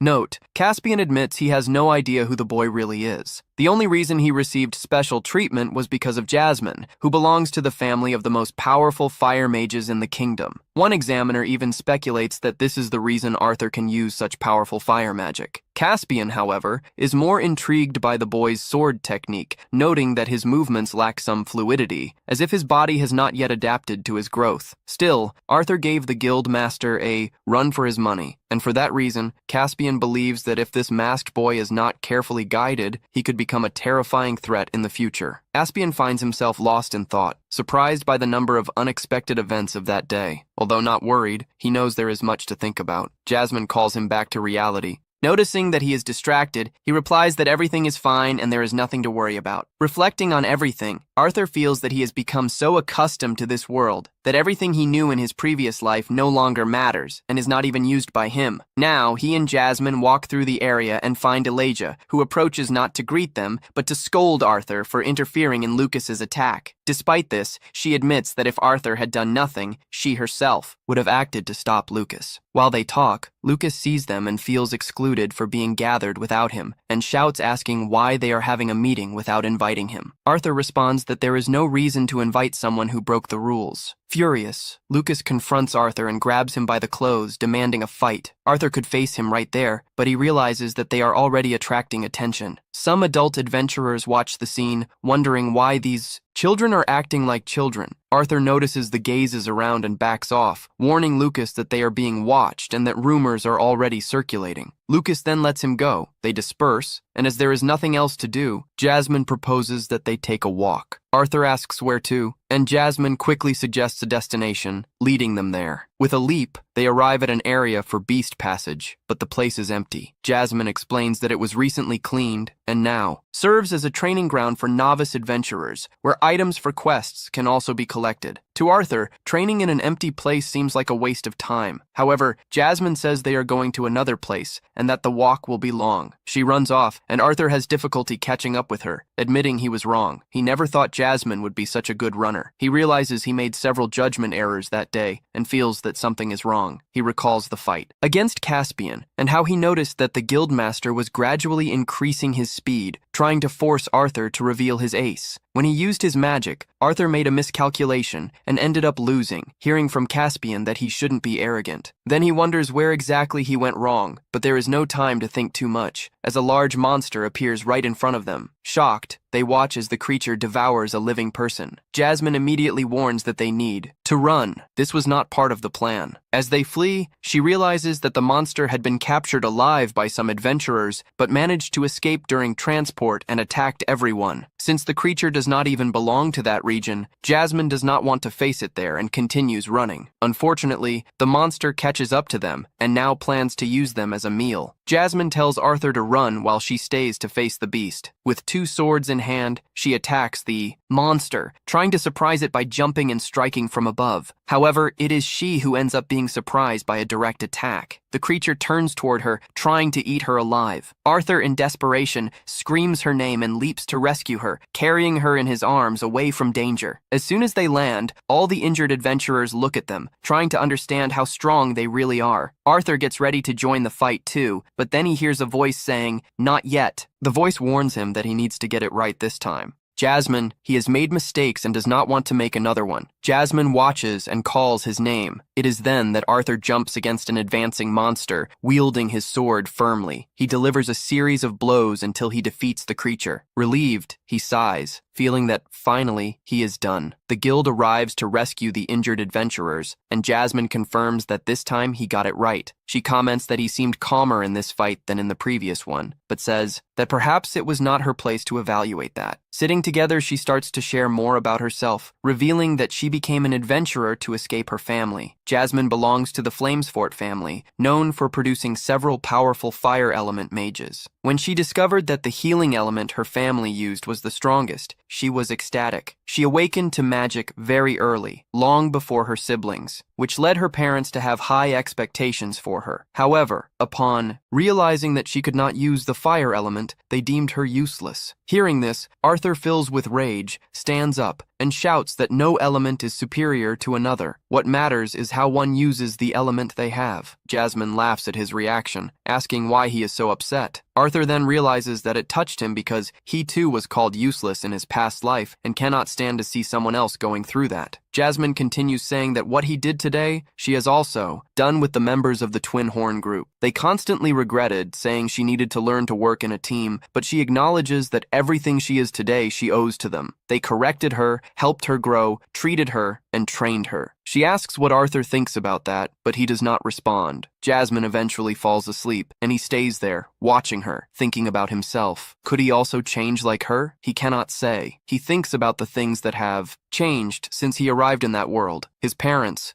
note, Caspian admits he has no idea who the boy really is. The only reason he received special treatment was because of Jasmine, who belongs to the family of the most powerful fire mages in the kingdom. One examiner even speculates that this is the reason Arthur can use such powerful fire magic. Caspian, however, is more intrigued by the boy's sword technique, noting that his movements lack some fluidity, as if his body has not yet adapted to his growth. Still, Arthur gave the guild master a run for his money, and for that reason, Caspian believes that if this masked boy is not carefully guided, he could become a terrifying threat in the future. Caspian finds himself lost in thought, surprised by the number of unexpected events of that day. Although not worried, he knows there is much to think about. Jasmine calls him back to reality. Noticing that he is distracted, he replies that everything is fine and there is nothing to worry about. Reflecting on everything, Arthur feels that he has become so accustomed to this world that everything he knew in his previous life no longer matters and is not even used by him. Now, he and Jasmine walk through the area and find Elijah, who approaches not to greet them, but to scold Arthur for interfering in Lucas's attack. Despite this, she admits that if Arthur had done nothing, she herself would have acted to stop Lucas. While they talk, Lucas sees them and feels excluded for being gathered without him, and shouts asking why they are having a meeting without inviting him. Arthur responds that there is no reason to invite someone who broke the rules. Furious, Lucas confronts Arthur and grabs him by the clothes, demanding a fight. Arthur could face him right there, but he realizes that they are already attracting attention. Some adult adventurers watch the scene, wondering why these children are acting like children. Arthur notices the gazes around and backs off, warning Lucas that they are being watched and that rumors are already circulating. Lucas then lets him go. They disperse, and as there is nothing else to do, Jasmine proposes that they take a walk. Arthur asks where to, and Jasmine quickly suggests a destination, leading them there. With a leap, they arrive at an area for beast passage, but the place is empty. Jasmine explains that it was recently cleaned, and now serves as a training ground for novice adventurers, where items for quests can also be collected. To Arthur, training in an empty place seems like a waste of time. However, Jasmine says they are going to another place, and that the walk will be long. She runs off, and Arthur has difficulty catching up with her, admitting he was wrong. He never thought Jasmine would be such a good runner. He realizes he made several judgment errors that day, and feels that something is wrong. He recalls the fight against Caspian, and how he noticed that the guildmaster was gradually increasing his speed, trying to force Arthur to reveal his ace. When he used his magic, Arthur made a miscalculation and ended up losing, hearing from Caspian that he shouldn't be arrogant. Then he wonders where exactly he went wrong, but there is no time to think too much, as a large monster appears right in front of them. Shocked, they watch as the creature devours a living person. Jasmine immediately warns that they need to run. This was not part of the plan. As they flee, she realizes that the monster had been captured alive by some adventurers, but managed to escape during transport and attacked everyone. Since the creature does not even belong to that region, Jasmine does not want to face it there and continues running. Unfortunately, the monster catches up to them and now plans to use them as a meal. Jasmine tells Arthur to run while she stays to face the beast. With 2 swords in hand, she attacks the monster, trying to surprise it by jumping and striking from above. However, it is she who ends up being surprised by a direct attack. The creature turns toward her, trying to eat her alive. Arthur, in desperation, screams her name and leaps to rescue her, carrying her in his arms away from danger. As soon as they land, all the injured adventurers look at them, trying to understand how strong they really are. Arthur gets ready to join the fight too, but then he hears a voice saying, "Not yet." The voice warns him that he needs to get it right this time. Jasmine, he has made mistakes and does not want to make another one. Jasmine watches and calls his name. It is then that Arthur jumps against an advancing monster, wielding his sword firmly. He delivers a series of blows until he defeats the creature. Relieved, he sighs, feeling that, finally, he is done. The guild arrives to rescue the injured adventurers, and Jasmine confirms that this time he got it right. She comments that he seemed calmer in this fight than in the previous one, but says that perhaps it was not her place to evaluate that. Sitting together, she starts to share more about herself, revealing that she became an adventurer to escape her family. Jasmine belongs to the Flamesfort family, known for producing several powerful fire element mages. When she discovered that the healing element her family used was the strongest, she was ecstatic. She awakened to magic very early, long before her siblings, which led her parents to have high expectations for her. However, upon realizing that she could not use the fire element, they deemed her useless. Hearing this, Arthur fills with rage, stands up, and shouts that no element is superior to another. What matters is how one uses the element they have. Jasmine laughs at his reaction, asking why he is so upset. Arthur then realizes that it touched him because he too was called useless in his past life and cannot stand to see someone else going through that. Jasmine continues saying that what he did today, she has also done with the members of the Twin Horn group. They constantly regretted, saying she needed to learn to work in a team, but she acknowledges that everything she is today she owes to them. They corrected her, helped her grow, treated her, and trained her. She asks what Arthur thinks about that, but he does not respond. Jasmine eventually falls asleep, and he stays there, watching her, thinking about himself. Could he also change like her? He cannot say. He thinks about the things that have changed since he arrived in that world. His parents'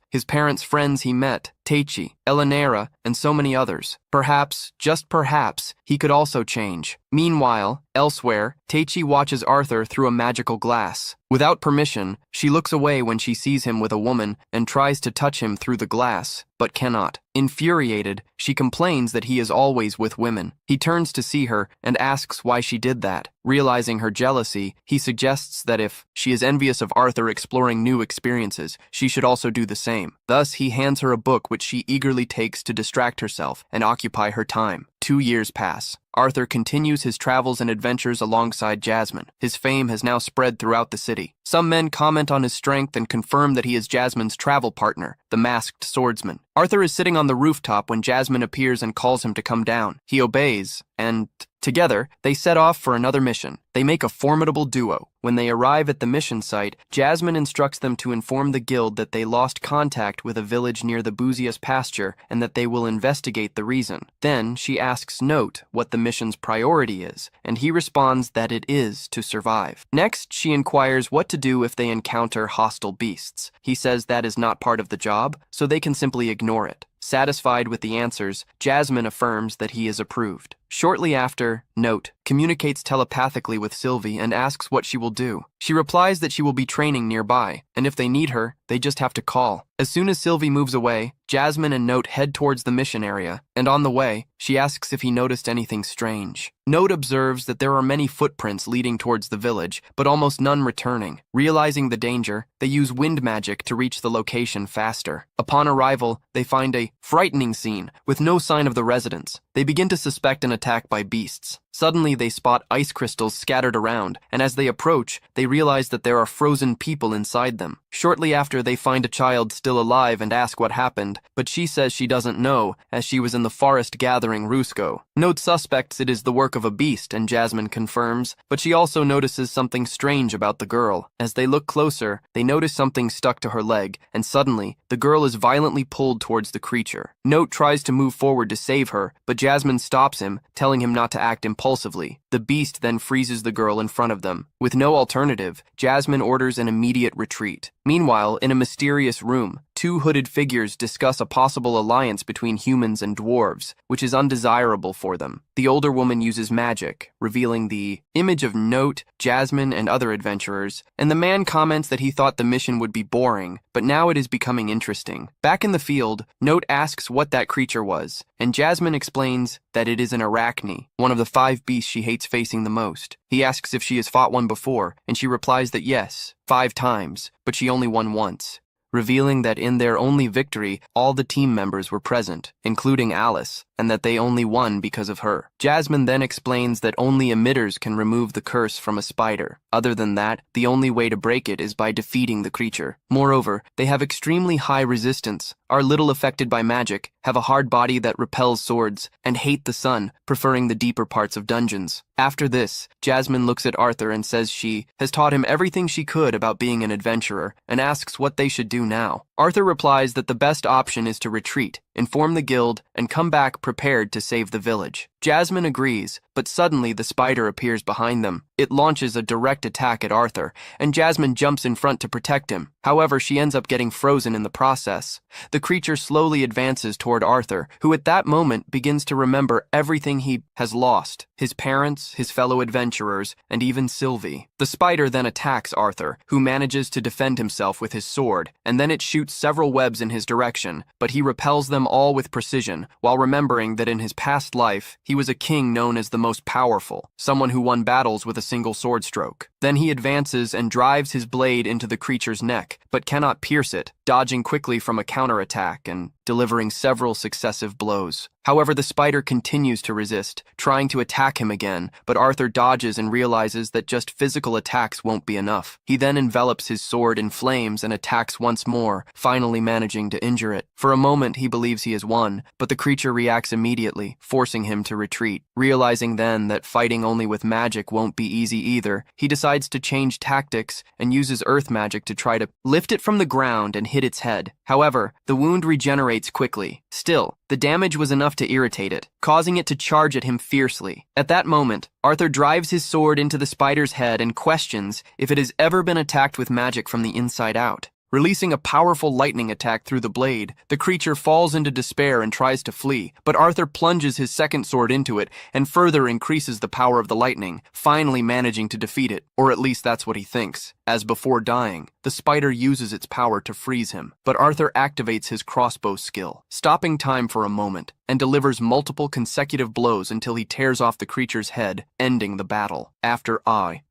friends he met, Teichi, Elenera, and so many others. Perhaps, just perhaps, he could also change. Meanwhile, elsewhere, Teichi watches Arthur through a magical glass. Without permission, she looks away when she sees him with a woman and tries to touch him through the glass, but cannot. Infuriated, she complains that he is always with women. He turns to see her and asks why she did that. Realizing her jealousy, he suggests that if she is envious of Arthur exploring new experiences, she should also do the same. Thus, he hands her a book which she eagerly takes to distract herself and occupy her time. 2 years pass. Arthur continues his travels and adventures alongside Jasmine. His fame has now spread throughout the city. Some men comment on his strength and confirm that he is Jasmine's travel partner, the masked swordsman. Arthur is sitting on the rooftop when Jasmine appears and calls him to come down. He obeys, and together, they set off for another mission. They make a formidable duo. When they arrive at the mission site, Jasmine instructs them to inform the guild that they lost contact with a village near the Buzius pasture and that they will investigate the reason. Then, she asks Note what the mission's priority is, and he responds that it is to survive. Next, she inquires what to do if they encounter hostile beasts. He says that is not part of the job, so they can simply ignore it. Satisfied with the answers, Jasmine affirms that he is approved. Shortly after, Note communicates telepathically with Sylvie and asks what she will do. She replies that she will be training nearby, and if they need her, they just have to call. As soon as Sylvie moves away, Jasmine and Note head towards the mission area, and on the way, she asks if he noticed anything strange. Note observes that there are many footprints leading towards the village, but almost none returning. Realizing the danger, they use wind magic to reach the location faster. Upon arrival, they find a frightening scene with no sign of the residents. They begin to suspect an attack by beasts. Suddenly, they spot ice crystals scattered around, and as they approach, they realize that there are frozen people inside them. Shortly after, they find a child still alive and ask what happened, but she says she doesn't know, as she was in the forest gathering Rusco. Note suspects it is the work of a beast, and Jasmine confirms, but she also notices something strange about the girl. As they look closer, they notice something stuck to her leg, and suddenly, the girl is violently pulled towards the creature. Note tries to move forward to save her, but Jasmine stops him, telling him not to act impulsively. The beast then freezes the girl in front of them. With no alternative, Jasmine orders an immediate retreat. Meanwhile, in a mysterious room, two hooded figures discuss a possible alliance between humans and dwarves, which is undesirable for them. The older woman uses magic, revealing the image of Note, Jasmine, and other adventurers, and the man comments that he thought the mission would be boring, but now it is becoming interesting. Back in the field, Note asks what that creature was, and Jasmine explains that it is an arachne, one of the 5 beasts she hates facing the most. He asks if she has fought one before, and she replies that yes, 5 times, but she only won once, revealing that in their only victory, all the team members were present, including Alice, and that they only won because of her. Jasmine then explains that only emitters can remove the curse from a spider. Other than that, the only way to break it is by defeating the creature. Moreover, they have extremely high resistance, are little affected by magic, have a hard body that repels swords, and hate the sun, preferring the deeper parts of dungeons. After this, Jasmine looks at Arthur and says she has taught him everything she could about being an adventurer, and asks what they should do now. Arthur replies that the best option is to retreat, inform the guild, and come back prepared to save the village. Jasmine agrees, but suddenly the spider appears behind them. It launches a direct attack at Arthur, and Jasmine jumps in front to protect him. However, she ends up getting frozen in the process. The creature slowly advances toward Arthur, who at that moment begins to remember everything he has lost: his parents, his fellow adventurers, and even Sylvie. The spider then attacks Arthur, who manages to defend himself with his sword, and then it shoots several webs in his direction, but he repels them all with precision, while remembering that in his past life, he was a king known as the most powerful, someone who won battles with a single sword stroke. Then he advances and drives his blade into the creature's neck, but cannot pierce it, dodging quickly from a counterattack and delivering several successive blows. However, the spider continues to resist, trying to attack him again, but Arthur dodges and realizes that just physical attacks won't be enough. He then envelops his sword in flames and attacks once more, finally managing to injure it. For a moment, he believes he has won, but the creature reacts immediately, forcing him to retreat. Realizing then that fighting only with magic won't be easy either, he decides to change tactics and uses earth magic to try to lift it from the ground and hit its head. However, the wound regenerates quickly. Still, the damage was enough to irritate it, causing it to charge at him fiercely. At that moment, Arthur drives his sword into the spider's head and questions if it has ever been attacked with magic from the inside out. Releasing a powerful lightning attack through the blade, the creature falls into despair and tries to flee, but Arthur plunges his second sword into it and further increases the power of the lightning, finally managing to defeat it, or at least that's what he thinks, as before dying, the spider uses its power to freeze him, but Arthur activates his crossbow skill, stopping time for a moment, and delivers multiple consecutive blows until he tears off the creature's head, ending the battle. After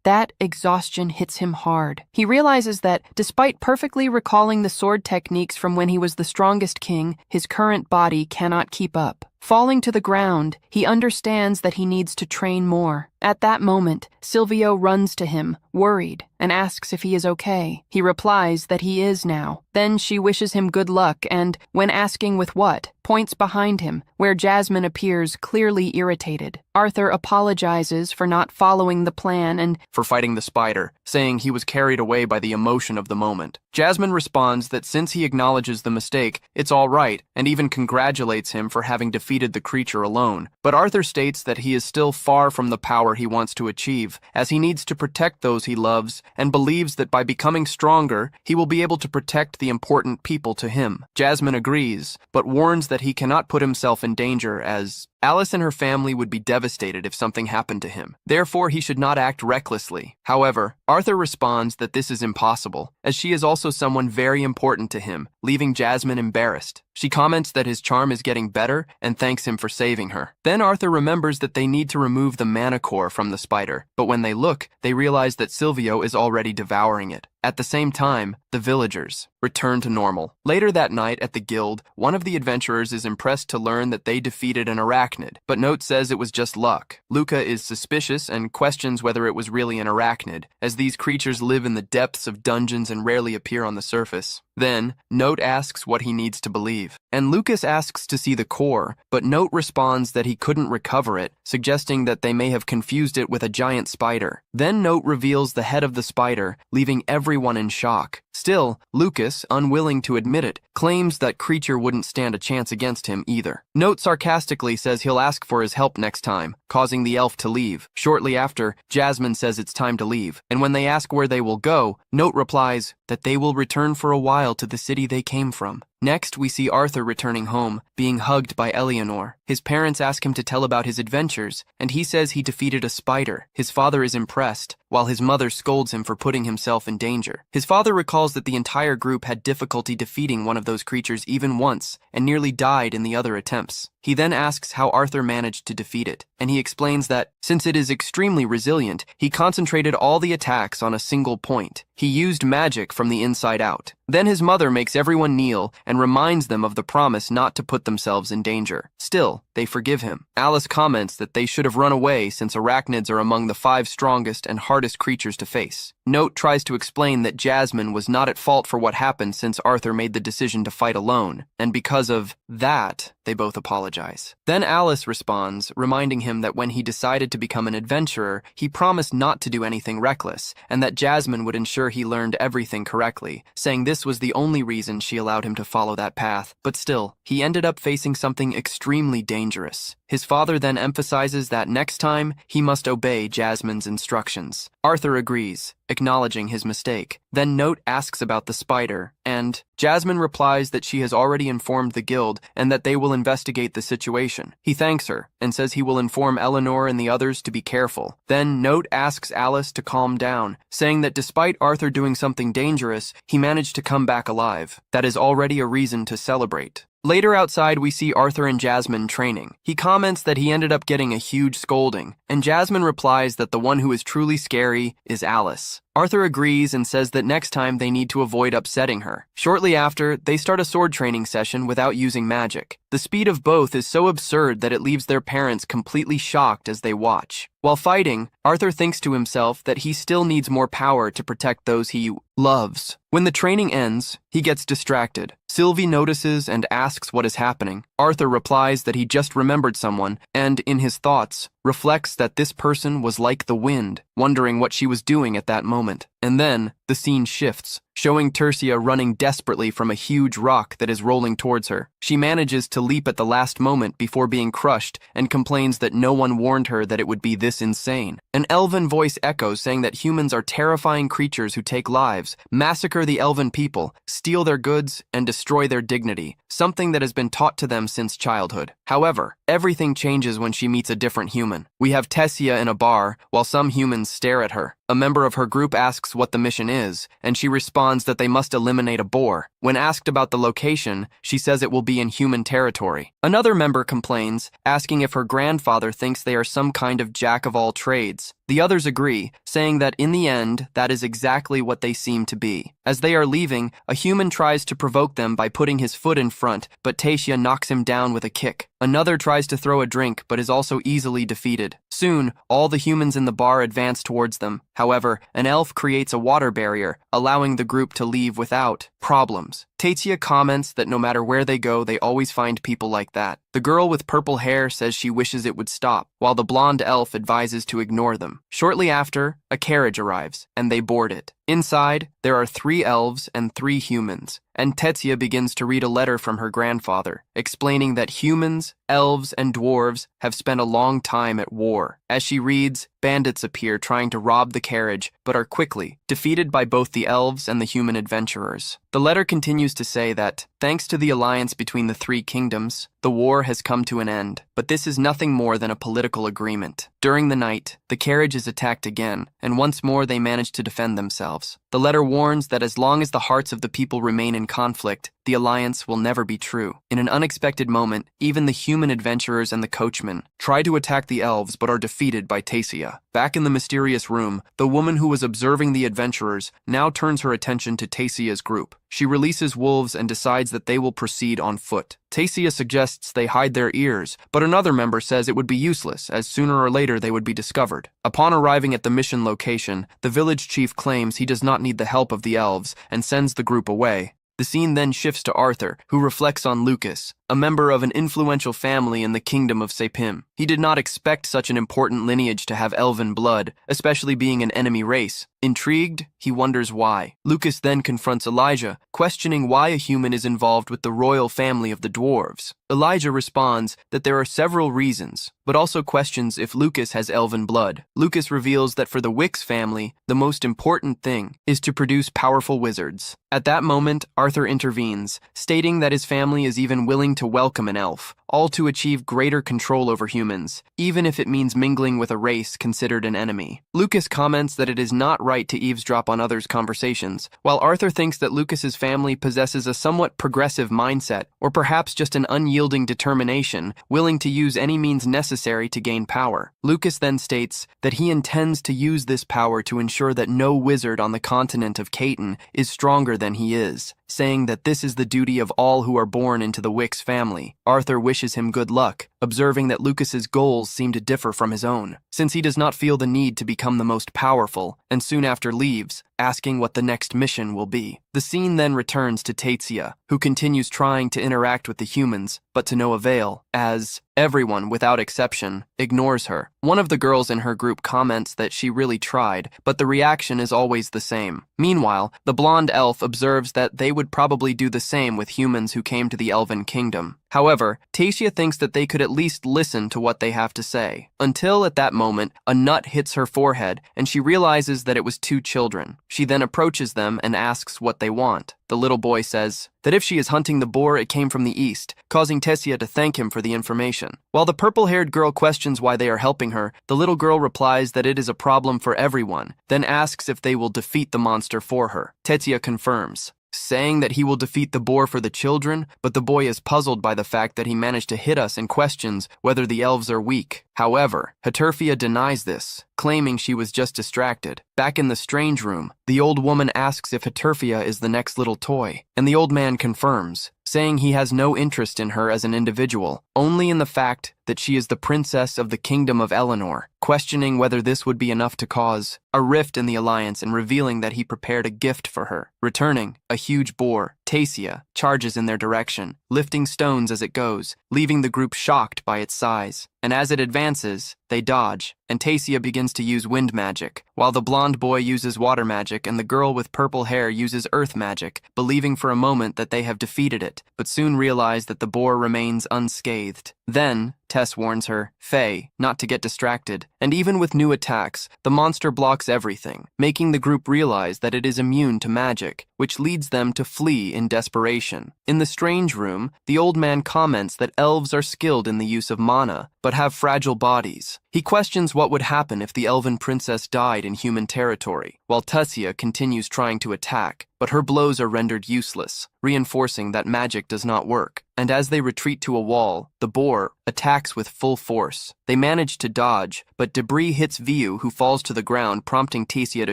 that exhaustion hits him hard. He realizes that, despite perfectly recalling the sword techniques from when he was the strongest king, his current body cannot keep up. Falling to the ground, he understands that he needs to train more. At that moment, Silvio runs to him, worried, and asks if he is okay. He replies that he is now. Then she wishes him good luck and, when asking with what, points behind him, where Jasmine appears clearly irritated. Arthur apologizes for not following the plan and for fighting the spider, saying he was carried away by the emotion of the moment. Jasmine responds that since he acknowledges the mistake, it's all right, and even congratulates him for having defeated the creature alone. But Arthur states that he is still far from the power he wants to achieve, as he needs to protect those he loves, and believes that by becoming stronger, he will be able to protect the important people to him. Jasmine agrees, but warns that he cannot put himself in danger, as Alice and her family would be devastated if something happened to him. Therefore, he should not act recklessly. However, Arthur responds that this is impossible, as she is also someone very important to him, leaving Jasmine embarrassed. She comments that his charm is getting better and thanks him for saving her. Then Arthur remembers that they need to remove the manicore from the spider, but when they look, they realize that Silvio is already devouring it. At the same time, the villagers return to normal. Later that night at the guild, one of the adventurers is impressed to learn that they defeated an arachnid, but Note says it was just luck. Luca is suspicious and questions whether it was really an arachnid, as these creatures live in the depths of dungeons and rarely appear on the surface. Then, Note asks what he needs to believe, and Lucas asks to see the core, but Note responds that he couldn't recover it, suggesting that they may have confused it with a giant spider. Then Note reveals the head of the spider, leaving everyone in shock. Still, Lucas, unwilling to admit it, claims that creature wouldn't stand a chance against him either. Note sarcastically says he'll ask for his help next time, causing the elf to leave. Shortly after, Jasmine says it's time to leave, and when they ask where they will go, Note replies that they will return for a while to the city they came from. Next, we see Arthur returning home, being hugged by Eleanor. His parents ask him to tell about his adventures, and he says he defeated a spider. His father is impressed, while his mother scolds him for putting himself in danger. His father recalls that the entire group had difficulty defeating one of those creatures even once, and nearly died in the other attempts. He then asks how Arthur managed to defeat it, and he explains that, since it is extremely resilient, he concentrated all the attacks on a single point. He used magic from the inside out. Then his mother makes everyone kneel and reminds them of the promise not to put themselves in danger. Still, they forgive him. Alice comments that they should have run away since arachnids are among the 5 strongest and hardest creatures to face. Note tries to explain that Jasmine was not at fault for what happened since Arthur made the decision to fight alone, and because of that, they both apologize. Then Alice responds, reminding him that when he decided to become an adventurer, he promised not to do anything reckless, and that Jasmine would ensure he learned everything correctly, saying this was the only reason she allowed him to follow that path. But still, he ended up facing something extremely dangerous. His father then emphasizes that next time, he must obey Jasmine's instructions. Arthur agrees, acknowledging his mistake. Then Note asks about the spider, and Jasmine replies that she has already informed the guild and that they will investigate the situation. He thanks her and says he will inform Eleanor and the others to be careful. Then Note asks Alice to calm down, saying that despite Arthur doing something dangerous, he managed to come back alive. That is already a reason to celebrate. Later outside, we see Arthur and Jasmine training. He comments that he ended up getting a huge scolding, and Jasmine replies that the one who is truly scary is Alice. Arthur agrees and says that next time they need to avoid upsetting her. Shortly after, they start a sword training session without using magic. The speed of both is so absurd that it leaves their parents completely shocked as they watch. While fighting, Arthur thinks to himself that he still needs more power to protect those he loves. When the training ends, he gets distracted. Sylvie notices and asks what is happening. Arthur replies that he just remembered someone, and in his thoughts, reflects that this person was like the wind, wondering what she was doing at that moment. And then, the scene shifts, showing Tertia running desperately from a huge rock that is rolling towards her. She manages to leap at the last moment before being crushed and complains that no one warned her that it would be this insane. An elven voice echoes saying that humans are terrifying creatures who take lives, massacre the elven people, steal their goods, and destroy their dignity, something that has been taught to them since childhood. However, everything changes when she meets a different human. We have Tessia in a bar, while some humans stare at her. A member of her group asks what the mission is, and she responds that they must eliminate a boar. When asked about the location, she says it will be in human territory. Another member complains, asking if her grandfather thinks they are some kind of jack of all trades. The others agree, saying that in the end, that is exactly what they seem to be. As they are leaving, a human tries to provoke them by putting his foot in front, but Tasia knocks him down with a kick. Another tries to throw a drink, but is also easily defeated. Soon, all the humans in the bar advance towards them. However, an elf creates a water barrier, allowing the group to leave without problems. Tatia comments that no matter where they go, they always find people like that. The girl with purple hair says she wishes it would stop, while the blonde elf advises to ignore them. Shortly after, a carriage arrives, and they board it. Inside, there are 3 elves and 3 humans, and Tetsia begins to read a letter from her grandfather, explaining that humans, elves, and dwarves have spent a long time at war. As she reads, bandits appear trying to rob the carriage, but are quickly defeated by both the elves and the human adventurers. The letter continues to say that, thanks to the alliance between the 3 kingdoms, the war has come to an end, but this is nothing more than a political agreement. During the night, the carriage is attacked again, and once more they manage to defend themselves. The letter warns that as long as the hearts of the people remain in conflict, the alliance will never be true. In an unexpected moment, even the human adventurers and the coachman try to attack the elves but are defeated by Tasia. Back in the mysterious room, the woman who was observing the adventurers now turns her attention to Tasia's group. She releases wolves and decides that they will proceed on foot. Tasia suggests they hide their ears, but another member says it would be useless, as sooner or later they would be discovered. Upon arriving at the mission location, the village chief claims he does not need the help of the elves and sends the group away. The scene then shifts to Arthur, who reflects on Lucas, a member of an influential family in the kingdom of Sepim. He did not expect such an important lineage to have elven blood, especially being an enemy race. Intrigued, he wonders why. Lucas then confronts Elijah, questioning why a human is involved with the royal family of the dwarves. Elijah responds that there are several reasons, but also questions if Lucas has elven blood. Lucas reveals that for the Wicks family, the most important thing is to produce powerful wizards. At that moment, Arthur intervenes, stating that his family is even willing to welcome an elf, all to achieve greater control over humans, even if it means mingling with a race considered an enemy. Lucas comments that it is not right to eavesdrop on others' conversations, while Arthur thinks that Lucas's family possesses a somewhat progressive mindset, or perhaps just an unyielding determination, willing to use any means necessary to gain power. Lucas then states that he intends to use this power to ensure that no wizard on the continent of Caton is stronger than he is, saying that this is the duty of all who are born into the Wicks family. Arthur wishes him good luck, observing that Lucas's goals seem to differ from his own, since he does not feel the need to become the most powerful, and soon after leaves, asking what the next mission will be. The scene then returns to Taitsia, who continues trying to interact with the humans, but to no avail, as everyone, without exception, ignores her. One of the girls in her group comments that she really tried, but the reaction is always the same. Meanwhile, the blonde elf observes that they would probably do the same with humans who came to the Elven Kingdom. However, Tasia thinks that they could at least listen to what they have to say. Until at that moment, a nut hits her forehead and she realizes that it was 2 children. She then approaches them and asks what they want. The little boy says that if she is hunting the boar, it came from the east, causing Tessia to thank him for the information. While the purple-haired girl questions why they are helping her, the little girl replies that it is a problem for everyone, then asks if they will defeat the monster for her. Tessia confirms, saying that he will defeat the boar for the children, but the boy is puzzled by the fact that he managed to hit us and questions whether the elves are weak. However, Haterfia denies this, claiming she was just distracted. Back in the strange room, the old woman asks if Haterfia is the next little toy, and the old man confirms, saying he has no interest in her as an individual, only in the fact that she is the princess of the kingdom of Eleanor, questioning whether this would be enough to cause a rift in the alliance and revealing that he prepared a gift for her. Returning, a huge boar, Tasia, charges in their direction, lifting stones as it goes, leaving the group shocked by its size. And as it advances, they dodge, and Tasia begins to use wind magic, while the blonde boy uses water magic and the girl with purple hair uses earth magic, believing for a moment that they have defeated it, but soon realize that the boar remains unscathed. Then, Tess warns her, Faye, not to get distracted, and even with new attacks, the monster blocks everything, making the group realize that it is immune to magic, which leads them to flee in desperation. In the strange room, the old man comments that elves are skilled in the use of mana, but have fragile bodies, He questions what would happen if the elven princess died in human territory, while Tessia continues trying to attack, but her blows are rendered useless, reinforcing that magic does not work. And as they retreat to a wall, the boar attacks with full force. They manage to dodge, but debris hits Viu, who falls to the ground, prompting Tessia to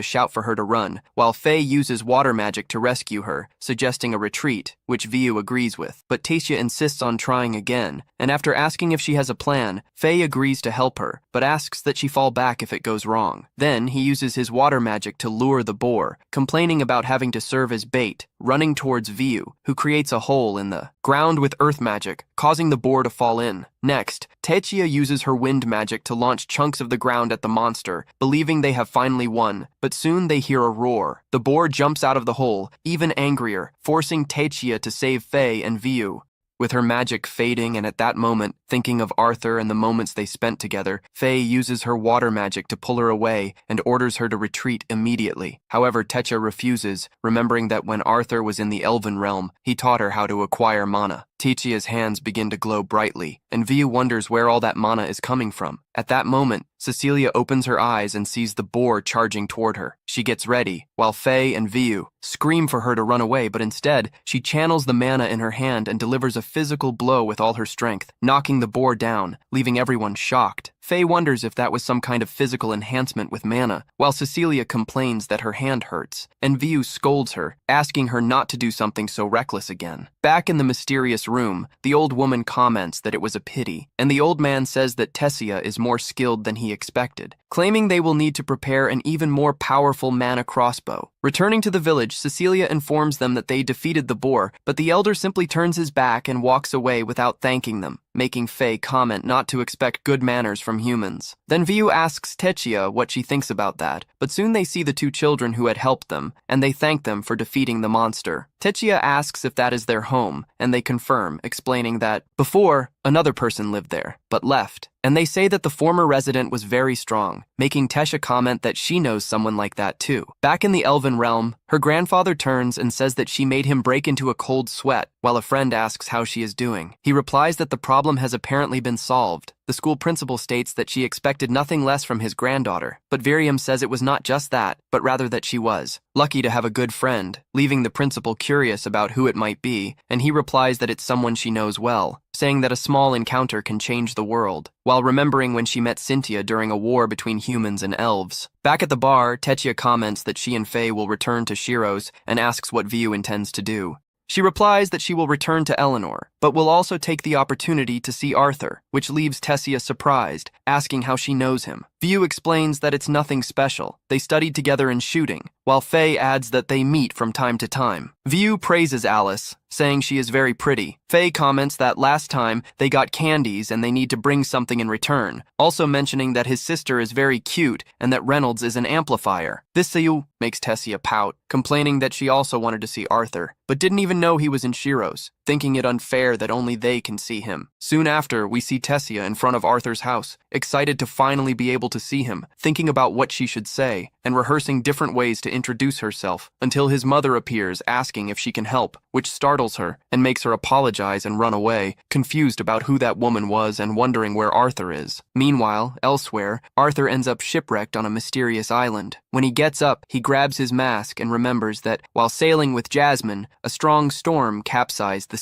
shout for her to run, while Faye uses water magic to rescue her, suggesting a retreat, which Viu agrees with. But Tessia insists on trying again, and after asking if she has a plan, Faye agrees to help her, but asks that she fall back if it goes wrong. Then he uses his water magic to lure the boar, complaining about having to serve as bait, running towards Viu, who creates a hole in the ground with earth magic, causing the boar to fall in. Next, Tessia uses her wind magic to launch chunks of the ground at the monster, believing they have finally won, but soon they hear a roar. The boar jumps out of the hole, even angrier, forcing Tessia to save Faye and Viu. With her magic fading and at that moment, thinking of Arthur and the moments they spent together, Faye uses her water magic to pull her away and orders her to retreat immediately. However, Tessia refuses, remembering that when Arthur was in the Elven realm, he taught her how to acquire mana. Tessia's hands begin to glow brightly, and Viu wonders where all that mana is coming from. At that moment, Cecilia opens her eyes and sees the boar charging toward her. She gets ready, while Faye and Viu scream for her to run away, but instead, she channels the mana in her hand and delivers a physical blow with all her strength, knocking the boar down, leaving everyone shocked. Faye wonders if that was some kind of physical enhancement with mana, while Cecilia complains that her hand hurts, and Viu scolds her, asking her not to do something so reckless again. Back in the mysterious room, the old woman comments that it was a pity, and the old man says that Tessia is more skilled than he expected, claiming they will need to prepare an even more powerful mana crossbow. Returning to the village, Cecilia informs them that they defeated the boar, but the elder simply turns his back and walks away without thanking them, making Faye comment not to expect good manners from humans. Then Viu asks Tessia what she thinks about that, but soon they see the two children who had helped them, and they thank them for defeating the monster. Tessia asks if that is their home, and they confirm, explaining that before, another person lived there, but left. And they say that the former resident was very strong, making Tessia comment that she knows someone like that too. Back in the Elven realm, her grandfather turns and says that she made him break into a cold sweat, while a friend asks how she is doing. He replies that the problem has apparently been solved. The school principal states that she expected nothing less from his granddaughter, but Virium says it was not just that, but rather that she was lucky to have a good friend, leaving the principal curious about who it might be, and he replies that it's someone she knows well, saying that a small encounter can change the world, while remembering when she met Cynthia during a war between humans and elves. Back at the bar, Tessia comments that she and Faye will return to Shiro's and asks what Viu intends to do. She replies that she will return to Eleanor, but will also take the opportunity to see Arthur, which leaves Tessia surprised, asking how she knows him. Viu explains that it's nothing special. They studied together in shooting, while Faye adds that they meet from time to time. Viu praises Alice, saying she is very pretty. Faye comments that last time they got candies and they need to bring something in return, also mentioning that his sister is very cute and that Reynolds is an amplifier. This makes Tessia pout, complaining that she also wanted to see Arthur, but didn't even know he was in Shiro's, thinking it unfair that only they can see him. Soon after, we see Tessia in front of Arthur's house, excited to finally be able to see him, thinking about what she should say, and rehearsing different ways to introduce herself, until his mother appears asking if she can help, which startles her and makes her apologize and run away, confused about who that woman was and wondering where Arthur is. Meanwhile, elsewhere, Arthur ends up shipwrecked on a mysterious island. When he gets up, he grabs his mask and remembers that, while sailing with Jasmine, a strong storm capsized the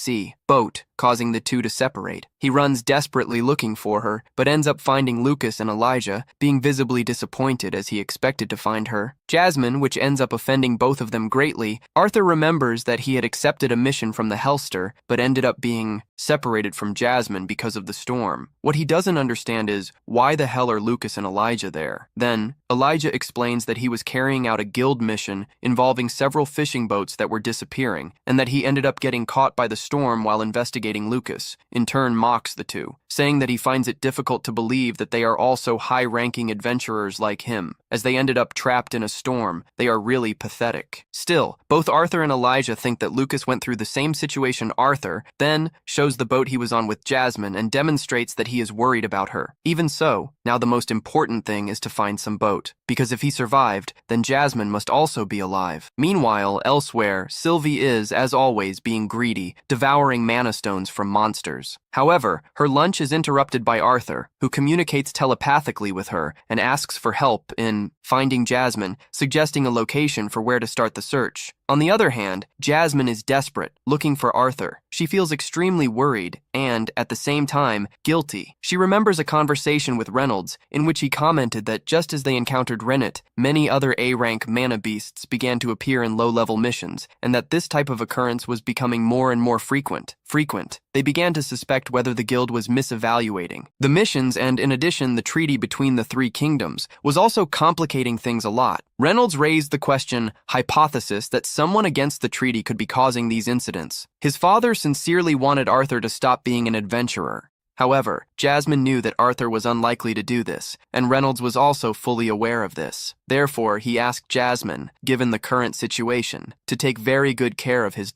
boat, causing the two to separate. He runs desperately looking for her, but ends up finding Lucas and Elijah, being visibly disappointed as he expected to find her. Jasmine, which ends up offending both of them greatly. Arthur remembers that he had accepted a mission from the Hellster, but ended up being separated from Jasmine because of the storm. What he doesn't understand is, why the hell are Lucas and Elijah there? Then, Elijah explains that he was carrying out a guild mission involving several fishing boats that were disappearing, and that he ended up getting caught by the storm while investigating Lucas. In turn, mocks the two, saying that he finds it difficult to believe that they are also high-ranking adventurers like him. As they ended up trapped in a storm, they are really pathetic. Still, both Arthur and Elijah think that Lucas went through the same situation Arthur, then shows the boat he was on with Jasmine and demonstrates that he is worried about her. Even so, now the most important thing is to find some boat, because if he survived, then Jasmine must also be alive. Meanwhile, elsewhere, Sylvie is, as always, being greedy, devouring mana stones from monsters. However, her lunch is interrupted by Arthur, who communicates telepathically with her and asks for help in finding Jasmine, suggesting a location for where to start the search. On the other hand, Jasmine is desperate, looking for Arthur. She feels extremely worried and, at the same time, guilty. She remembers a conversation with Reynolds in which he commented that just as they encountered Rennet, many other A-rank mana beasts began to appear in low-level missions, and that this type of occurrence was becoming more and more frequent. They began to suspect whether the guild was misevaluating the missions, and in addition, the treaty between the three kingdoms was also complicating things a lot. Reynolds raised the hypothesis that someone against the treaty could be causing these incidents. His father sincerely wanted Arthur to stop being an adventurer. However, Jasmine knew that Arthur was unlikely to do this, and Reynolds was also fully aware of this. Therefore, he asked Jasmine, given the current situation, to take very good care of his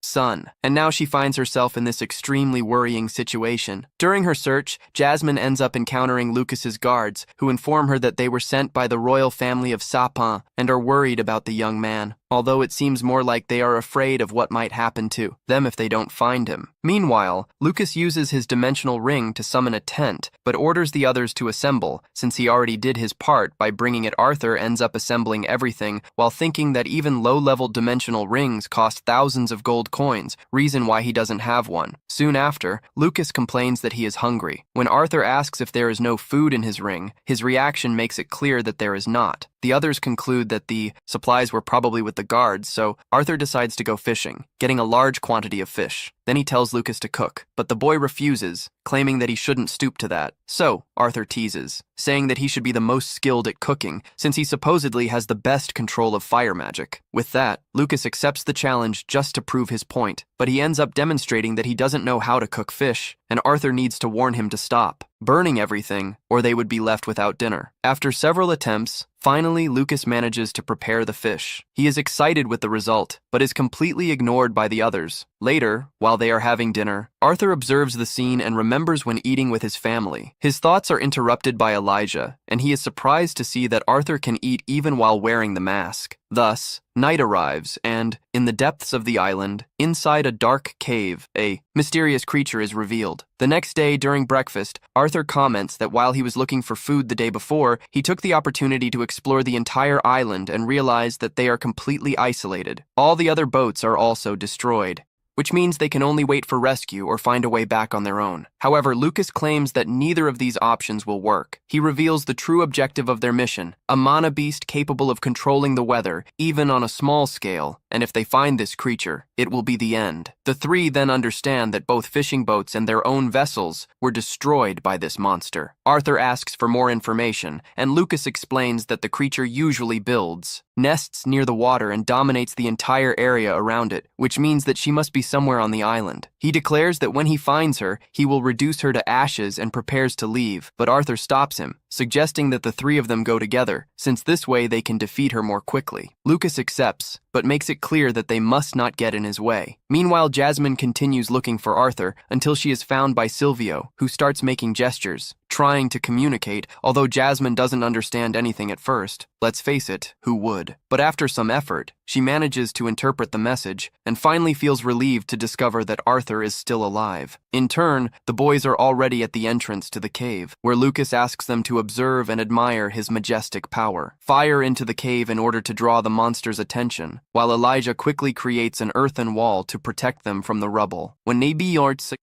son. And now she finds herself in this extremely worrying situation. During her search, Jasmine ends up encountering Lucas's guards, who inform her that they were sent by the royal family of Sapin and are worried about the young man, although it seems more like they are afraid of what might happen to them if they don't find him. Meanwhile, Lucas uses his dimensional ring to summon a tent, but orders the others to assemble, since he already did his part by bringing it. Arthur ends up assembling everything, while thinking that even low-level dimensional rings cost thousands of gold coins, reason why he doesn't have one. Soon after, Lucas complains that he is hungry. When Arthur asks if there is no food in his ring, his reaction makes it clear that there is not. The others conclude that the supplies were probably with the guards, so Arthur decides to go fishing, getting a large quantity of fish. Then he tells Lucas to cook, but the boy refuses, claiming that he shouldn't stoop to that. So, Arthur teases, saying that he should be the most skilled at cooking, since he supposedly has the best control of fire magic. With that, Lucas accepts the challenge just to prove his point, but he ends up demonstrating that he doesn't know how to cook fish, and Arthur needs to warn him to stop burning everything, or they would be left without dinner. After several attempts, finally Lucas manages to prepare the fish. He is excited with the result, but is completely ignored by the others. Later, while they are having dinner, Arthur observes the scene and remembers when eating with his family. His thoughts are interrupted by Elijah, and he is surprised to see that Arthur can eat even while wearing the mask. Thus, night arrives, and, in the depths of the island, inside a dark cave, a mysterious creature is revealed. The next day, during breakfast, Arthur comments that while he was looking for food the day before, he took the opportunity to explore the entire island and realized that they are completely isolated. All the other boats are also destroyed, which means they can only wait for rescue or find a way back on their own. However, Lucas claims that neither of these options will work. He reveals the true objective of their mission, a mana beast capable of controlling the weather, even on a small scale, and if they find this creature, it will be the end. The three then understand that both fishing boats and their own vessels were destroyed by this monster. Arthur asks for more information, and Lucas explains that the creature usually builds nests near the water and dominates the entire area around it, which means that she must be somewhere on the island. He declares that when he finds her, he will reduce her to ashes and prepares to leave, but Arthur stops him, suggesting that the three of them go together, since this way they can defeat her more quickly. Lucas accepts, but makes it clear that they must not get in his way. Meanwhile, Jasmine continues looking for Arthur until she is found by Silvio, who starts making gestures, trying to communicate, although Jasmine doesn't understand anything at first. Let's face it, who would? But after some effort, she manages to interpret the message, and finally feels relieved to discover that Arthur is still alive. In turn, the boys are already at the entrance to the cave, where Lucas asks them to observe and admire his majestic power. Fire into the cave in order to draw the monster's attention, while Elijah quickly creates an earthen wall to protect them from the rubble. When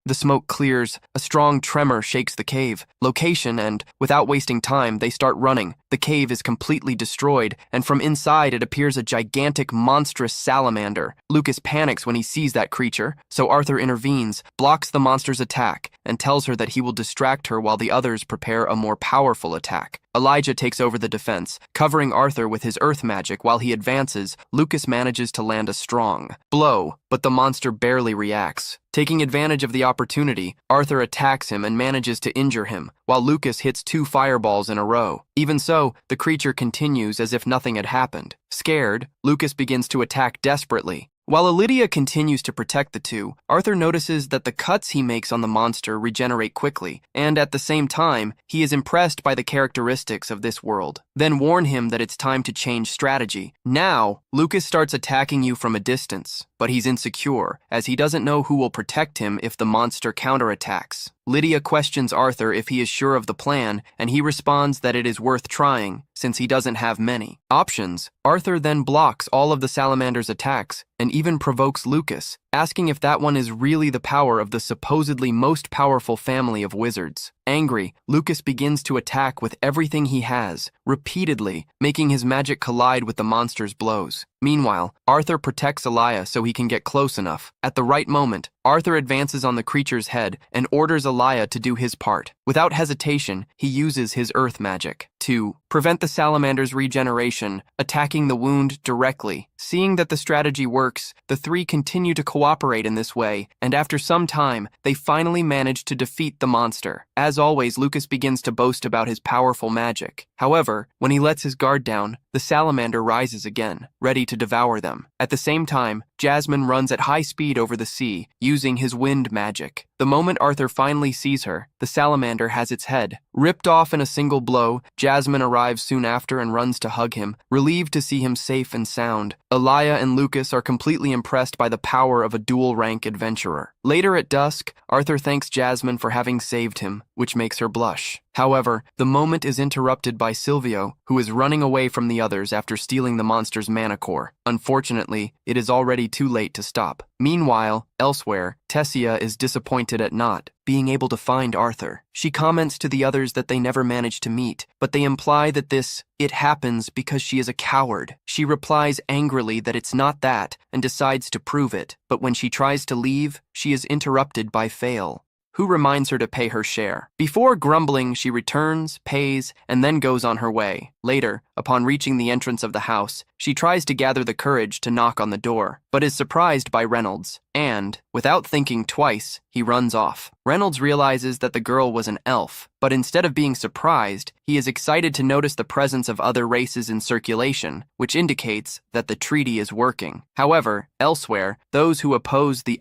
the smoke clears, a strong tremor shakes the cave location, and, without wasting time, they start running. The cave is completely destroyed, and from inside it appears a gigantic, monstrous salamander. Lucas panics when he sees that creature, so Arthur intervenes, blocks the monster's attack, and tells her that he will distract her while the others prepare a more powerful attack. Elijah takes over the defense, covering Arthur with his earth magic. While he advances, Lucas manages to land a strong blow, but the monster barely reacts. Taking advantage of the opportunity, Arthur attacks him and manages to injure him, while Lucas hits 2 fireballs in a row. Even so, the creature continues as if nothing had happened. Scared, Lucas begins to attack desperately. While Lydia continues to protect the two, Arthur notices that the cuts he makes on the monster regenerate quickly, and at the same time, he is impressed by the characteristics of this world. Then warn him that it's time to change strategy. Now, Lucas starts attacking you from a distance, but he's insecure, as he doesn't know who will protect him if the monster counterattacks. Lydia questions Arthur if he is sure of the plan, and he responds that it is worth trying, since he doesn't have many options. Arthur then blocks all of the salamander's attacks, and even provokes Lucas, asking if that one is really the power of the supposedly most powerful family of wizards. Angry, Lucas begins to attack with everything he has, repeatedly, making his magic collide with the monster's blows. Meanwhile, Arthur protects Elia so he can get close enough. At the right moment, Arthur advances on the creature's head and orders Elia to do his part. Without hesitation, he uses his earth magic to prevent the salamander's regeneration, attacking the wound directly. Seeing that the strategy works, the three continue to cooperate in this way, and after some time, they finally manage to defeat the monster. As always, Lucas begins to boast about his powerful magic. However, when he lets his guard down, the salamander rises again, ready to devour them. At the same time, Jasmine runs at high speed over the sea, using his wind magic. The moment Arthur finally sees her, the salamander has its head ripped off in a single blow. Jasmine arrives soon after and runs to hug him, relieved to see him safe and sound. Elia and Lucas are completely impressed by the power of a dual-rank adventurer. Later at dusk, Arthur thanks Jasmine for having saved him, which makes her blush. However, the moment is interrupted by Silvio, who is running away from the others after stealing the monster's mana core. Unfortunately, it is already too late to stop. Meanwhile, elsewhere, Tessia is disappointed at not being able to find Arthur. She comments to the others that they never managed to meet, but they imply that it happens because she is a coward. She replies angrily that it's not that and decides to prove it, but when she tries to leave, she is interrupted by Fail, who reminds her to pay her share. Before grumbling, she returns, pays, and then goes on her way. Later, upon reaching the entrance of the house, she tries to gather the courage to knock on the door, but is surprised by Reynolds, and, without thinking twice, he runs off. Reynolds realizes that the girl was an elf, but instead of being surprised, he is excited to notice the presence of other races in circulation, which indicates that the treaty is working. However, elsewhere, those who oppose the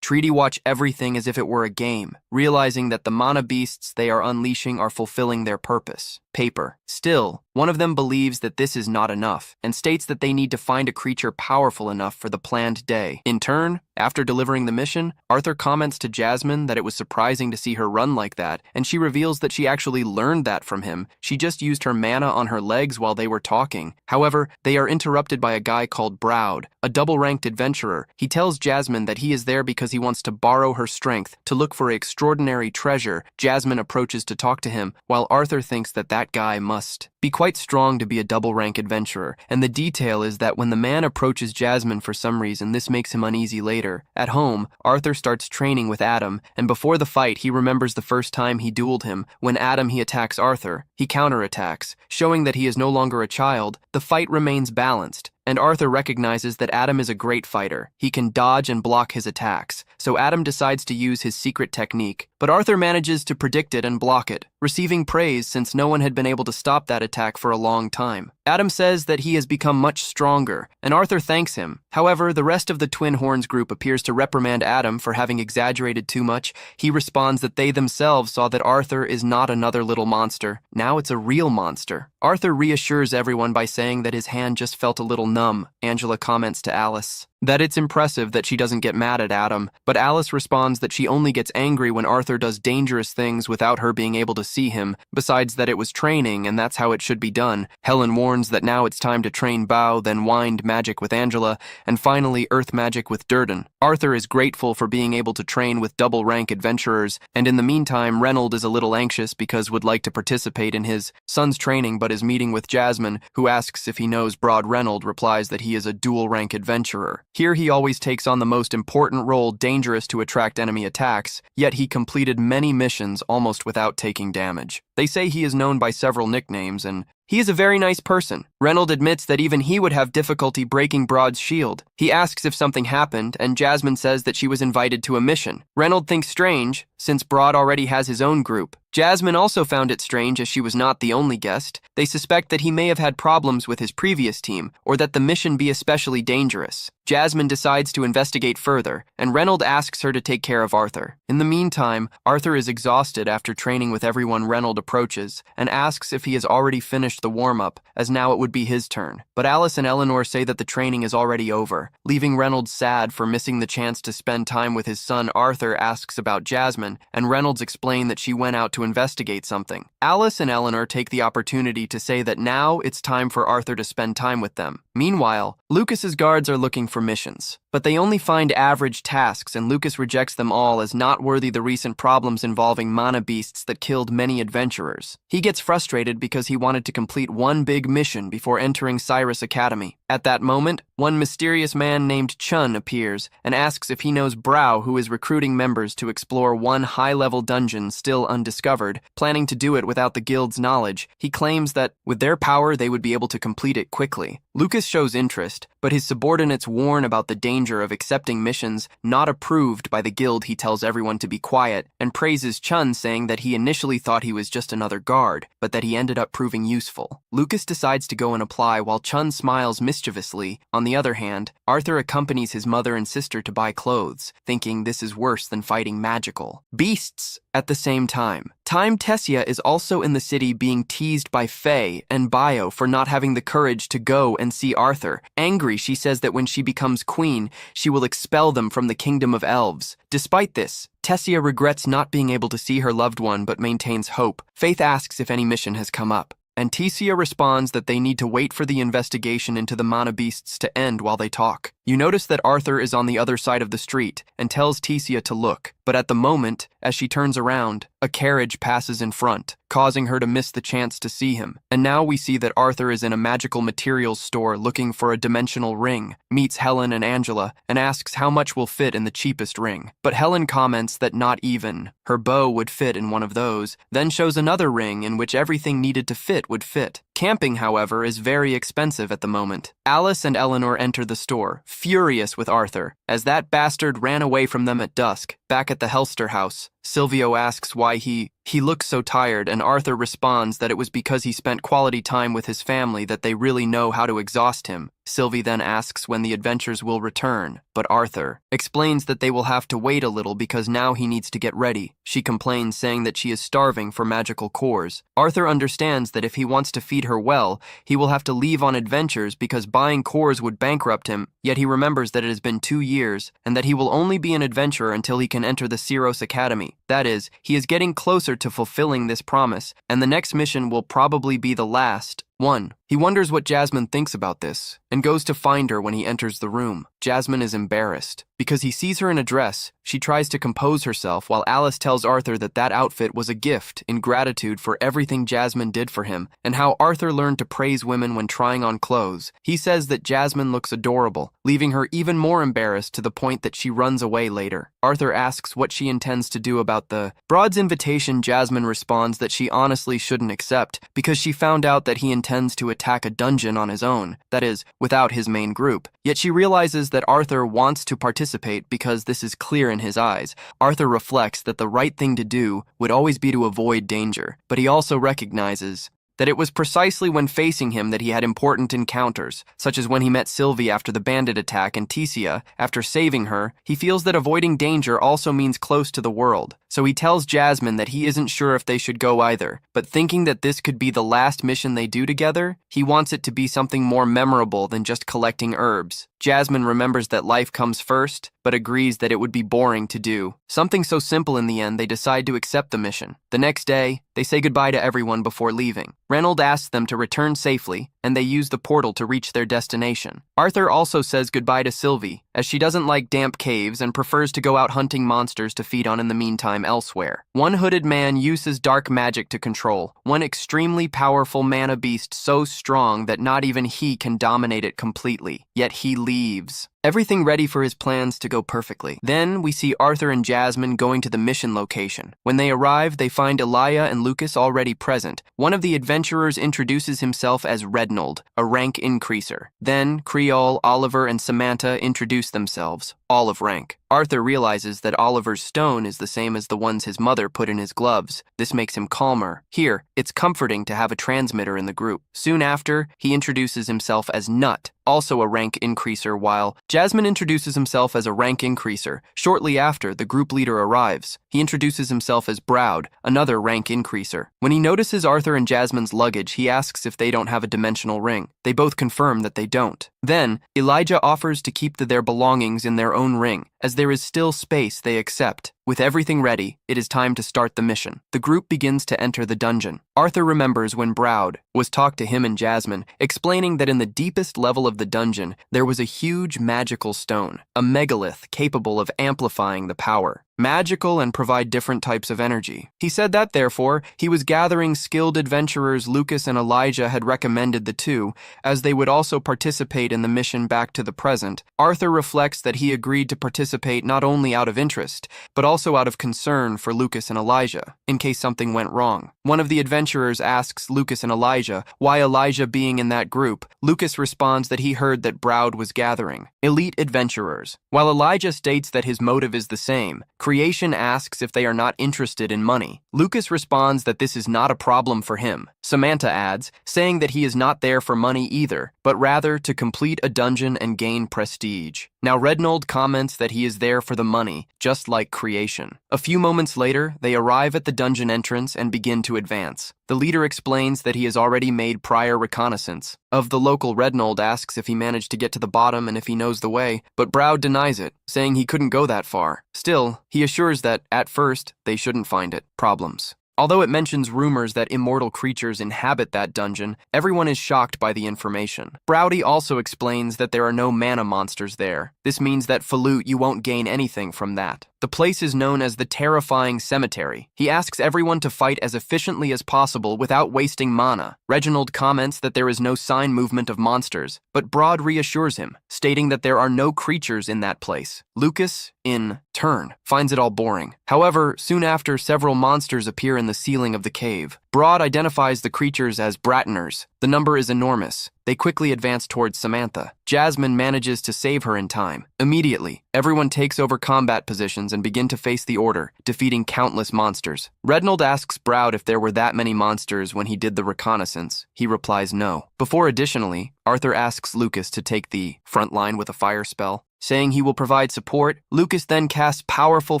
treaty watch everything as if it were a game, realizing that the mana beasts they are unleashing are fulfilling their purpose. Paper. Still, one of them believes that this is not enough, and states that they need to find a creature powerful enough for the planned day. In turn, after delivering the mission, Arthur comments to Jasmine that it was surprising to see her run like that, and she reveals that she actually learned that from him. She just used her mana on her legs while they were talking. However, they are interrupted by a guy called Browd, a double-ranked adventurer. He tells Jasmine that he is there because he wants to borrow her strength to look for extraordinary treasure. Jasmine approaches to talk to him, while Arthur thinks that guy must be quite strong to be a double-rank adventurer, and the detail is that when the man approaches Jasmine for some reason, this makes him uneasy later. At home, Arthur starts training with Adam, and before the fight, he remembers the first time he dueled him. When he attacks Arthur, he counterattacks, showing that he is no longer a child. The fight remains balanced, and Arthur recognizes that Adam is a great fighter. He can dodge and block his attacks, so Adam decides to use his secret technique, but Arthur manages to predict it and block it, receiving praise since no one had been able to stop that attack for a long time. Adam says that he has become much stronger, and Arthur thanks him. However, the rest of the Twin Horns group appears to reprimand Adam for having exaggerated too much. He responds that they themselves saw that Arthur is not another little monster. Now it's a real monster. Arthur reassures everyone by saying that his hand just felt a little numb. Angela comments to Alice that it's impressive that she doesn't get mad at Adam, but Alice responds that she only gets angry when Arthur does dangerous things without her being able to see him, besides that it was training and that's how it should be done. Helen warns that now it's time to train Bow, then Wind magic with Angela, and finally Earth magic with Durden. Arthur is grateful for being able to train with double-rank adventurers, and in the meantime, Reynolds is a little anxious because would like to participate in his son's training but is meeting with Jasmine, who asks if he knows Broad. Reynolds replies that he is a dual-rank adventurer. Here he always takes on the most important role, dangerous to attract enemy attacks, yet he completed many missions almost without taking damage. They say he is known by several nicknames, and He is a very nice person. Reynold admits that even he would have difficulty breaking Broad's shield. He asks if something happened, and Jasmine says that she was invited to a mission. Reynold thinks strange, since Broad already has his own group. Jasmine also found it strange as she was not the only guest. They suspect that he may have had problems with his previous team, or that the mission be especially dangerous. Jasmine decides to investigate further, and Reynold asks her to take care of Arthur. In the meantime, Arthur is exhausted after training with everyone. Reynold approaches and asks if he has already finished the warm-up, as now it would be his turn. But Alice and Eleanor say that the training is already over, leaving Reynold sad for missing the chance to spend time with his son. Arthur asks about Jasmine, and Reynolds explain that she went out to investigate something. Alice and Eleanor take the opportunity to say that now it's time for Arthur to spend time with them. Meanwhile, Lucas's guards are looking for missions, but they only find average tasks, and Lucas rejects them all as not worthy the recent problems involving mana beasts that killed many adventurers. He gets frustrated because he wanted to complete one big mission before entering Cyrus Academy. At that moment, one mysterious man named Chun appears and asks if he knows Brow, who is recruiting members to explore one high-level dungeon still undiscovered, planning to do it without the guild's knowledge. He claims that, with their power, they would be able to complete it quickly. Lucas shows interest, but his subordinates warn about the danger of accepting missions not approved by the guild. He tells everyone to be quiet and praises Chun, saying that he initially thought he was just another guard, but that he ended up proving useful. Lucas decides to go and apply while Chun smiles mischievously. On the other hand, Arthur accompanies his mother and sister to buy clothes, thinking this is worse than fighting magical beasts. At the same time, Tessia is also in the city, being teased by Faye and Bio for not having the courage to go and see Arthur. Angry, she says that when she becomes queen, she will expel them from the kingdom of elves. Despite this, Tessia regrets not being able to see her loved one but maintains hope. Faith asks if any mission has come up, and Tessia responds that they need to wait for the investigation into the mana beasts to end while they talk. You notice that Arthur is on the other side of the street and tells Tessia to look, but at the moment, as she turns around, a carriage passes in front, causing her to miss the chance to see him. And now we see that Arthur is in a magical materials store looking for a dimensional ring, meets Helen and Angela, and asks how much will fit in the cheapest ring. But Helen comments that not even her bow would fit in one of those, then shows another ring in which everything needed to fit would fit. Camping, however, is very expensive at the moment. Alice and Eleanor enter the store, furious with Arthur, as that bastard ran away from them at dusk. Back at the Helster house, Silvio asks why he looks so tired, and Arthur responds that it was because he spent quality time with his family that they really know how to exhaust him. Sylvie then asks when the adventures will return, but Arthur explains that they will have to wait a little because now he needs to get ready. She complains, saying that she is starving for magical cores. Arthur understands that if he wants to feed her well, he will have to leave on adventures because buying cores would bankrupt him, yet he remembers that it has been 2 years and that he will only be an adventurer until he can enter the Syros Academy. That is, he is getting closer to fulfilling this promise, and the next mission will probably be the last one. He wonders what Jasmine thinks about this, and goes to find her when he enters the room. Jasmine is embarrassed. Because he sees her in a dress, she tries to compose herself while Alice tells Arthur that that outfit was a gift in gratitude for everything Jasmine did for him, and how Arthur learned to praise women when trying on clothes. He says that Jasmine looks adorable, leaving her even more embarrassed to the point that she runs away later. Arthur asks what she intends to do about the Broad's invitation. Jasmine responds that she honestly shouldn't accept because she found out that he intends to attack a dungeon on his own, that is, without his main group. Yet she realizes that Arthur wants to participate because this is clear in his eyes. Arthur reflects that the right thing to do would always be to avoid danger, but he also recognizes that it was precisely when facing him that he had important encounters, such as when he met Sylvie after the bandit attack and Tessia. After saving her, he feels that avoiding danger also means close to the world. So he tells Jasmine that he isn't sure if they should go either, but thinking that this could be the last mission they do together, he wants it to be something more memorable than just collecting herbs. Jasmine remembers that life comes first, but agrees that it would be boring to do. Something so simple in the end, they decide to accept the mission. The next day, they say goodbye to everyone before leaving. Reynold asks them to return safely, and they use the portal to reach their destination. Arthur also says goodbye to Sylvie, as she doesn't like damp caves and prefers to go out hunting monsters to feed on in the meantime elsewhere. One hooded man uses dark magic to control one extremely powerful mana beast so strong that not even he can dominate it completely. Yet he leaves. everything ready for his plans to go perfectly. Then we see Arthur and Jasmine going to the mission location. When they arrive, they find Elijah and Lucas already present. One of the adventurers introduces himself as Rednold, a rank increaser. Then Creole, Oliver, and Samantha introduce themselves, all of rank. Arthur realizes that Oliver's stone is the same as the ones his mother put in his gloves. This makes him calmer. Here, it's comforting to have a transmitter in the group. Soon after, he introduces himself as Nut, also a rank increaser, while Jasmine introduces himself as a rank increaser. Shortly after, the group leader arrives. He introduces himself as Browd, another rank increaser. When he notices Arthur and Jasmine's luggage, he asks if they don't have a dimensional ring. They both confirm that they don't. Then, Elijah offers to keep their belongings in their own ring. As there is still space, they accept. With everything ready, it is time to start the mission. The group begins to enter the dungeon. Arthur remembers when Browd was talked to him and Jasmine, explaining that in the deepest level of the dungeon, there was a huge magical stone, a megalith capable of amplifying the power. Magical and provide different types of energy. He said that, therefore, he was gathering skilled adventurers. Lucas and Elijah had recommended the two, as they would also participate in the mission back to the present. Arthur reflects that he agreed to participate not only out of interest, but also out of concern for Lucas and Elijah, in case something went wrong. One of the adventurers asks Lucas and Elijah why Elijah being in that group. Lucas responds that he heard that Browd was gathering elite adventurers, while Elijah states that his motive is the same. Creation asks if they are not interested in money. Lucas responds that this is not a problem for him. Samantha adds, saying that he is not there for money either, but rather to complete a dungeon and gain prestige. Now Rednold comments that he is there for the money, just like Creation. A few moments later, they arrive at the dungeon entrance and begin to advance. The leader explains that he has already made prior reconnaissance. Of the local, Rednold asks if he managed to get to the bottom and if he knows the way, but Browd denies it, saying he couldn't go that far. Still, he assures that, at first, they shouldn't find it. Problems. Although it mentions rumors that immortal creatures inhabit that dungeon, everyone is shocked by the information. Browdy also explains that there are no mana monsters there. This means that Falut, you won't gain anything from that. The place is known as the Terrifying Cemetery. He asks everyone to fight as efficiently as possible without wasting mana. Reginald comments that there is no sign movement of monsters, but Broad reassures him, stating that there are no creatures in that place. Lucas, in turn, finds it all boring. However, soon after, several monsters appear in the ceiling of the cave. Broad identifies the creatures as Bratiners. The number is enormous. They quickly advance towards Samantha. Jasmine manages to save her in time. Immediately, everyone takes over combat positions and begin to face the Order, defeating countless monsters. Rednold asks Browd if there were that many monsters when he did the reconnaissance. He replies no. Before additionally, Arthur asks Lucas to take the front line with a fire spell. Saying he will provide support, Lucas then casts powerful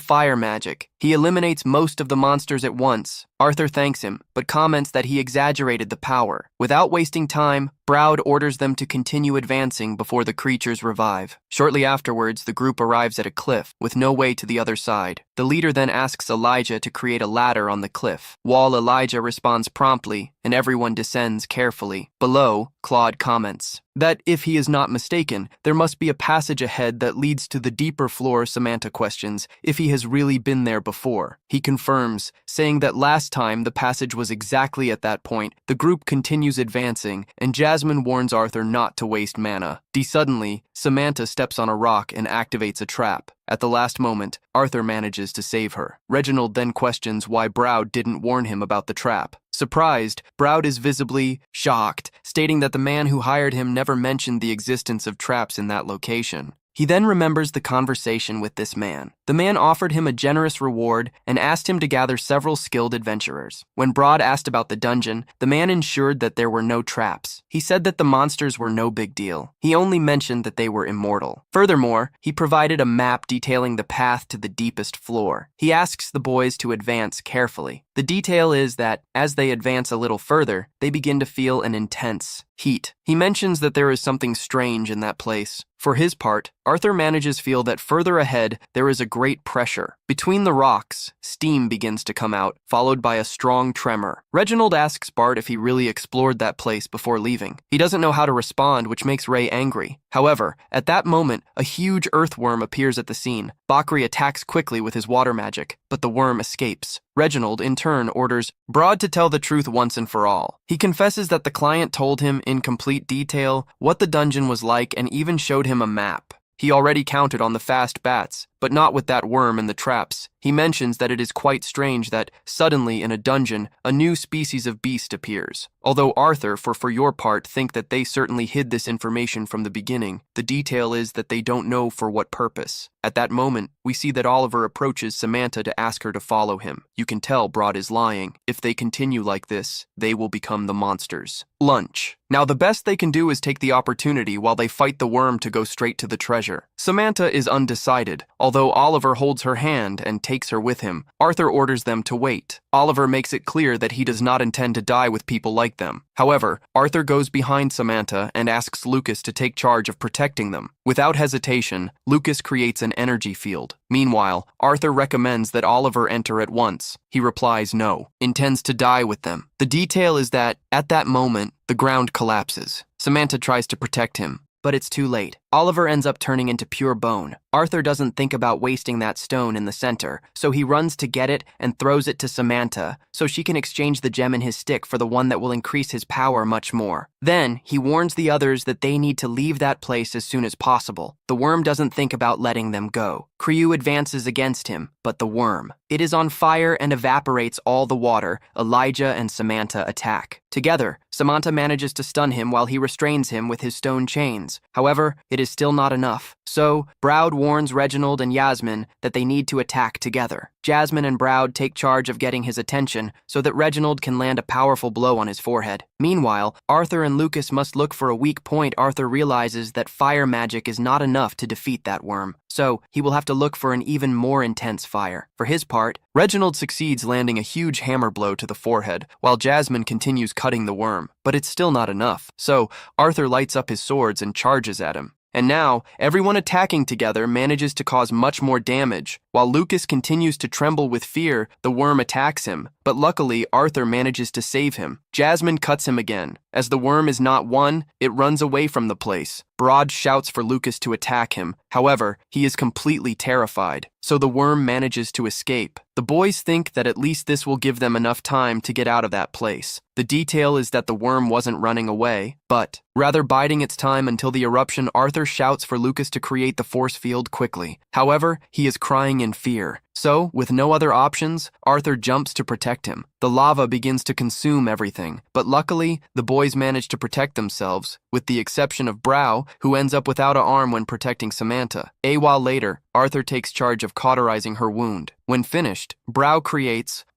fire magic. He eliminates most of the monsters at once. Arthur thanks him, but comments that he exaggerated the power. Without wasting time, Browd orders them to continue advancing before the creatures revive. Shortly afterwards, the group arrives at a cliff, with no way to the other side. The leader then asks Elijah to create a ladder on the cliff. While Elijah responds promptly, and everyone descends carefully. Below, Claude comments that if he is not mistaken, there must be a passage ahead that leads to the deeper floor. Samantha questions if he has really been there before. He confirms, saying that last time the passage was exactly at that point. The group continues advancing, and Jasmine warns Arthur not to waste mana. Suddenly, Samantha steps on a rock and activates a trap. At the last moment, Arthur manages to save her. Reginald then questions why Browd didn't warn him about the trap. Surprised, Browd is visibly shocked, stating that the man who hired him never mentioned the existence of traps in that location. He then remembers the conversation with this man. The man offered him a generous reward and asked him to gather several skilled adventurers. When Broad asked about the dungeon, the man ensured that there were no traps. He said that the monsters were no big deal. He only mentioned that they were immortal. Furthermore, he provided a map detailing the path to the deepest floor. He asks the boys to advance carefully. The detail is that, as they advance a little further, they begin to feel an intense heat. He mentions that there is something strange in that place. For his part, Arthur manages to feel that further ahead, there is a great pressure. Between the rocks, steam begins to come out, followed by a strong tremor. Reginald asks Bart if he really explored that place before leaving. He doesn't know how to respond, which makes Ray angry. However, at that moment, a huge earthworm appears at the scene. Bakri attacks quickly with his water magic, but the worm escapes. Reginald, in turn, orders Broad to tell the truth once and for all. He confesses that the client told him in complete detail what the dungeon was like and even showed him a map. He already counted on the fast bats, but not with that worm and the traps. He mentions that it is quite strange that, suddenly in a dungeon, a new species of beast appears. Although Arthur, for your part, think that they certainly hid this information from the beginning, the detail is that they don't know for what purpose. At that moment, we see that Oliver approaches Samantha to ask her to follow him. You can tell Broad is lying. If they continue like this, they will become the monsters. Lunch. Now the best they can do is take the opportunity while they fight the worm to go straight to the treasure. Samantha is undecided. Although Oliver holds her hand and takes her with him, Arthur orders them to wait. Oliver makes it clear that he does not intend to die with people like them. However, Arthur goes behind Samantha and asks Lucas to take charge of protecting them. Without hesitation, Lucas creates an energy field. Meanwhile, Arthur recommends that Oliver enter at once. He replies no, intends to die with them. The detail is that, at that moment, the ground collapses. Samantha tries to protect him, but it's too late. Oliver ends up turning into pure bone. Arthur doesn't think about wasting that stone in the center, so he runs to get it and throws it to Samantha so she can exchange the gem in his stick for the one that will increase his power much more. Then, he warns the others that they need to leave that place as soon as possible. The worm doesn't think about letting them go. Crew advances against him, but the worm. It is on fire and evaporates all the water. Elijah and Samantha attack. Together, Samantha manages to stun him while he restrains him with his stone chains. However, it is still not enough. So, Browd warns Reginald and Yasmin that they need to attack together. Jasmine and Browd take charge of getting his attention so that Reginald can land a powerful blow on his forehead. Meanwhile, Arthur and Lucas must look for a weak point. Arthur realizes that fire magic is not enough to defeat that worm, so he will have to look for an even more intense fire. For his part, Reginald succeeds landing a huge hammer blow to the forehead, while Jasmine continues cutting the worm. But it's still not enough, so Arthur lights up his swords and charges at him. And now, everyone attacking together manages to cause much more damage. While Lucas continues to tremble with fear, the worm attacks him, but luckily Arthur manages to save him. Jasmine cuts him again. As the worm is not won, it runs away from the place. Broad shouts for Lucas to attack him. However, he is completely terrified, so the worm manages to escape. The boys think that at least this will give them enough time to get out of that place. The detail is that the worm wasn't running away, but rather biding its time until the eruption. Arthur shouts for Lucas to create the force field quickly. However, he is crying in fear. So, with no other options, Arthur jumps to protect him. The lava begins to consume everything, but luckily, the boys manage to protect themselves, with the exception of Brow, who ends up without an arm when protecting Samantha. A while later, Arthur takes charge of cauterizing her wound. When finished, Brow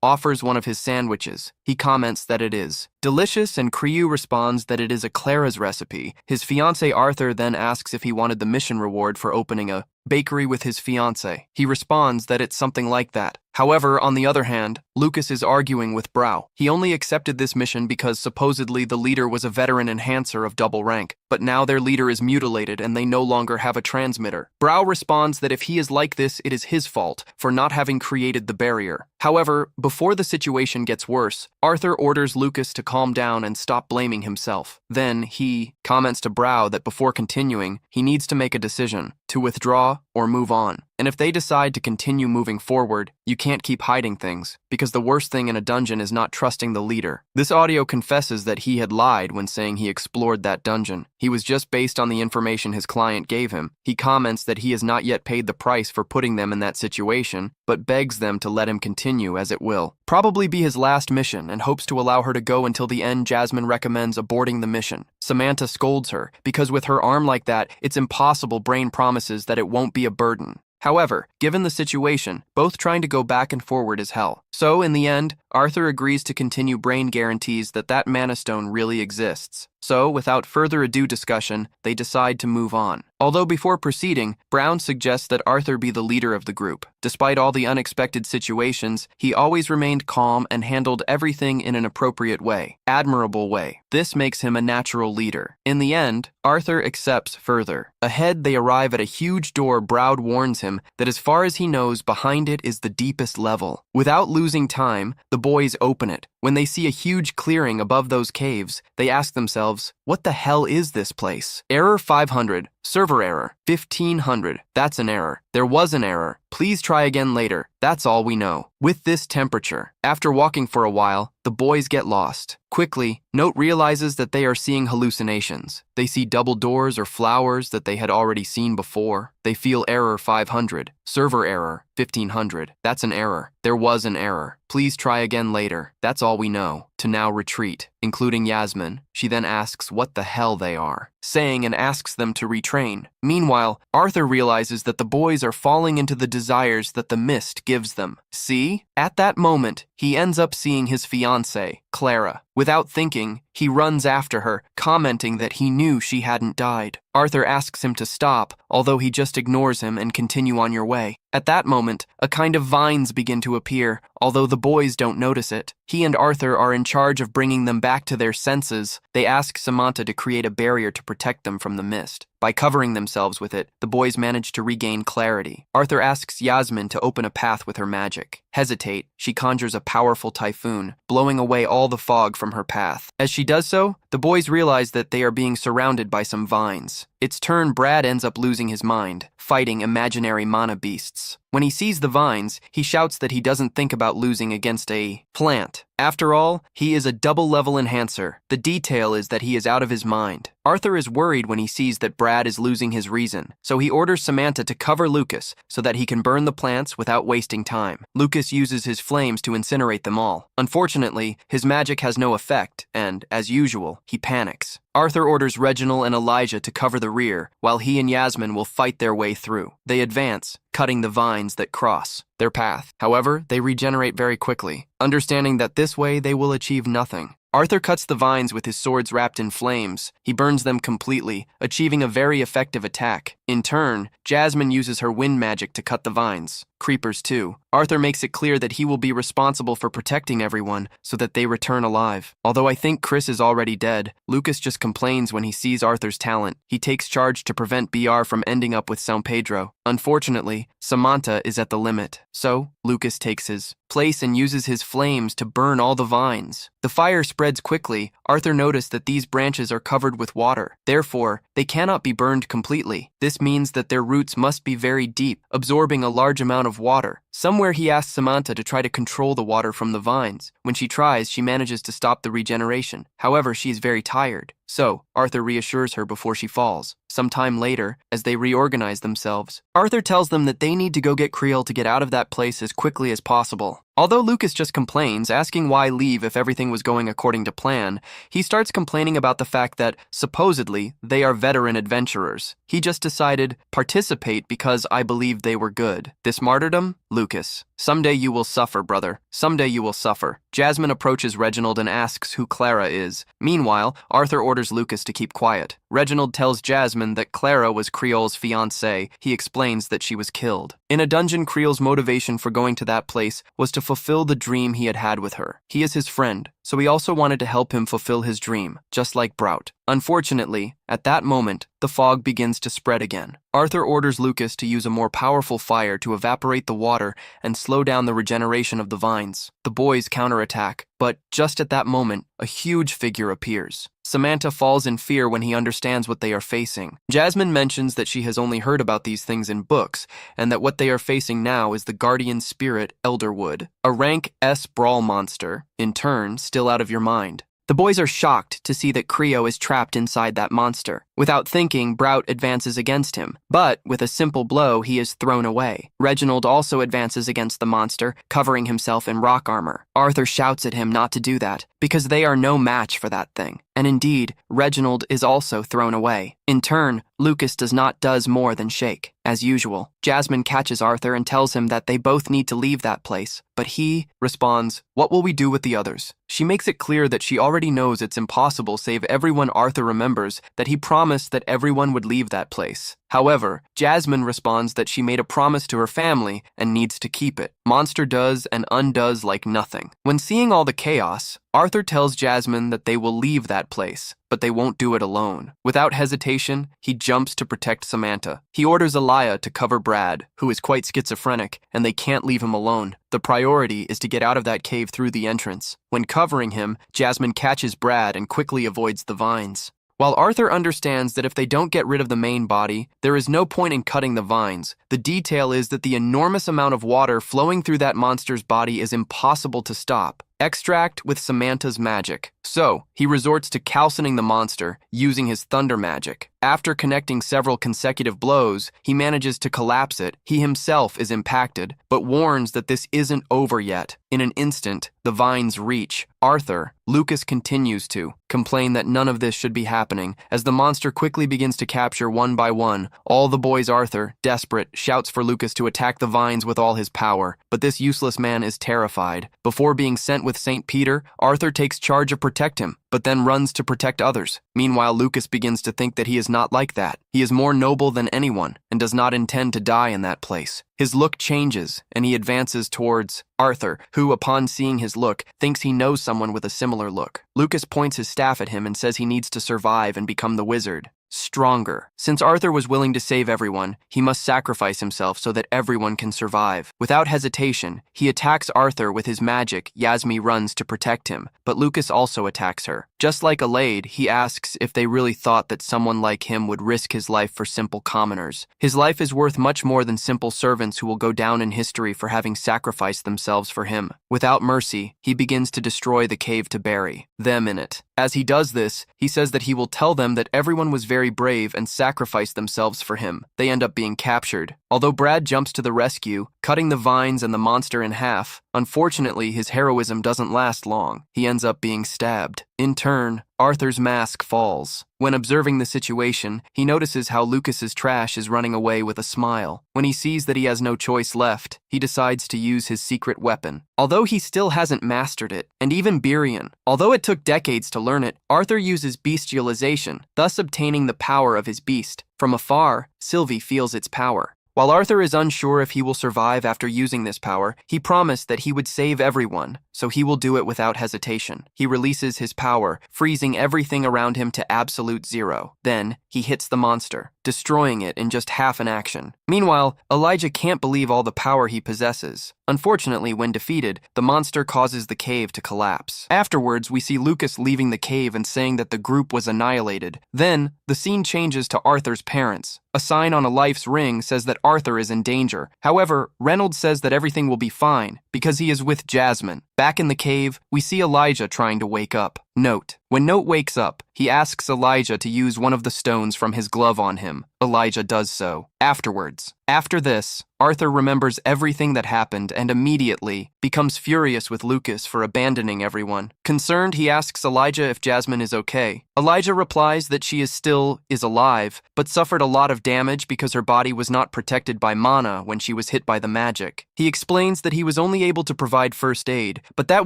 offers one of his sandwiches. He comments that it is delicious, and Crew responds that it is a Clara's recipe. His fiancé Arthur then asks if he wanted the mission reward for opening a bakery with his fiancé. He responds that it's something like that. However, on the other hand, Lucas is arguing with Brow. He only accepted this mission because supposedly the leader was a veteran enhancer of double rank, but now their leader is mutilated and they no longer have a transmitter. Brow responds that if he is like this, it is his fault for not having created the barrier. However, before the situation gets worse, Arthur orders Lucas to calm down and stop blaming himself. Then he comments to Brow that before continuing, he needs to make a decision, to withdraw or move on. And if they decide to continue moving forward, you can't keep hiding things, because the worst thing in a dungeon is not trusting the leader. This audio confesses that he had lied when saying he explored that dungeon. He was just based on the information his client gave him. He comments that he has not yet paid the price for putting them in that situation, but begs them to let him continue, as it will probably be his last mission, and hopes to allow her to go until the end. Jasmine recommends aborting the mission. Samantha scolds her, because with her arm like that, it's impossible. Brain promises that it won't be a burden. However, given the situation, both trying to go back and forward is hell. So, in the end, Arthur agrees to continue. Brain guarantees that mana stone really exists. So, without further ado discussion, they decide to move on. Although before proceeding, Brown suggests that Arthur be the leader of the group. Despite all the unexpected situations, he always remained calm and handled everything in an appropriate way, admirable way. This makes him a natural leader. In the end, Arthur accepts further. Ahead, they arrive at a huge door. Brown warns him that as far as he knows, behind it is the deepest level. Without losing time, the boys open it. When they see a huge clearing above those caves, they ask themselves, what the hell is this place? Error 500. Server error. 1500. That's an error. There was an error. Please try again later. That's all we know. With this temperature, after walking for a while, the boys get lost. Quickly, Note realizes that they are seeing hallucinations. They see double doors or flowers that they had already seen before. They feel error 500, server error 1500. That's an error. There was an error. Please try again later. That's all we know. To now retreat, including Yasmin. She then asks what the hell they are, saying and asks them to retrain. Meanwhile, Arthur realizes that the boys are falling into the desires that the mist gives them. See? At that moment, he ends up seeing his fiancée, Clara. Without thinking, he runs after her, commenting that he knew she hadn't died. Arthur asks him to stop, although he just ignores him and continue on your way. At that moment, a kind of vines begin to appear, although the boys don't notice it. He and Arthur are in charge of bringing them back to their senses. They ask Samantha to create a barrier to protect them from the mist. By covering themselves with it, the boys manage to regain clarity. Arthur asks Yasmin to open a path with her magic. Hesitate, she conjures a powerful typhoon, blowing away all the fog from her path. As she does so, the boys realize that they are being surrounded by some vines. Its turn, Brad ends up losing his mind, fighting imaginary mana beasts. When he sees the vines, he shouts that he doesn't think about losing against a plant. After all, he is a double-level enhancer. The detail is that he is out of his mind. Arthur is worried when he sees that Brad is losing his reason, so he orders Samantha to cover Lucas so that he can burn the plants without wasting time. Lucas uses his flames to incinerate them all. Unfortunately, his magic has no effect, and, as usual, he panics. Arthur orders Reginald and Elijah to cover the rear, while he and Yasmin will fight their way through. They advance, cutting the vines that cross their path. However, they regenerate very quickly, understanding that this way they will achieve nothing. Arthur cuts the vines with his swords wrapped in flames. He burns them completely, achieving a very effective attack. In turn, Jasmine uses her wind magic to cut the vines. Creepers too. Arthur makes it clear that he will be responsible for protecting everyone so that they return alive. Although I think Chris is already dead, Lucas just complains when he sees Arthur's talent. He takes charge to prevent BR from ending up with San Pedro. Unfortunately, Samantha is at the limit, so Lucas takes his place and uses his flames to burn all the vines. The fire spreads quickly. Arthur noticed that these branches are covered with water. Therefore, they cannot be burned completely. This means that their roots must be very deep, absorbing a large amount of water. Somewhere he asks Samantha to try to control the water from the vines. When she tries, she manages to stop the regeneration. However, she is very tired. So, Arthur reassures her before she falls. Sometime later, as they reorganize themselves, Arthur tells them that they need to go get Creel to get out of that place as quickly as possible. Although Lucas just complains, asking why leave if everything was going according to plan, he starts complaining about the fact that, supposedly, they are veteran adventurers. He just decided, participate because I believe they were good. This martyrdom? Lucas. Someday you will suffer, brother. Someday you will suffer. Jasmine approaches Reginald and asks who Clara is. Meanwhile, Arthur orders Lucas to keep quiet. Reginald tells Jasmine that Clara was Creel's fiancée. He explains that she was killed. In a dungeon, Creel's motivation for going to that place was to fulfill the dream he had had with her. He is his friend, so he also wanted to help him fulfill his dream, just like Brout. Unfortunately, at that moment, the fog begins to spread again. Arthur orders Lucas to use a more powerful fire to evaporate the water and slow down the regeneration of the vines. The boys counterattack, but just at that moment, a huge figure appears. Samantha falls in fear when he understands what they are facing. Jasmine mentions that she has only heard about these things in books, and that what they are facing now is the guardian spirit Elderwood, a rank S brawl monster, in turn, still out of your mind. The boys are shocked to see that Creo is trapped inside that monster. Without thinking, Brout advances against him, but with a simple blow, he is thrown away. Reginald also advances against the monster, covering himself in rock armor. Arthur shouts at him not to do that, because they are no match for that thing. And indeed, Reginald is also thrown away. In turn, Lucas does more than shake. As usual, Jasmine catches Arthur and tells him that they both need to leave that place, but he responds, "What will we do with the others?" She makes it clear that she already knows it's impossible save everyone. Arthur remembers that he promised that everyone would leave that place. However, Jasmine responds that she made a promise to her family and needs to keep it. Monster does and undoes like nothing. When seeing all the chaos, Arthur tells Jasmine that they will leave that place, but they won't do it alone. Without hesitation, he jumps to protect Samantha. He orders Elia to cover Brad, who is quite schizophrenic, and they can't leave him alone. The priority is to get out of that cave through the entrance. When covering him, Jasmine catches Brad and quickly avoids the vines. While Arthur understands that if they don't get rid of the main body, there is no point in cutting the vines, the detail is that the enormous amount of water flowing through that monster's body is impossible to stop. Extract with Samantha's magic. So, he resorts to calcining the monster, using his thunder magic. After connecting several consecutive blows, he manages to collapse it. He himself is impacted, but warns that this isn't over yet. In an instant, the vines reach Arthur. Lucas continues to complain that none of this should be happening, as the monster quickly begins to capture one by one all the boys. Arthur, desperate, shouts for Lucas to attack the vines with all his power, but this useless man is terrified. Before being sent with St. Peter, Arthur takes charge to protect him, but then runs to protect others. Meanwhile, Lucas begins to think that he is not like that. He is more noble than anyone, and does not intend to die in that place. His look changes, and he advances towards Arthur, who, upon seeing his look, thinks he knows someone with a similar look. Lucas points his staff at him and says he needs to survive and become the wizard. Stronger. Since Arthur was willing to save everyone, he must sacrifice himself so that everyone can survive. Without hesitation, he attacks Arthur with his magic. Yasmi runs to protect him, but Lucas also attacks her. Just like Alade, he asks if they really thought that someone like him would risk his life for simple commoners. His life is worth much more than simple servants who will go down in history for having sacrificed themselves for him. Without mercy, he begins to destroy the cave to bury them in it. As he does this, he says that he will tell them that everyone was very brave and sacrificed themselves for him. They end up being captured. Although Brad jumps to the rescue, cutting the vines and the monster in half, unfortunately his heroism doesn't last long. He ends up being stabbed. In turn, Arthur's mask falls. When observing the situation, he notices how Lucas's trash is running away with a smile. When he sees that he has no choice left, he decides to use his secret weapon. Although he still hasn't mastered it, and even Birion, although it took decades to learn it, Arthur uses bestialization, thus obtaining the power of his beast. From afar, Sylvie feels its power. While Arthur is unsure if he will survive after using this power, he promised that he would save everyone, so he will do it without hesitation. He releases his power, freezing everything around him to absolute zero. Then, he hits the monster, destroying it in just half an action. Meanwhile, Elijah can't believe all the power he possesses. Unfortunately, when defeated, the monster causes the cave to collapse. Afterwards, we see Lucas leaving the cave and saying that the group was annihilated. Then, the scene changes to Arthur's parents. A sign on a life's ring says that Arthur is in danger. However, Reynolds says that everything will be fine because he is with Jasmine. Back in the cave, we see Elijah trying to wake up. Note: when Note wakes up, he asks Elijah to use one of the stones from his glove on him. Elijah does so. After this, Arthur remembers everything that happened and immediately becomes furious with Lucas for abandoning everyone. Concerned, he asks Elijah if Jasmine is okay. Elijah replies that she is alive, but suffered a lot of damage because her body was not protected by mana when she was hit by the magic. He explains that he was only able to provide first aid, but that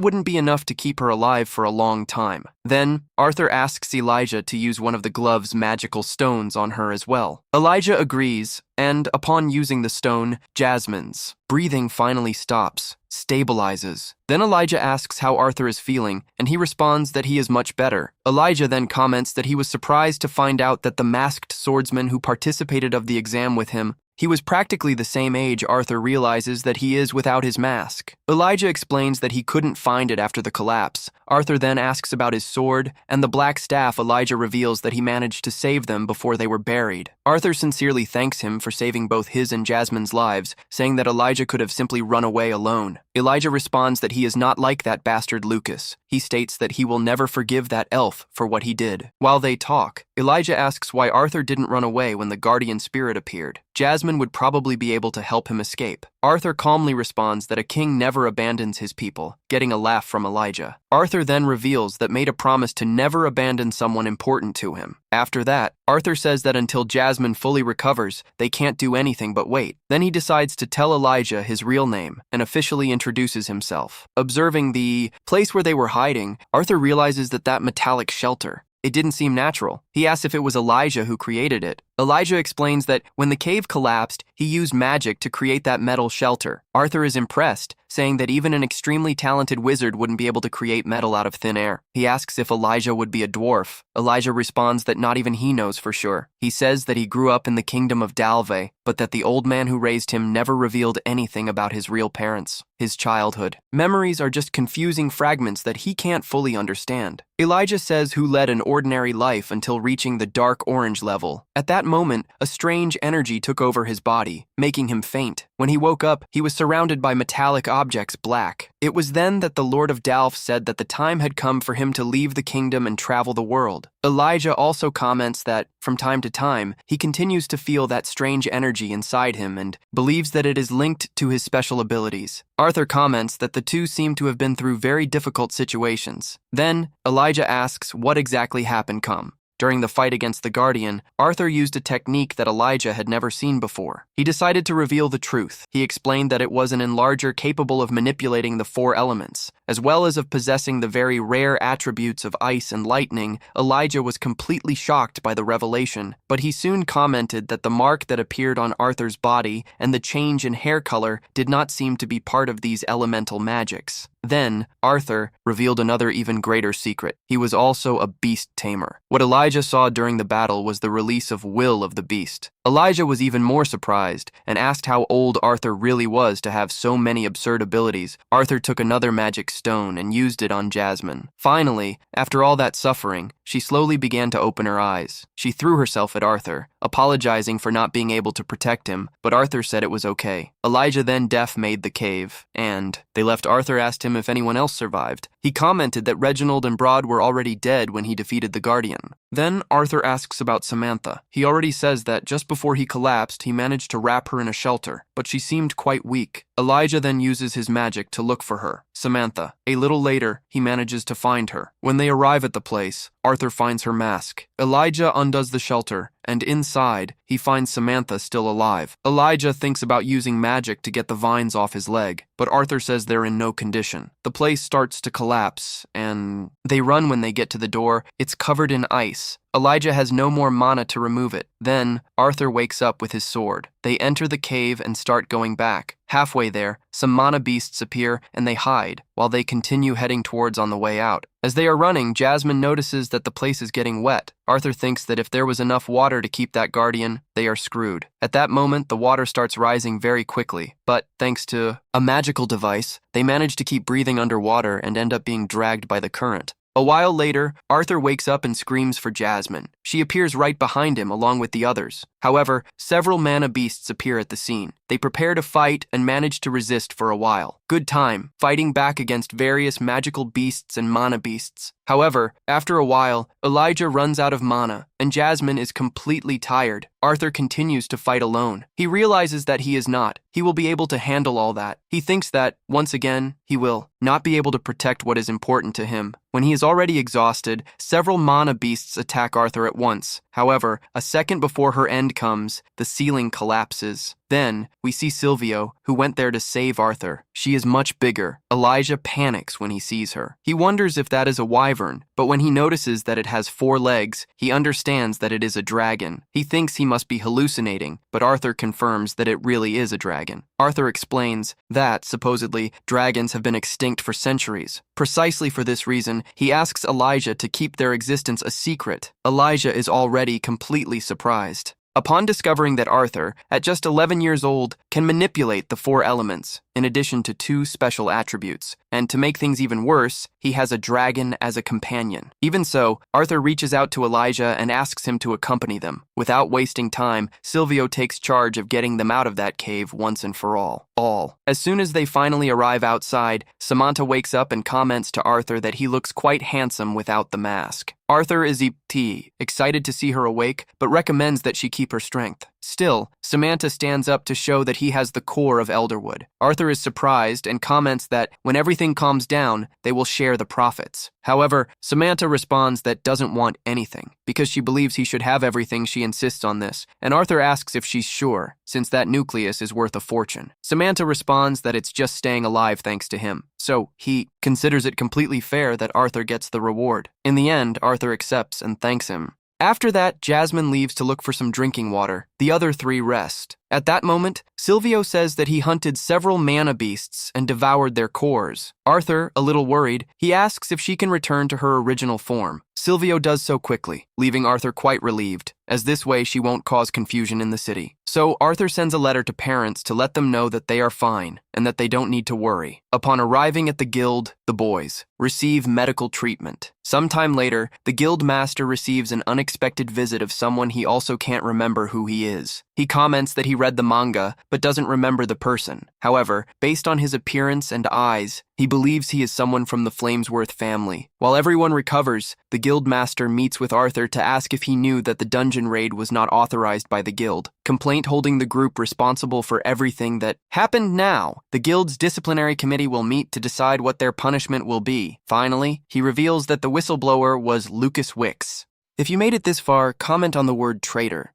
wouldn't be enough to keep her alive for a long time. Then, Arthur asks Elijah to use one of the glove's magical stones on her as well. Elijah agrees, and upon using the stone, Jasmine's breathing finally stops, stabilizes. Then Elijah asks how Arthur is feeling, and he responds that he is much better. Elijah then comments that he was surprised to find out that the masked swordsman who participated of the exam with him, he was practically the same age. Arthur realizes that he is without his mask. Elijah explains that he couldn't find it after the collapse. Arthur then asks about his sword and the black staff. Elijah reveals that he managed to save them before they were buried. Arthur sincerely thanks him for saving both his and Jasmine's lives, saying that Elijah could have simply run away alone. Elijah responds that he is not like that bastard Lucas. He states that he will never forgive that elf for what he did. While they talk, Elijah asks why Arthur didn't run away when the guardian spirit appeared. Jasmine would probably be able to help him escape. Arthur calmly responds that a king never abandons his people, getting a laugh from Elijah. Arthur then reveals that made a promise to never abandon someone important to him. After that, Arthur says that until Jasmine fully recovers, they can't do anything but wait. Then he decides to tell Elijah his real name and officially introduces himself. Observing the place where they were hiding, Arthur realizes that metallic shelter, it didn't seem natural. He asks if it was Elijah who created it, Elijah explains that when the cave collapsed, he used magic to create that metal shelter. Arthur is impressed, saying that even an extremely talented wizard wouldn't be able to create metal out of thin air. He asks if Elijah would be a dwarf. Elijah responds that not even he knows for sure. He says that he grew up in the kingdom of Dalve, but that the old man who raised him never revealed anything about his real parents, his childhood. Memories are just confusing fragments that he can't fully understand. Elijah says who led an ordinary life until reaching the dark orange level. At that moment, a strange energy took over his body, making him faint. When he woke up, he was surrounded by metallic objects black. It was then that the Lord of Dalf said that the time had come for him to leave the kingdom and travel the world. Elijah also comments that, from time to time, he continues to feel that strange energy inside him and believes that it is linked to his special abilities. Arthur comments that the two seem to have been through very difficult situations. Then, Elijah asks what exactly happened. During the fight against the Guardian, Arthur used a technique that Elijah had never seen before. He decided to reveal the truth. He explained that it was an enlarger capable of manipulating the 4 elements, as well as of possessing the very rare attributes of ice and lightning. Elijah was completely shocked by the revelation, but he soon commented that the mark that appeared on Arthur's body and the change in hair color did not seem to be part of these elemental magics. Then, Arthur revealed another even greater secret. He was also a beast tamer. What Elijah saw during the battle was the release of will of the beast. Elijah was even more surprised and asked how old Arthur really was to have so many absurd abilities. Arthur took another magic stone and used it on Jasmine. Finally, after all that suffering, she slowly began to open her eyes. She threw herself at Arthur, apologizing for not being able to protect him, but Arthur said it was okay. Elijah then made the cave, and they left. Arthur asked him if anyone else survived. He commented that Reginald and Broad were already dead when he defeated the Guardian. Then Arthur asks about Samantha. He already says that just before he collapsed, he managed to wrap her in a shelter, but she seemed quite weak. Elijah then uses his magic to look for her, Samantha. A little later, he manages to find her. When they arrive at the place, Arthur finds her mask. Elijah undoes the shelter, and inside, he finds Samantha still alive. Elijah thinks about using magic to get the vines off his leg, but Arthur says they're in no condition. The place starts to collapse, and they run. When they get to the door, it's covered in ice. Elijah has no more mana to remove it. Then, Arthur wakes up with his sword. They enter the cave and start going back. Halfway there, some mana beasts appear and they hide, while they continue heading towards on the way out. As they are running, Jasmine notices that the place is getting wet. Arthur thinks that if there was enough water to keep that Guardian, they are screwed. At that moment, the water starts rising very quickly, but thanks to a magical device, they manage to keep breathing underwater and end up being dragged by the current. A while later, Arthur wakes up and screams for Jasmine. She appears right behind him along with the others. However, several mana beasts appear at the scene. They prepare to fight and manage to resist for a while. Good time, fighting back against various magical beasts and mana beasts. However, after a while, Elijah runs out of mana, and Jasmine is completely tired. Arthur continues to fight alone. He realizes that he is not. He will be able to handle all that. He thinks that, once again, he will not be able to protect what is important to him. When he is already exhausted, several mana beasts attack Arthur at once. However, a second before her end comes, the ceiling collapses. Then, we see Silvio, who went there to save Arthur. She is much bigger. Elijah panics when he sees her. He wonders if that is a wyvern, but when he notices that it has 4 legs, he understands that it is a dragon. He thinks he must be hallucinating, but Arthur confirms that it really is a dragon. Arthur explains that, supposedly, dragons have been extinct for centuries. Precisely for this reason, he asks Elijah to keep their existence a secret. Elijah is already completely surprised. Upon discovering that Arthur, at just 11 years old, can manipulate the 4 elements, in addition to 2 special attributes, and to make things even worse, he has a dragon as a companion. Even so, Arthur reaches out to Elijah and asks him to accompany them. Without wasting time, Silvio takes charge of getting them out of that cave once and for all. As soon as they finally arrive outside, Samantha wakes up and comments to Arthur that he looks quite handsome without the mask. Arthur is excited to see her awake, but recommends that she keep her strength. Still, Samantha stands up to show that he has the core of Elderwood. Arthur is surprised and comments that when everything calms down, they will share the profits. However, Samantha responds that doesn't want anything, because she believes he should have everything. She insists on this, and Arthur asks if she's sure, since that nucleus is worth a fortune. Samantha responds that it's just staying alive thanks to him, so he considers it completely fair that Arthur gets the reward. In the end, Arthur accepts and thanks him. After that, Jasmine leaves to look for some drinking water. The other three rest. At that moment, Silvio says that he hunted several mana beasts and devoured their cores. Arthur, a little worried, he asks if she can return to her original form. Silvio does so quickly, leaving Arthur quite relieved, as this way she won't cause confusion in the city. So Arthur sends a letter to parents to let them know that they are fine and that they don't need to worry. Upon arriving at the guild, the boys receive medical treatment. Sometime later, the guild master receives an unexpected visit of someone he also can't remember who he is. He comments that he read the manga, but doesn't remember the person. However, based on his appearance and eyes, he believes he is someone from the Flamesworth family. While everyone recovers, the guild master meets with Arthur to ask if he knew that the dungeon raid was not authorized by the guild, complaint holding the group responsible for everything that happened now. The guild's disciplinary committee will meet to decide what their punishment will be. Finally, he reveals that the whistleblower was Lucas Wicks. If you made it this far, comment on the word traitor.